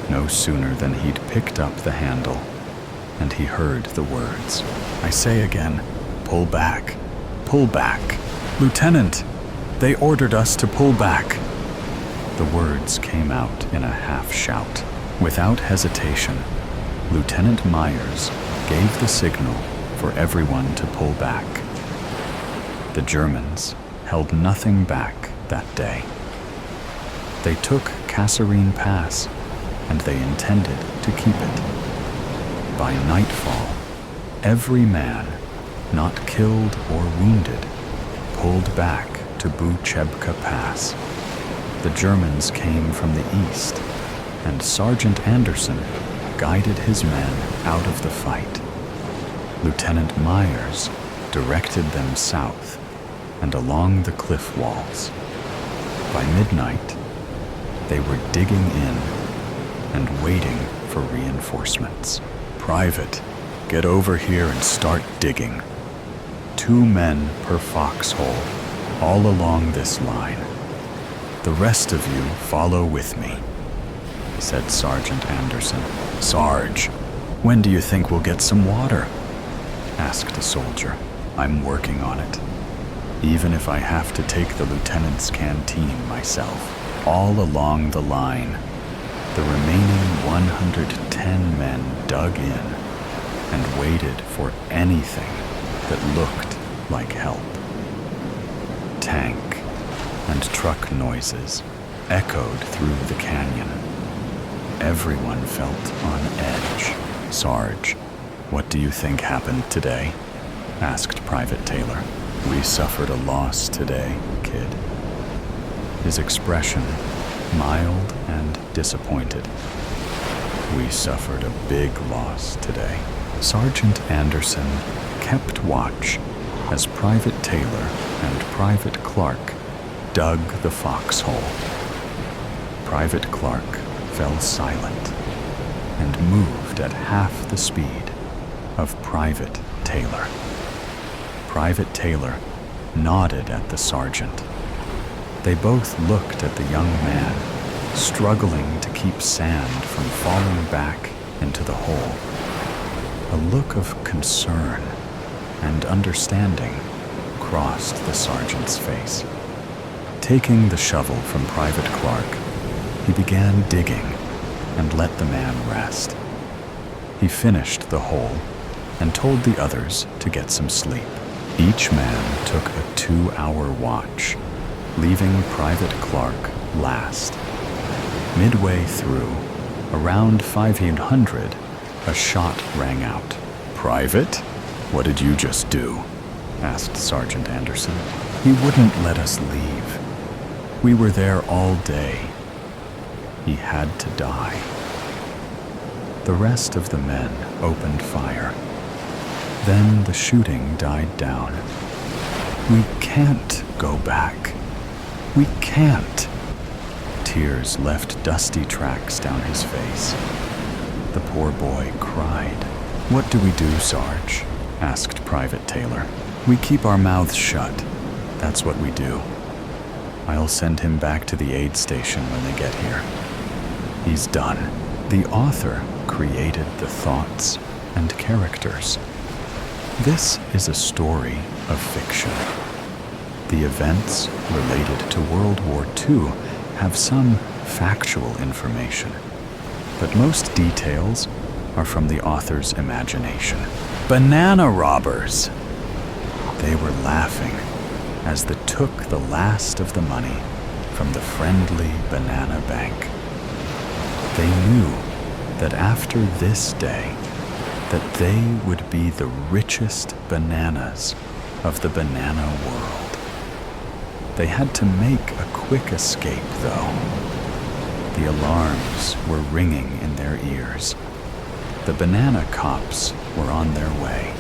S1: No sooner than he'd picked up the handle, and he heard the words. I say again, pull back, pull back. Lieutenant, they ordered us to pull back. The words came out in a half-shout. Without hesitation, Lieutenant Myers gave the signal for everyone to pull back. The Germans held nothing back that day. They took Kasserine Pass, and they intended to keep it. By nightfall, every man, not killed or wounded, pulled back to Buchebka Pass. The Germans came from the east, and Sergeant Anderson guided his men out of the fight. Lieutenant Myers directed them south and along the cliff walls. By midnight, they were digging in and waiting for reinforcements. Private, get over here and start digging. 2 men per foxhole, all along this line. The rest of you follow with me, said Sergeant Anderson. Sarge, when do you think we'll get some water? Asked a soldier. I'm working on it. Even if I have to take the lieutenant's canteen myself. All along the line, the remaining 110 men dug in and waited for anything that looked like help. Tank and truck noises echoed through the canyon. Everyone felt on edge. Sarge, what do you think happened today? Asked Private Taylor. We suffered a loss today, kid. His expression mild and disappointed. We suffered a big loss today. Sergeant Anderson kept watch as Private Taylor and Private Clark dug the foxhole. Private Clark fell silent and moved at half the speed of Private Taylor. Private Taylor nodded at the sergeant. They both looked at the young man, struggling to keep sand from falling back into the hole. A look of concern and understanding crossed the sergeant's face. Taking the shovel from Private Clark, he began digging and let the man rest. He finished the hole and told the others to get some sleep. Each man took a 2-hour watch, leaving Private Clark last. Midway through, around 500, a shot rang out. Private, what did you just do? Asked Sergeant Anderson. He wouldn't let us leave. We were there all day. He had to die. The rest of the men opened fire. Then the shooting died down. We can't go back. We can't. Tears left dusty tracks down his face. The poor boy cried. What do we do, Sarge? Asked Private Taylor. We keep our mouths shut. That's what we do. I'll send him back to the aid station when they get here. He's done. The author created the thoughts and characters. This is a story of fiction. The events related to World War II have some factual information, but most details are from the author's imagination. Banana robbers! They were laughing as they took the last of the money from the friendly banana bank. They knew that after this day, that they would be the richest bananas of the banana world. They had to make a quick escape, though. The alarms were ringing in their ears. The banana cops were on their way.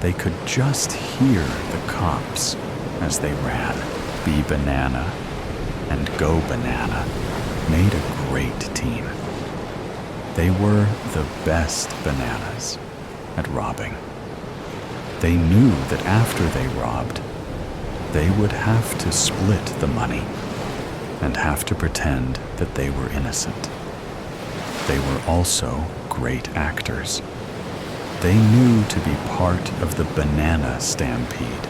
S1: They could just hear the cops as they ran. Be Banana and Go Banana made a great team. They were the best bananas at robbing. They knew that after they robbed, they would have to split the money and have to pretend that they were innocent. They were also great actors. They knew to be part of the banana stampede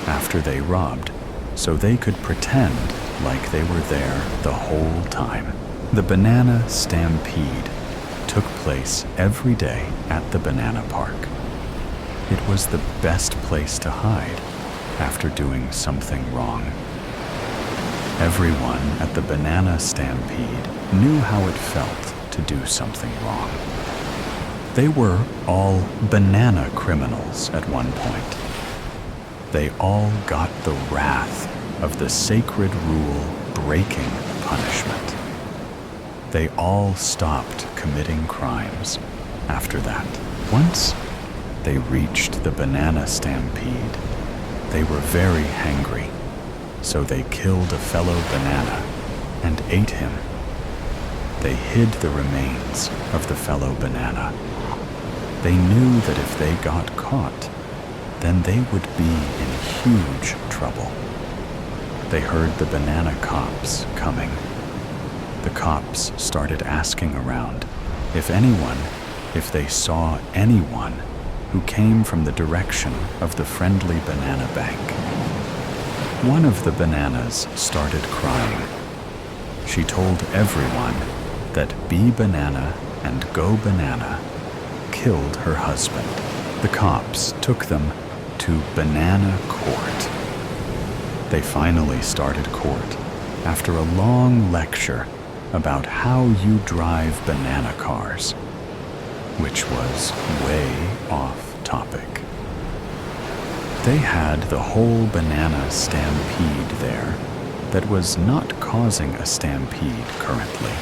S1: after they robbed, so they could pretend like they were there the whole time. The banana stampede took place every day at the banana park. It was the best place to hide after doing something wrong. Everyone at the banana stampede knew how it felt to do something wrong. They were all banana criminals at one point. They all got the wrath of the sacred rule breaking punishment. They all stopped committing crimes after that. Once they reached the banana stampede, they were very hangry, so they killed a fellow banana and ate him. They hid the remains of the fellow banana. They knew that if they got caught, then they would be in huge trouble. They heard the banana cops coming. The cops started asking around if they saw anyone who came from the direction of the friendly banana bank. One of the bananas started crying. She told everyone that Bee Banana and Go Banana killed her husband. The cops took them to Banana Court. They finally started court after a long lecture about how you drive banana cars, which was way off topic. They had the whole banana stampede there that was not causing a stampede currently.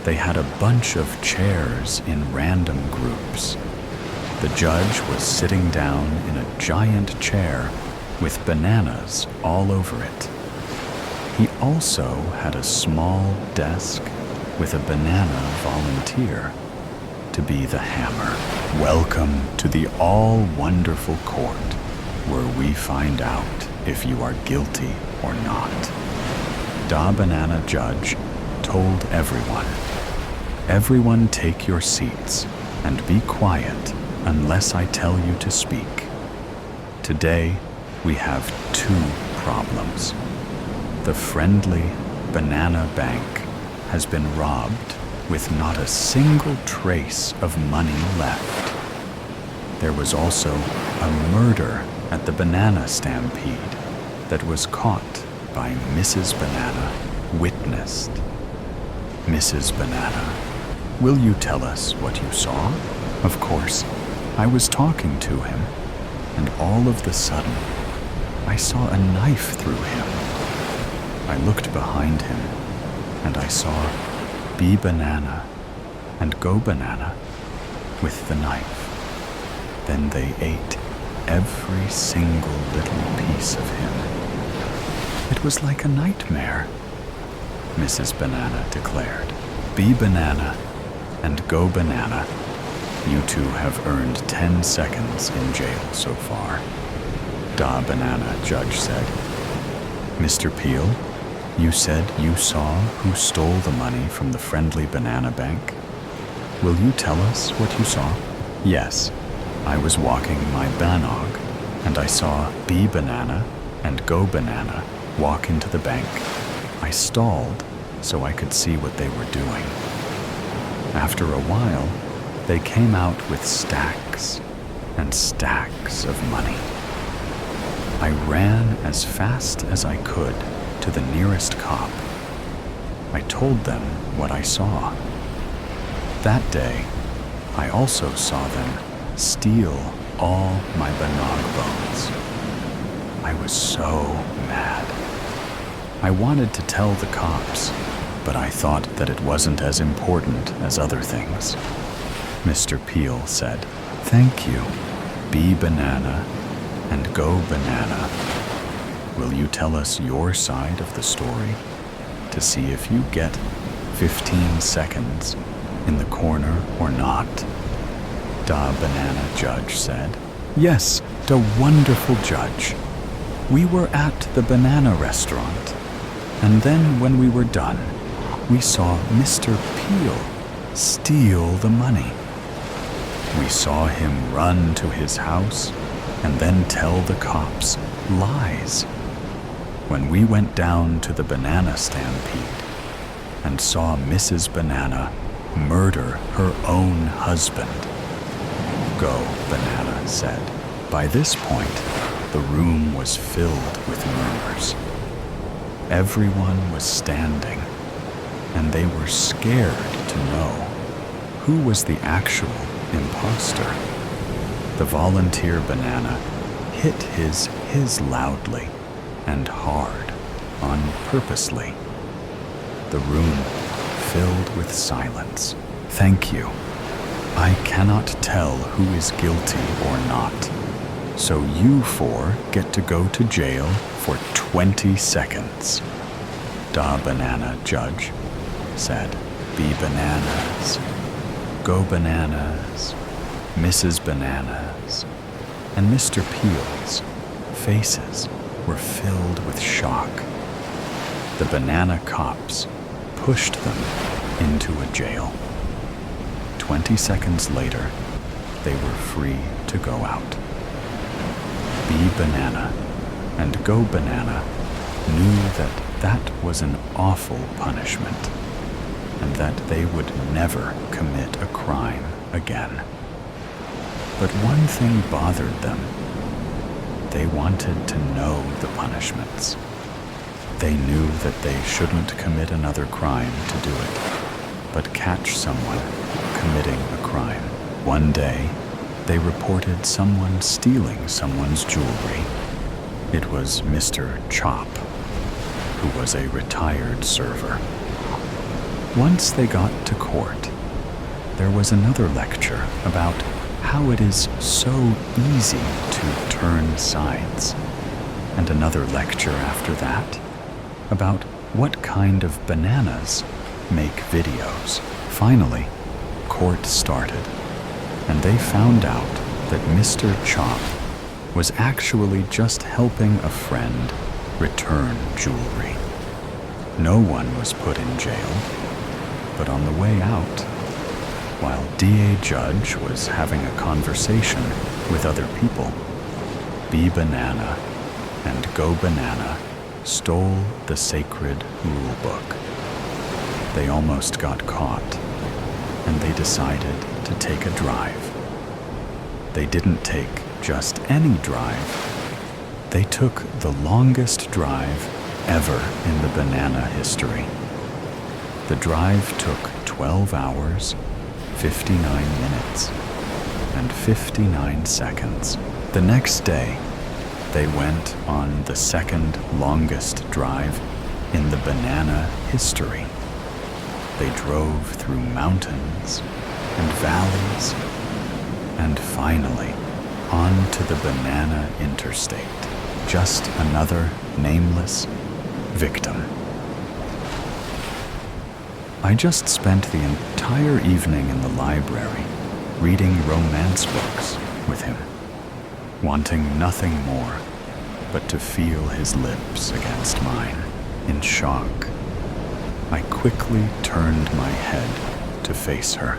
S1: They had a bunch of chairs in random groups. The judge was sitting down in a giant chair with bananas all over it. He also had a small desk with a banana volunteer to be the hammer. Welcome to the all-wonderful court, where we find out if you are guilty or not. Da Banana Judge told everyone, "Everyone take your seats and be quiet unless I tell you to speak. Today, we have two problems. The friendly banana bank has been robbed with not a single trace of money left. There was also a murder at the banana stampede that was caught by Mrs. Banana, witnessed. Mrs. Banana, will you tell us what you saw?" Of course, I was talking to him, and all of the sudden, I saw a knife through him. I looked behind him, and I saw Bee Banana and Go Banana with the knife. Then they ate every single little piece of him. It was like a nightmare, Mrs. Banana declared. Bee Banana and Go Banana, you two have earned 10 seconds in jail so far, Da Banana Judge said. Mr. Peel, you said you saw who stole the money from the friendly banana bank. Will you tell us what you saw? Yes, I was walking my banog, and I saw Bee Banana and Go Banana walk into the bank. I stalled so I could see what they were doing. After a while, they came out with stacks and stacks of money. I ran as fast as I could to the nearest cop. I told them what I saw. That day, I also saw them steal all my banog bones. I was so mad. I wanted to tell the cops, but I thought that it wasn't as important as other things. Mr. Peel said, "Thank you, Bee Banana and Go Banana. Will you tell us your side of the story to see if you get 15 seconds in the corner or not?" Da Banana Judge said. "Yes, the wonderful judge. We were at the banana restaurant, and then when we were done, we saw Mr. Peel steal the money. We saw him run to his house and then tell the cops lies. When we went down to the banana stampede and saw Mrs. Banana murder her own husband. Go, Banana said. By this point, the room was filled with murmurs. Everyone was standing, and they were scared to know who was the actual imposter. The volunteer Banana hit his loudly and hard, purposely. The room filled with silence. Thank you. I cannot tell who is guilty or not. So you four get to go to jail for 20 seconds. Da Banana Judge said, be bananas. Go bananas. Mrs. Bananas and Mr. Peel's faces were filled with shock. The banana cops pushed them into a jail. 20 seconds later, they were free to go out. Be Banana and Go Banana knew that that was an awful punishment and that they would never commit a crime again. But one thing bothered them. They wanted to know the punishments. They knew that they shouldn't commit another crime to do it, but catch someone committing a crime. One day, they reported someone stealing someone's jewelry. It was Mr. Chop, who was a retired server. Once they got to court, there was another lecture about how it is so easy to turn sides, and another lecture after that about what kind of bananas make videos. Finally, court started, and they found out that Mr. Chop was actually just helping a friend return jewelry. No one was put in jail, but on the way out, while DA Judge was having a conversation with other people, Be Banana and Go Banana stole the sacred rule book. They almost got caught, and they decided to take a drive. They didn't take just any drive. They took the longest drive ever in the banana history. The drive took 12 hours, 59 minutes, and 59 seconds. The next day, they went on the second longest drive in the banana history. They drove through mountains and valleys, and finally onto the banana interstate. Just another nameless victim. I just spent the entire evening in the library reading romance books with him, wanting nothing more but to feel his lips against mine. In shock, I quickly turned my head to face her.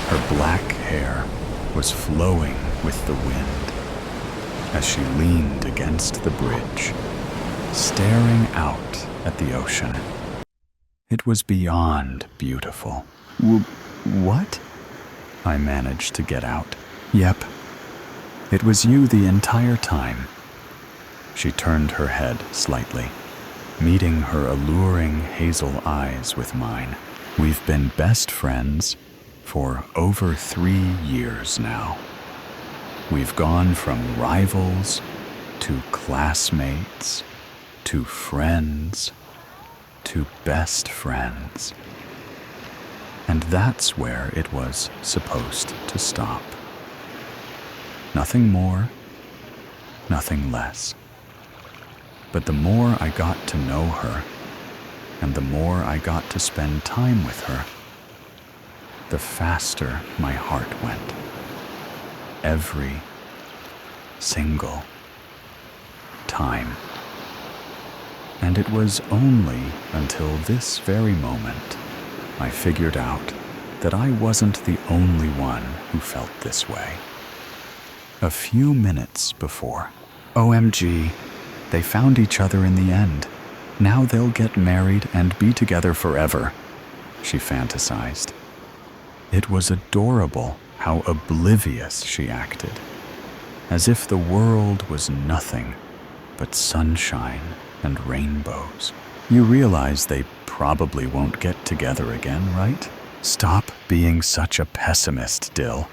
S1: Her black hair was flowing with the wind as she leaned against the bridge, staring out at the ocean. It was beyond beautiful. What? I managed to get out. Yep. It was you the entire time. She turned her head slightly, meeting her alluring hazel eyes with mine. We've been best friends for over 3 years now. We've gone from rivals to classmates to friends to best friends. And that's where it was supposed to stop. Nothing more, nothing less. But the more I got to know her, and the more I got to spend time with her, the faster my heart went. Every single time. And it was only until this very moment I figured out that I wasn't the only one who felt this way. A few minutes before, OMG, they found each other in the end. Now they'll get married and be together forever, she fantasized. It was adorable how oblivious she acted, as if the world was nothing but sunshine and rainbows. You realize they probably won't get together again, right? Stop being such a pessimist, Dill.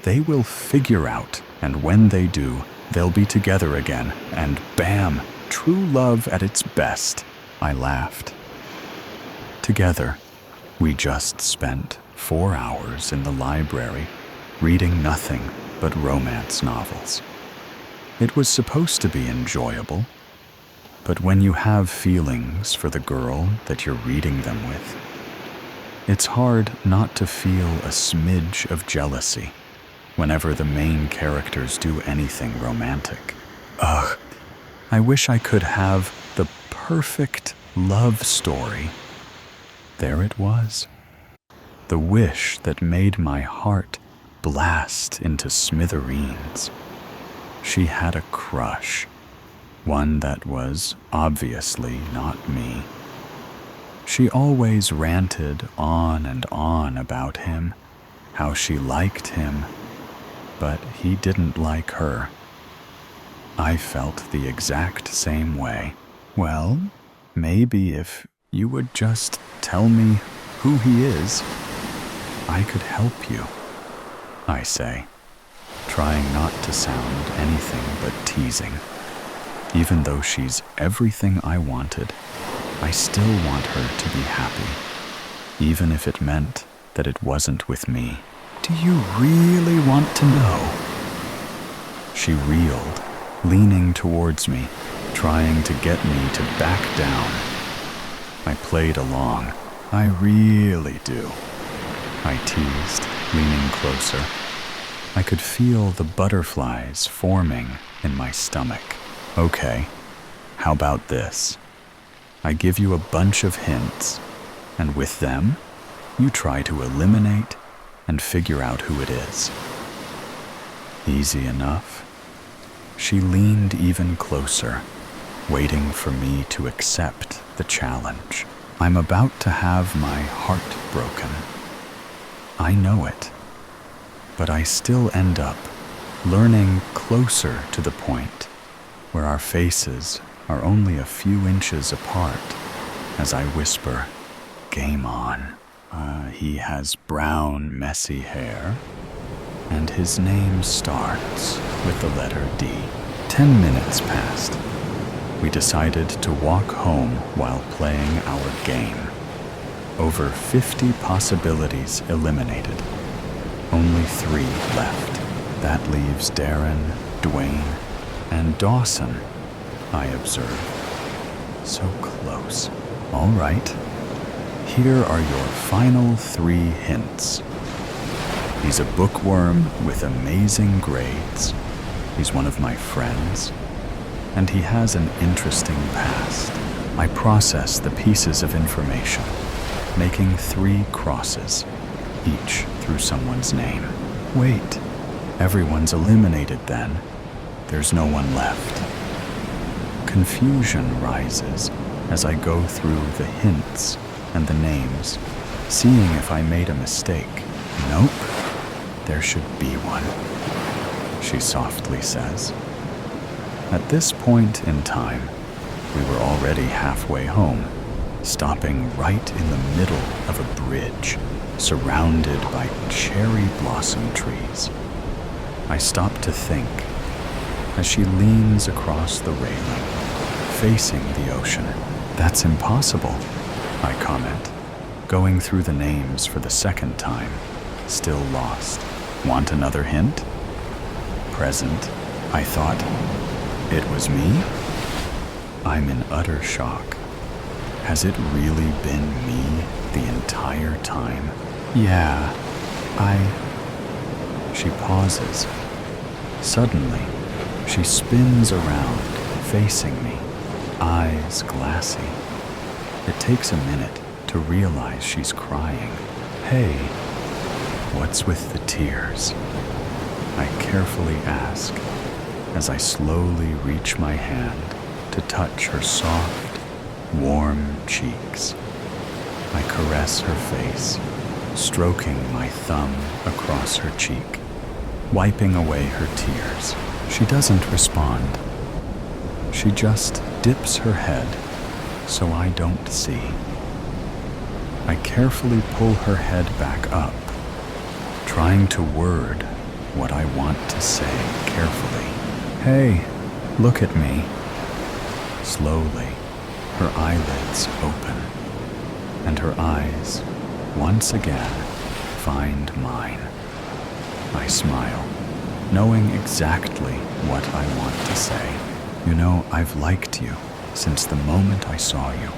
S1: They will figure out, and when they do, they'll be together again, and bam, true love at its best. I laughed. Together, we just spent 4 hours in the library reading nothing but romance novels. It was supposed to be enjoyable, but when you have feelings for the girl that you're reading them with, it's hard not to feel a smidge of jealousy whenever the main characters do anything romantic. Ugh, I wish I could have the perfect love story. There it was. The wish that made my heart blast into smithereens. She had a crush, one that was obviously not me. She always ranted on and on about him, how she liked him, but he didn't like her. I felt the exact same way. Well, maybe if you would just tell me who he is, I could help you, I say, trying not to sound anything but teasing. Even though she's everything I wanted, I still want her to be happy, even if it meant that it wasn't with me. Do you really want to know? She reeled, leaning towards me, trying to get me to back down. I played along. I really do, I teased, leaning closer. I could feel the butterflies forming in my stomach. Okay, how about this? I give you a bunch of hints, and with them, you try to eliminate and figure out who it is. Easy enough. She leaned even closer, waiting for me to accept the challenge. I'm about to have my heart broken. I know it, but I still end up learning closer to the point where our faces are only a few inches apart as I whisper, "Game on." He has brown, messy hair, and his name starts with the letter D. 10 minutes passed. We decided to walk home while playing our game. Over 50 possibilities eliminated. Only 3 left. That leaves Darren, Dwayne, and Dawson, I observed. So close. All right. Here are your final 3 hints. He's a bookworm with amazing grades. He's one of my friends. And he has an interesting past. I process the pieces of information, making 3 crosses, each through someone's name. Wait, everyone's eliminated then. There's no one left. Confusion rises as I go through the hints and the names, seeing if I made a mistake. Nope, there should be one, she softly says. At this point in time, we were already halfway home, stopping right in the middle of a bridge, surrounded by cherry blossom trees. I stop to think as she leans across the railing, facing the ocean. That's impossible, I comment, going through the names for the second time, still lost. Want another hint? Present, I thought. It was me? I'm in utter shock. Has it really been me the entire time? Yeah, She pauses. Suddenly, she spins around, facing me, eyes glassy. It takes a minute to realize she's crying. Hey, what's with the tears? I carefully ask as I slowly reach my hand to touch her soft, warm cheeks. I caress her face, stroking my thumb across her cheek, wiping away her tears. She doesn't respond. She just dips her head so I don't see. I carefully pull her head back up, trying to word what I want to say carefully. Hey, look at me. Slowly, her eyelids open, and her eyes, once again, find mine. I smile, knowing exactly what I want to say. You know, I've liked you since the moment I saw you.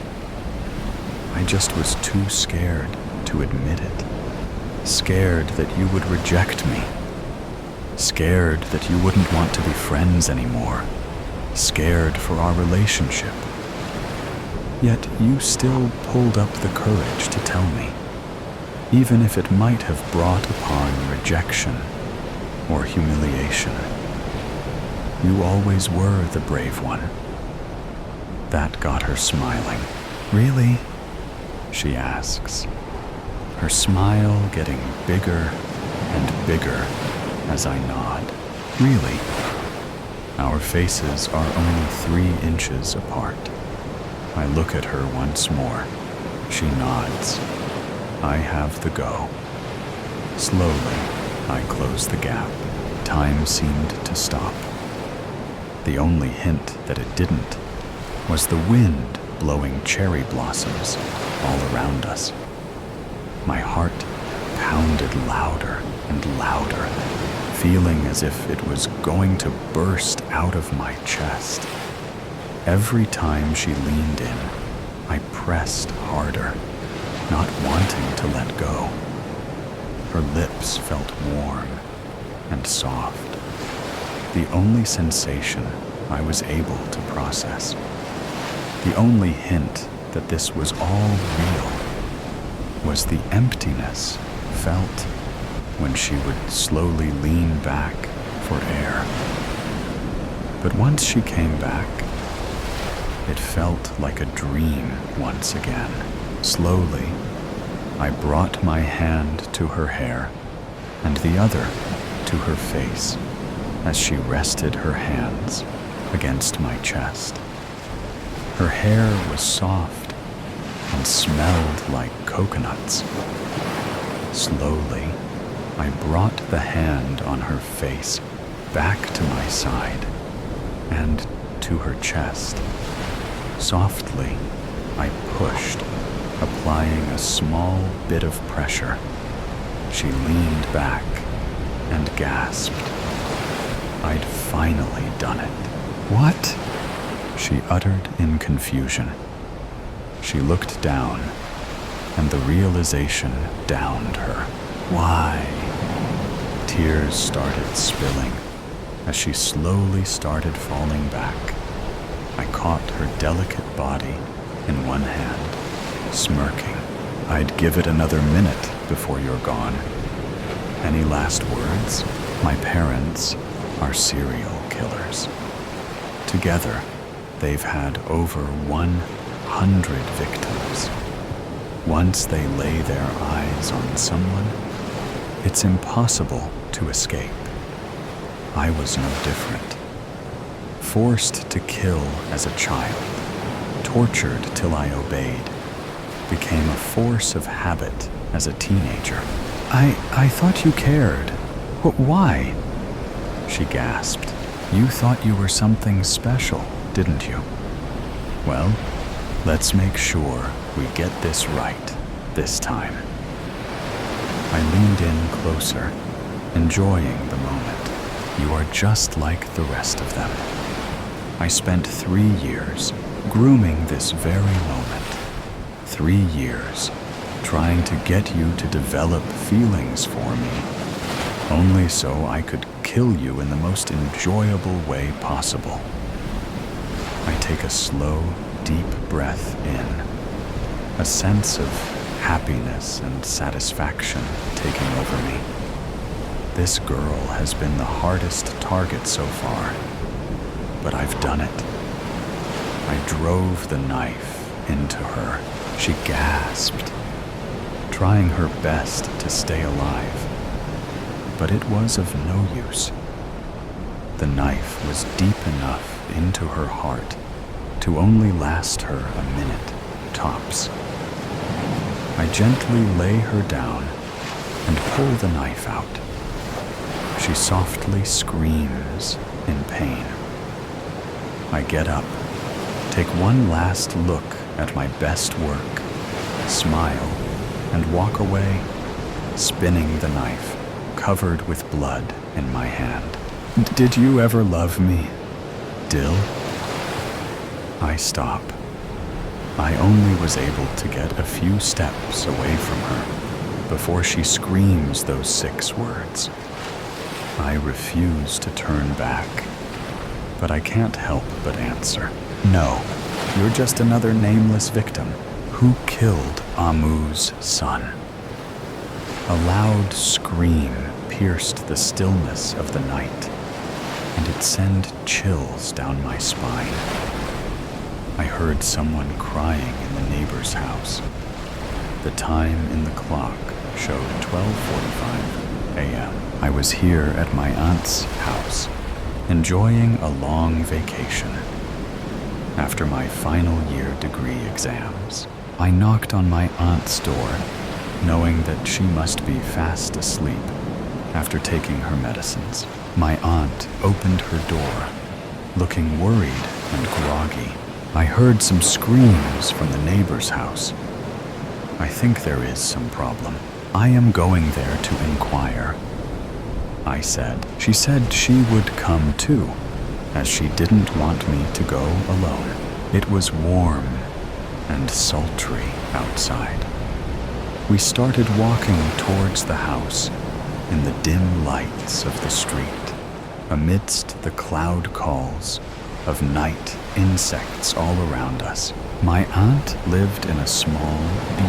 S1: I just was too scared to admit it. Scared that you would reject me. Scared that you wouldn't want to be friends anymore. Scared for our relationship. Yet you still pulled up the courage to tell me, even if it might have brought upon rejection or humiliation. You always were the brave one. That got her smiling. Really? She asks, her smile getting bigger and bigger as I nod. Really? Our faces are only 3 inches apart. I look at her once more. She nods. I have the go. Slowly, I close the gap. Time seemed to stop. The only hint that it didn't was the wind blowing cherry blossoms all around us. My heart pounded louder and louder, feeling as if it was going to burst out of my chest. Every time she leaned in, I pressed harder, not wanting to let go. Her lips felt warm and soft, the only sensation I was able to process. The only hint that this was all real was the emptiness felt when she would slowly lean back for air. But once she came back, it felt like a dream once again. Slowly, I brought my hand to her hair and the other to her face as she rested her hands against my chest. Her hair was soft and smelled like coconuts. Slowly, I brought the hand on her face back to my side and to her chest. Softly, I pushed, applying a small bit of pressure. She leaned back and gasped. I'd finally done it. What? She uttered in confusion. She looked down, and the realization downed her. Why? Tears started spilling as she slowly started falling back. I caught her delicate body in one hand, smirking. I'd give it another minute before you're gone. Any last words? My parents are serial killers. Together, they've had over 100 victims. Once they lay their eyes on someone, it's impossible to escape. I was no different. Forced to kill as a child, tortured till I obeyed, became a force of habit as a teenager. I thought you cared. Why? She gasped. You thought you were something special, didn't you? Well, let's make sure we get this right this time. I leaned in closer, enjoying the moment. You are just like the rest of them. I spent 3 years grooming this very moment. 3 years trying to get you to develop feelings for me, only so I could kill you in the most enjoyable way possible. I take a slow, deep breath in, a sense of happiness and satisfaction taking over me. This girl has been the hardest target so far, but I've done it. I drove the knife into her. She gasped, trying her best to stay alive, but it was of no use. The knife was deep enough into her heart to only last her a minute, tops. I gently lay her down and pull the knife out. She softly screams in pain. I get up, take one last look at my best work, smile, and walk away, spinning the knife, covered with blood in my hand. Did you ever love me, Dill? I stop. I only was able to get a few steps away from her before she screams those 6 words. I refuse to turn back, but I can't help but answer. No, you're just another nameless victim. Who killed Amu's son? A loud scream pierced the stillness of the night, and it sent chills down my spine. I heard someone crying in the neighbor's house. The time in the clock showed 12:45 a.m. I was here at my aunt's house, enjoying a long vacation. After my final year degree exams, I knocked on my aunt's door, knowing that she must be fast asleep after taking her medicines. My aunt opened her door, looking worried and groggy. I heard some screams from the neighbor's house. I think there is some problem. I am going there to inquire, I said. She said she would come too, as she didn't want me to go alone. It was warm and sultry outside. We started walking towards the house in the dim lights of the street, amidst the cloud calls of night insects all around us. My aunt lived in a small,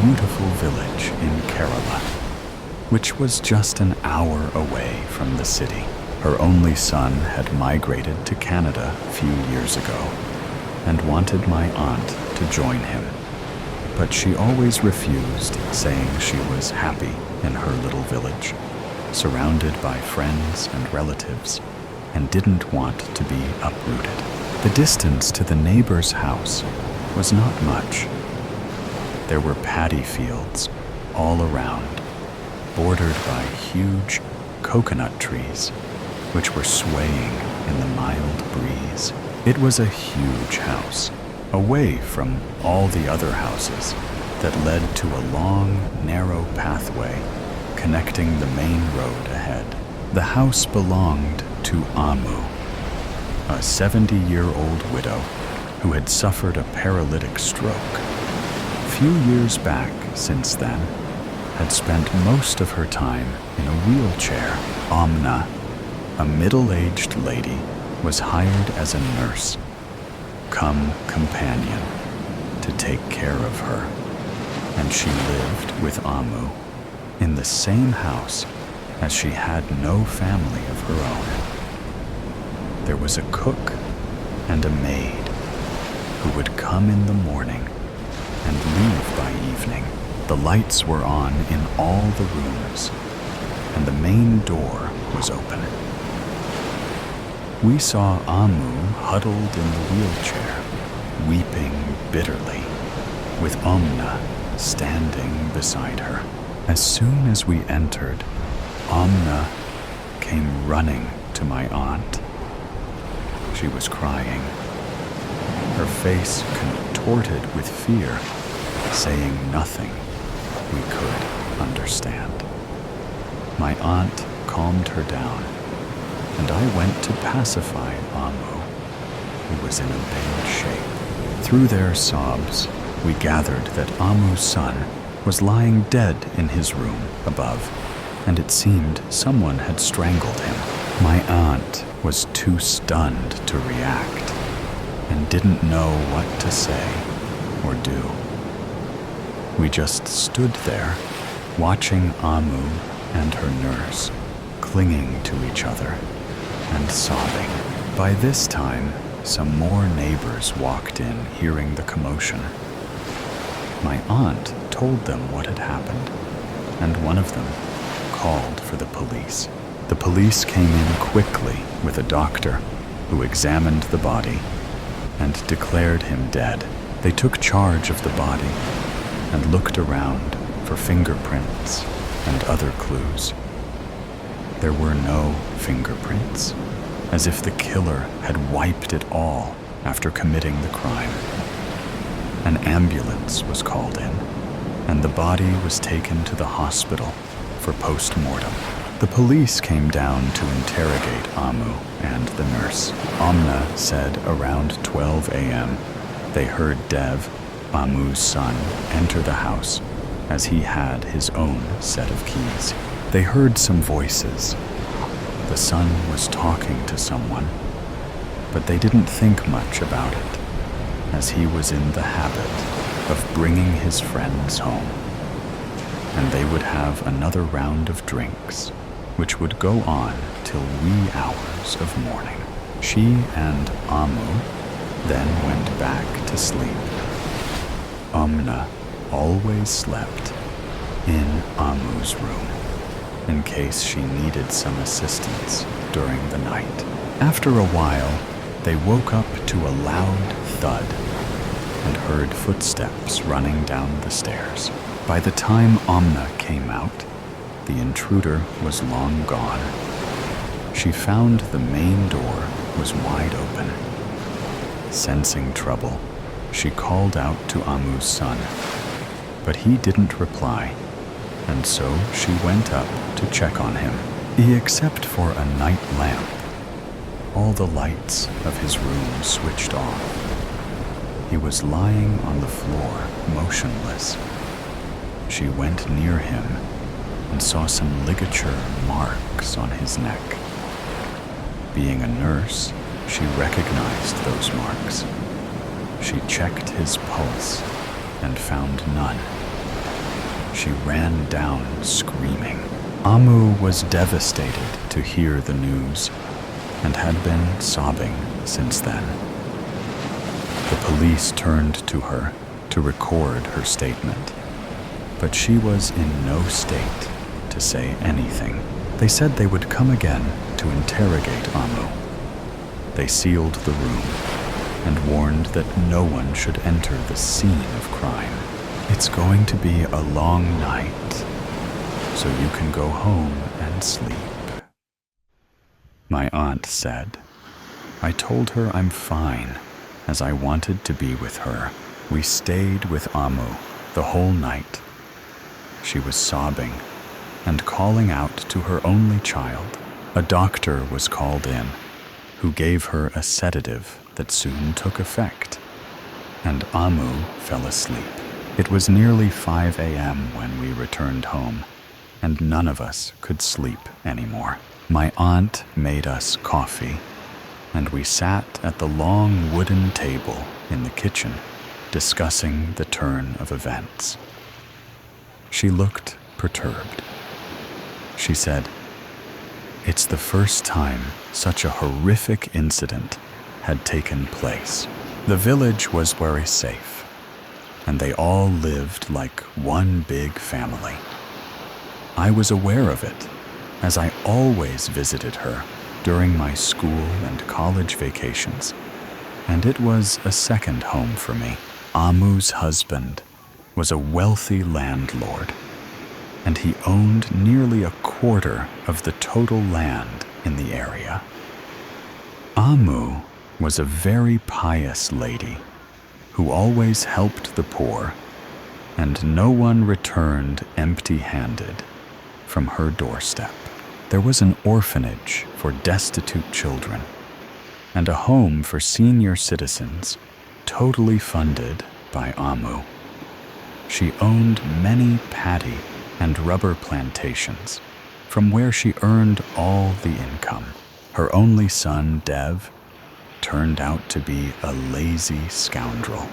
S1: beautiful village in Kerala, which was just an hour away from the city. Her only son had migrated to Canada a few years ago and wanted my aunt to join him. But she always refused, saying she was happy in her little village, surrounded by friends and relatives, and didn't want to be uprooted. The distance to the neighbor's house was not much. There were paddy fields all around, bordered by huge coconut trees, which were swaying in the mild breeze. It was a huge house, away from all the other houses that led to a long, narrow pathway connecting the main road ahead. The house belonged to Amu, a 70-year-old widow who had suffered a paralytic stroke. A few years back, since then, had spent most of her time in a wheelchair. Amna, a middle-aged lady, was hired as a nurse, come companion, to take care of her, and she lived with Amu in the same house as she had no family of her own. There was a cook and a maid who would come in the morning and leave by evening. The lights were on in all the rooms, and the main door was open. We saw Amu huddled in the wheelchair, weeping bitterly, with Amna standing beside her. As soon as we entered, Amna came running to my aunt. She was crying, her face contorted with fear, saying nothing we could understand. My aunt calmed her down, and I went to pacify Amu, who was in a bad shape. Through their sobs, we gathered that Amu's son was lying dead in his room above, and it seemed someone had strangled him. My aunt was too stunned to react and didn't know what to say or do. We just stood there, watching Amu and her nurse clinging to each other and sobbing. By this time, some more neighbors walked in, hearing the commotion. My aunt told them what had happened, and one of them called for the police. The police came in quickly with a doctor who examined the body and declared him dead. They took charge of the body and looked around for fingerprints and other clues. There were no fingerprints, as if the killer had wiped it all after committing the crime. An ambulance was called in, and the body was taken to the hospital for post-mortem. The police came down to interrogate Amu and the nurse. Amna said around 12 a.m. they heard Dev, Amu's son, enter the house as he had his own set of keys. They heard some voices. The son was talking to someone, but they didn't think much about it, as he was in the habit of bringing his friends home. And they would have another round of drinks, which would go on till wee hours of morning. She and Amu then went back to sleep. Amna always slept in Amu's room, in case she needed some assistance during the night. After a while, they woke up to a loud thud and heard footsteps running down the stairs. By the time Amna came out, the intruder was long gone. She found the main door was wide open. Sensing trouble, she called out to Amu's son, but he didn't reply, and so she went up to check on him. Except for a night lamp, all the lights of his room switched off. He was lying on the floor, motionless. She went near him and saw some ligature marks on his neck. Being a nurse, she recognized those marks. She checked his pulse and found none. She ran down screaming. Amu was devastated to hear the news and had been sobbing since then. The police turned to her to record her statement, but she was in no state to say anything. They said they would come again to interrogate Amu. They sealed the room and warned that no one should enter the scene of crime. It's going to be a long night, so you can go home and sleep. My aunt said. I told her I'm fine, as I wanted to be with her. We stayed with Amu the whole night. She was sobbing and calling out to her only child. A doctor was called in, who gave her a sedative that soon took effect, and Amu fell asleep. It was nearly 5 a.m. when we returned home, and none of us could sleep anymore. My aunt made us coffee, and we sat at the long wooden table in the kitchen, discussing the turn of events. She looked perturbed. She said, "It's the first time such a horrific incident had taken place. The village was very safe, and they all lived like one big family. I was aware of it, as I always visited her during my school and college vacations, and it was a second home for me. Amu's husband was a wealthy landlord, and he owned nearly a quarter of the total land in the area. Amu was a very pious lady who always helped the poor, and no one returned empty-handed from her doorstep. There was an orphanage for destitute children and a home for senior citizens, totally funded by Amu. She owned many paddy and rubber plantations, from where she earned all the income. Her only son, Dev, turned out to be a lazy scoundrel.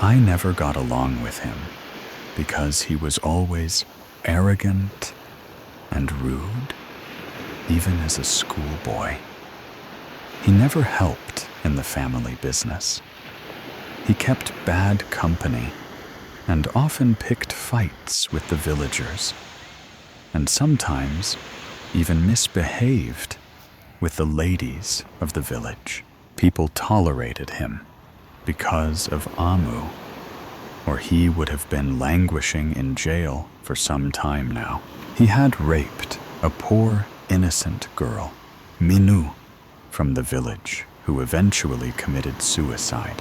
S1: I never got along with him because he was always arrogant and rude, even as a schoolboy. He never helped in the family business. He kept bad company and often picked fights with the villagers, and sometimes even misbehaved with the ladies of the village. People tolerated him because of Amu, or he would have been languishing in jail for some time now. He had raped a poor, innocent girl, Minu, from the village, who eventually committed suicide.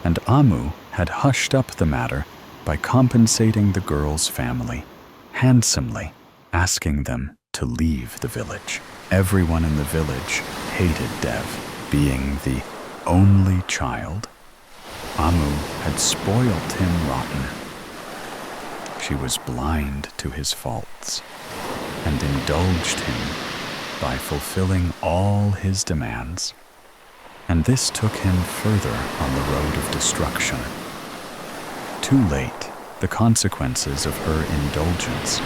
S1: And Amu had hushed up the matter by compensating the girl's family handsomely, asking them to leave the village. Everyone in the village hated Dev. Being the only child, Amu had spoiled him rotten. She was blind to his faults and indulged him by fulfilling all his demands, and this took him further on the road of destruction. Too late, the consequences of her indulgence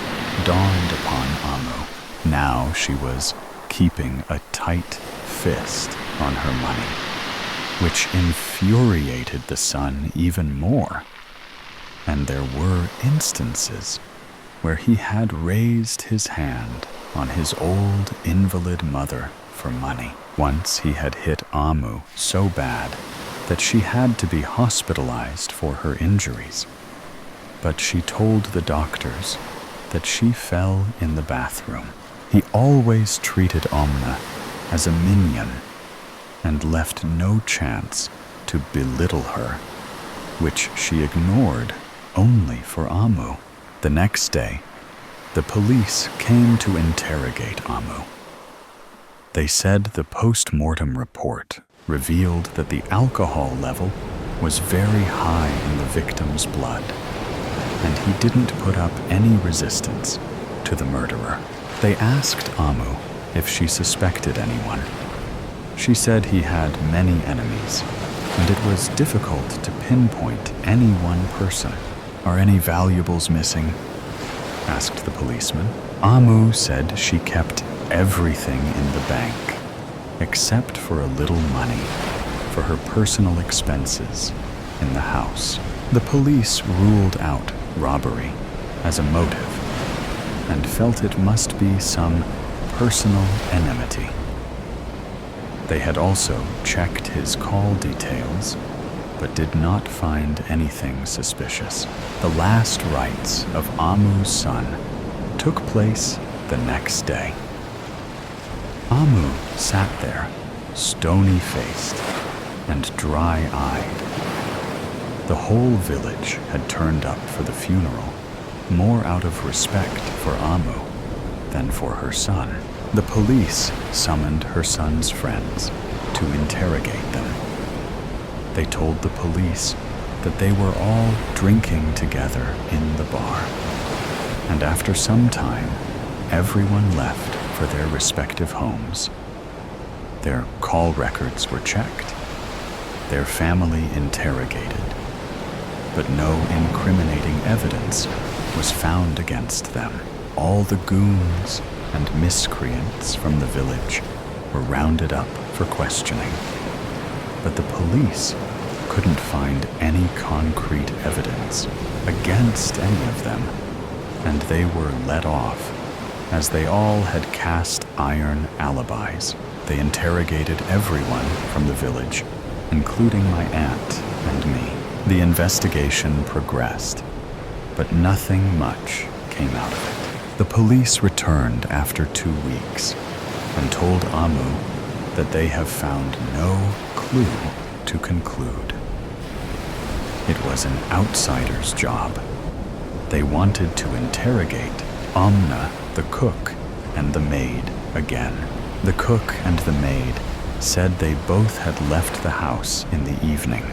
S1: dawned upon Amu. Now she was keeping a tight fist on her money, which infuriated the son even more. And there were instances where he had raised his hand on his old invalid mother for money. Once he had hit Amu so bad that she had to be hospitalized for her injuries. But she told the doctors that she fell in the bathroom. He always treated Omna as a minion and left no chance to belittle her, which she ignored only for Amu. The next day, the police came to interrogate Amu. They said the post-mortem report revealed that the alcohol level was very high in the victim's blood, and he didn't put up any resistance to the murderer. They asked Amu if she suspected anyone. She said he had many enemies, and it was difficult to pinpoint any one person. "Are any valuables missing?" asked the policeman. Amu said she kept everything in the bank, except for a little money for her personal expenses in the house. The police ruled out robbery as a motive and felt it must be some personal enmity. They had also checked his call details, but did not find anything suspicious. The last rites of Amu's son took place the next day. Amu sat there, stony-faced and dry-eyed. The whole village had turned up for the funeral, more out of respect for Amu than for her son. The police summoned her son's friends to interrogate them. They told the police that they were all drinking together in the bar, and after some time, everyone left for their respective homes. Their call records were checked, their family interrogated, but no incriminating evidence was found against them. All the goons and miscreants from the village were rounded up for questioning, but the police couldn't find any concrete evidence against any of them, and they were let off as they all had cast iron alibis. They interrogated everyone from the village, including my aunt and me. The investigation progressed, but nothing much came out of it. The police returned after 2 weeks and told Amu that they have found no clue to conclude. It was an outsider's job. They wanted to interrogate Omna, the cook, and the maid again. The cook and the maid said they both had left the house in the evening.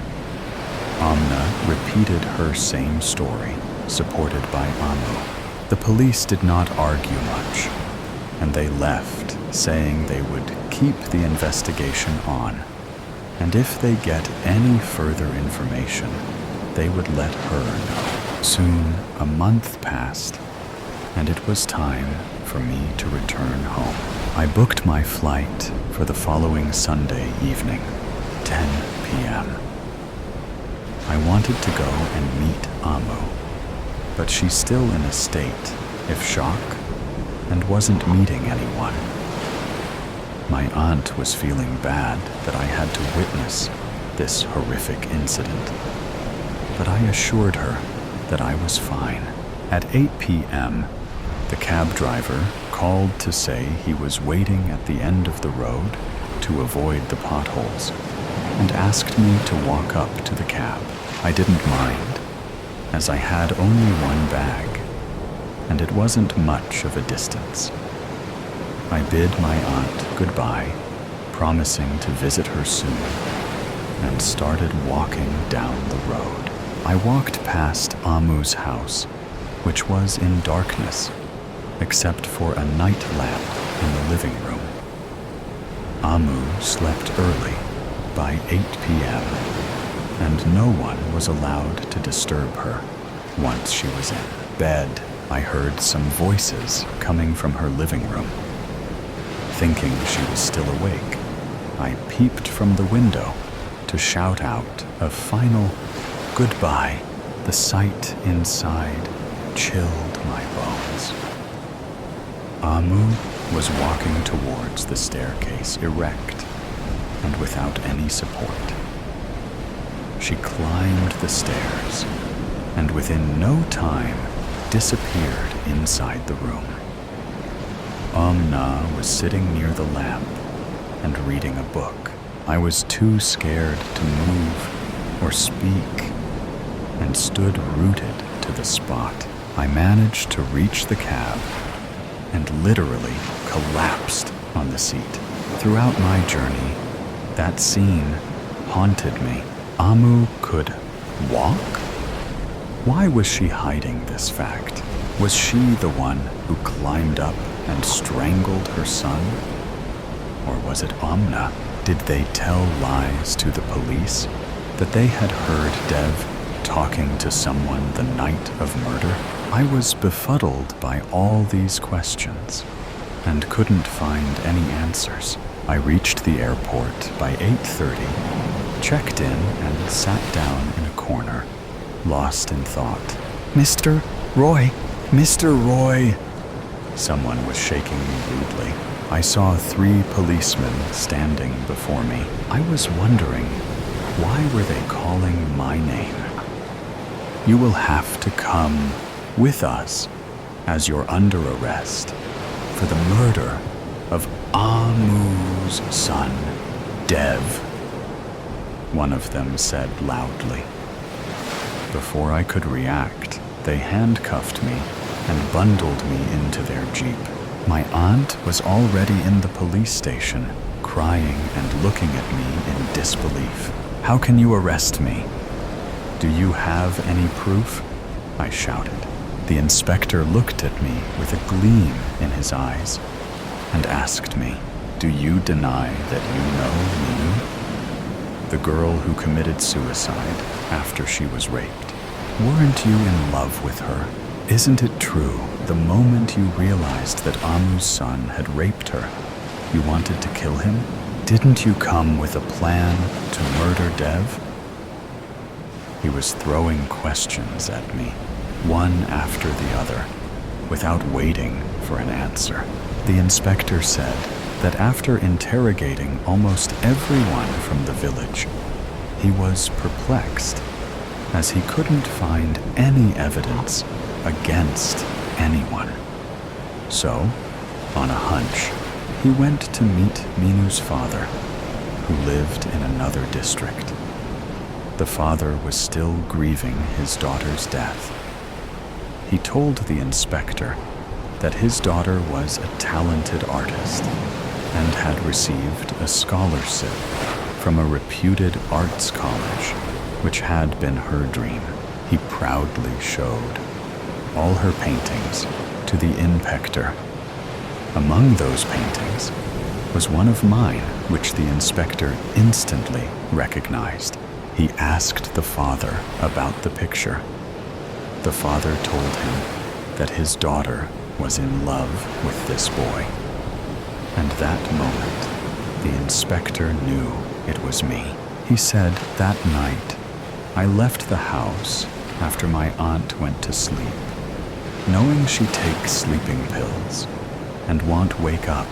S1: Omna repeated her same story, supported by Amu. The police did not argue much, and they left, saying they would keep the investigation on, and if they get any further information, they would let her know. Soon, a month passed, and it was time for me to return home. I booked my flight for the following Sunday evening, 10 p.m. I wanted to go and meet Amu, but she's still in a state of shock and wasn't meeting anyone. My aunt was feeling bad that I had to witness this horrific incident, but I assured her that I was fine. At 8 p.m., the cab driver called to say he was waiting at the end of the road to avoid the potholes and asked me to walk up to the cab. I didn't mind, as I had only one bag, and it wasn't much of a distance. I bid my aunt goodbye, promising to visit her soon, and started walking down the road. I walked past Amu's house, which was in darkness, except for a night lamp in the living room. Amu slept early, by 8 p.m., and no one was allowed to disturb her. Once she was in bed, I heard some voices coming from her living room. Thinking she was still awake, I peeped from the window to shout out a final goodbye. The sight inside chilled my bones. Amu was walking towards the staircase erect and without any support. She climbed the stairs and within no time disappeared inside the room. Amna was sitting near the lamp and reading a book. I was too scared to move or speak and stood rooted to the spot. I managed to reach the cab and literally collapsed on the seat. Throughout my journey, that scene haunted me. Amu could walk? Why was she hiding this fact? Was she the one who climbed up and strangled her son? Or was it Amna? Did they tell lies to the police that they had heard Dev talking to someone the night of murder? I was befuddled by all these questions and couldn't find any answers. I reached the airport by 8:30, checked in and sat down in a corner, lost in thought. Mr. Roy! Mr. Roy! Someone was shaking me rudely. I saw 3 policemen standing before me. I was wondering, why were they calling my name? You will have to come with us, as you're under arrest for the murder of Amu's son, Dev, one of them said loudly. Before I could react, they handcuffed me and bundled me into their jeep. My aunt was already in the police station, crying and looking at me in disbelief. How can you arrest me? Do you have any proof? I shouted. The inspector looked at me with a gleam in his eyes and asked me, do you deny that you know me? The girl who committed suicide after she was raped. Weren't you in love with her? Isn't it true, the moment you realized that Amu's son had raped her, you wanted to kill him? Didn't you come with a plan to murder Dev? He was throwing questions at me, one after the other, without waiting for an answer. The inspector said that after interrogating almost everyone from the village, he was perplexed, as he couldn't find any evidence against anyone. So, on a hunch, he went to meet Minu's father, who lived in another district. The father was still grieving his daughter's death. He told the inspector that his daughter was a talented artist and had received a scholarship from a reputed arts college, which had been her dream. He proudly showed all her paintings to the inspector. Among those paintings was one of mine, which the inspector instantly recognized. He asked the father about the picture. The father told him that his daughter was in love with this boy. And that moment, the inspector knew it was me. He said that night, I left the house after my aunt went to sleep, knowing she takes sleeping pills and won't wake up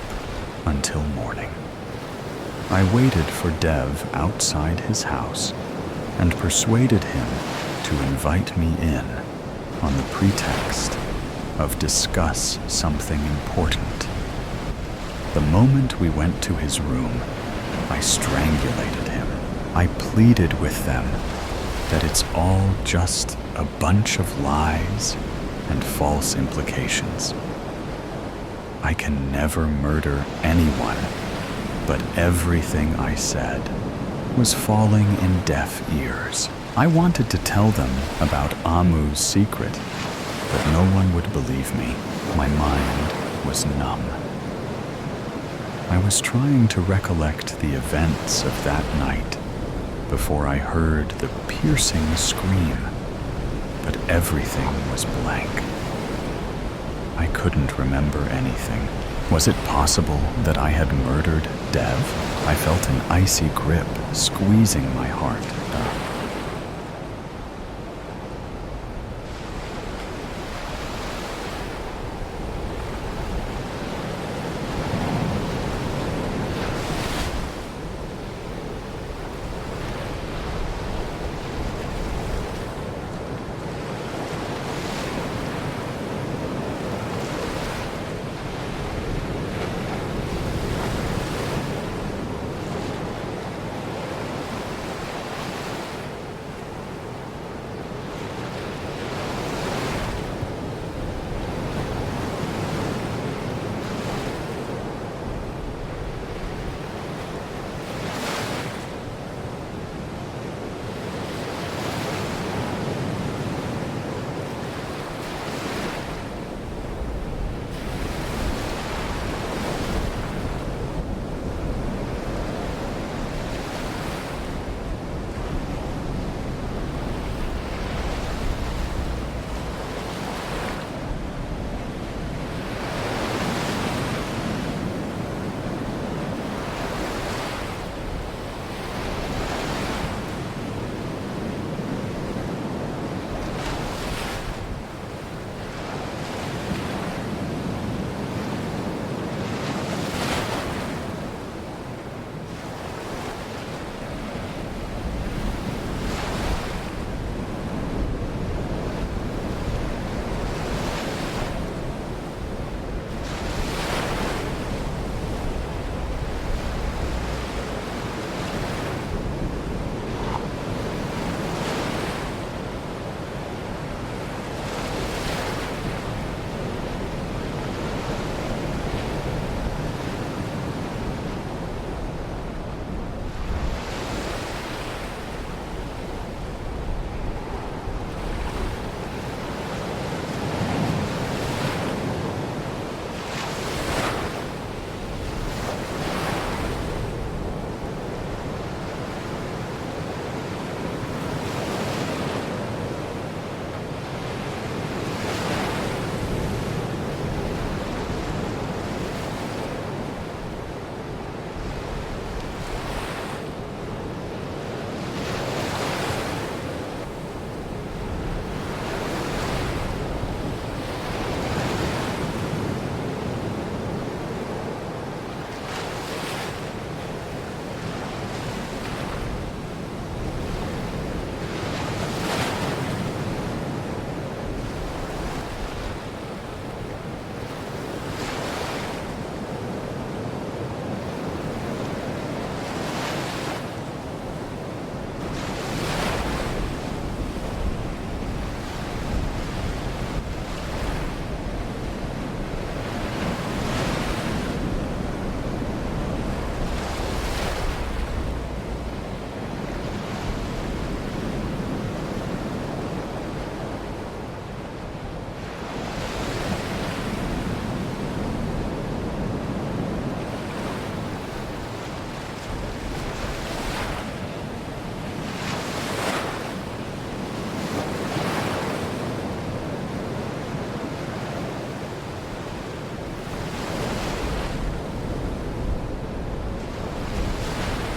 S1: until morning. I waited for Dev outside his house and persuaded him to invite me in on the pretext of discuss something important. The moment we went to his room, I strangulated him. I pleaded with them that it's all just a bunch of lies and false implications. I can never murder anyone, but everything I said was falling in deaf ears. I wanted to tell them about Amu's secret, but no one would believe me. My mind was numb. I was trying to recollect the events of that night before I heard the piercing scream, but everything was blank. I couldn't remember anything. Was it possible that I had murdered Dev? I felt an icy grip squeezing my heart.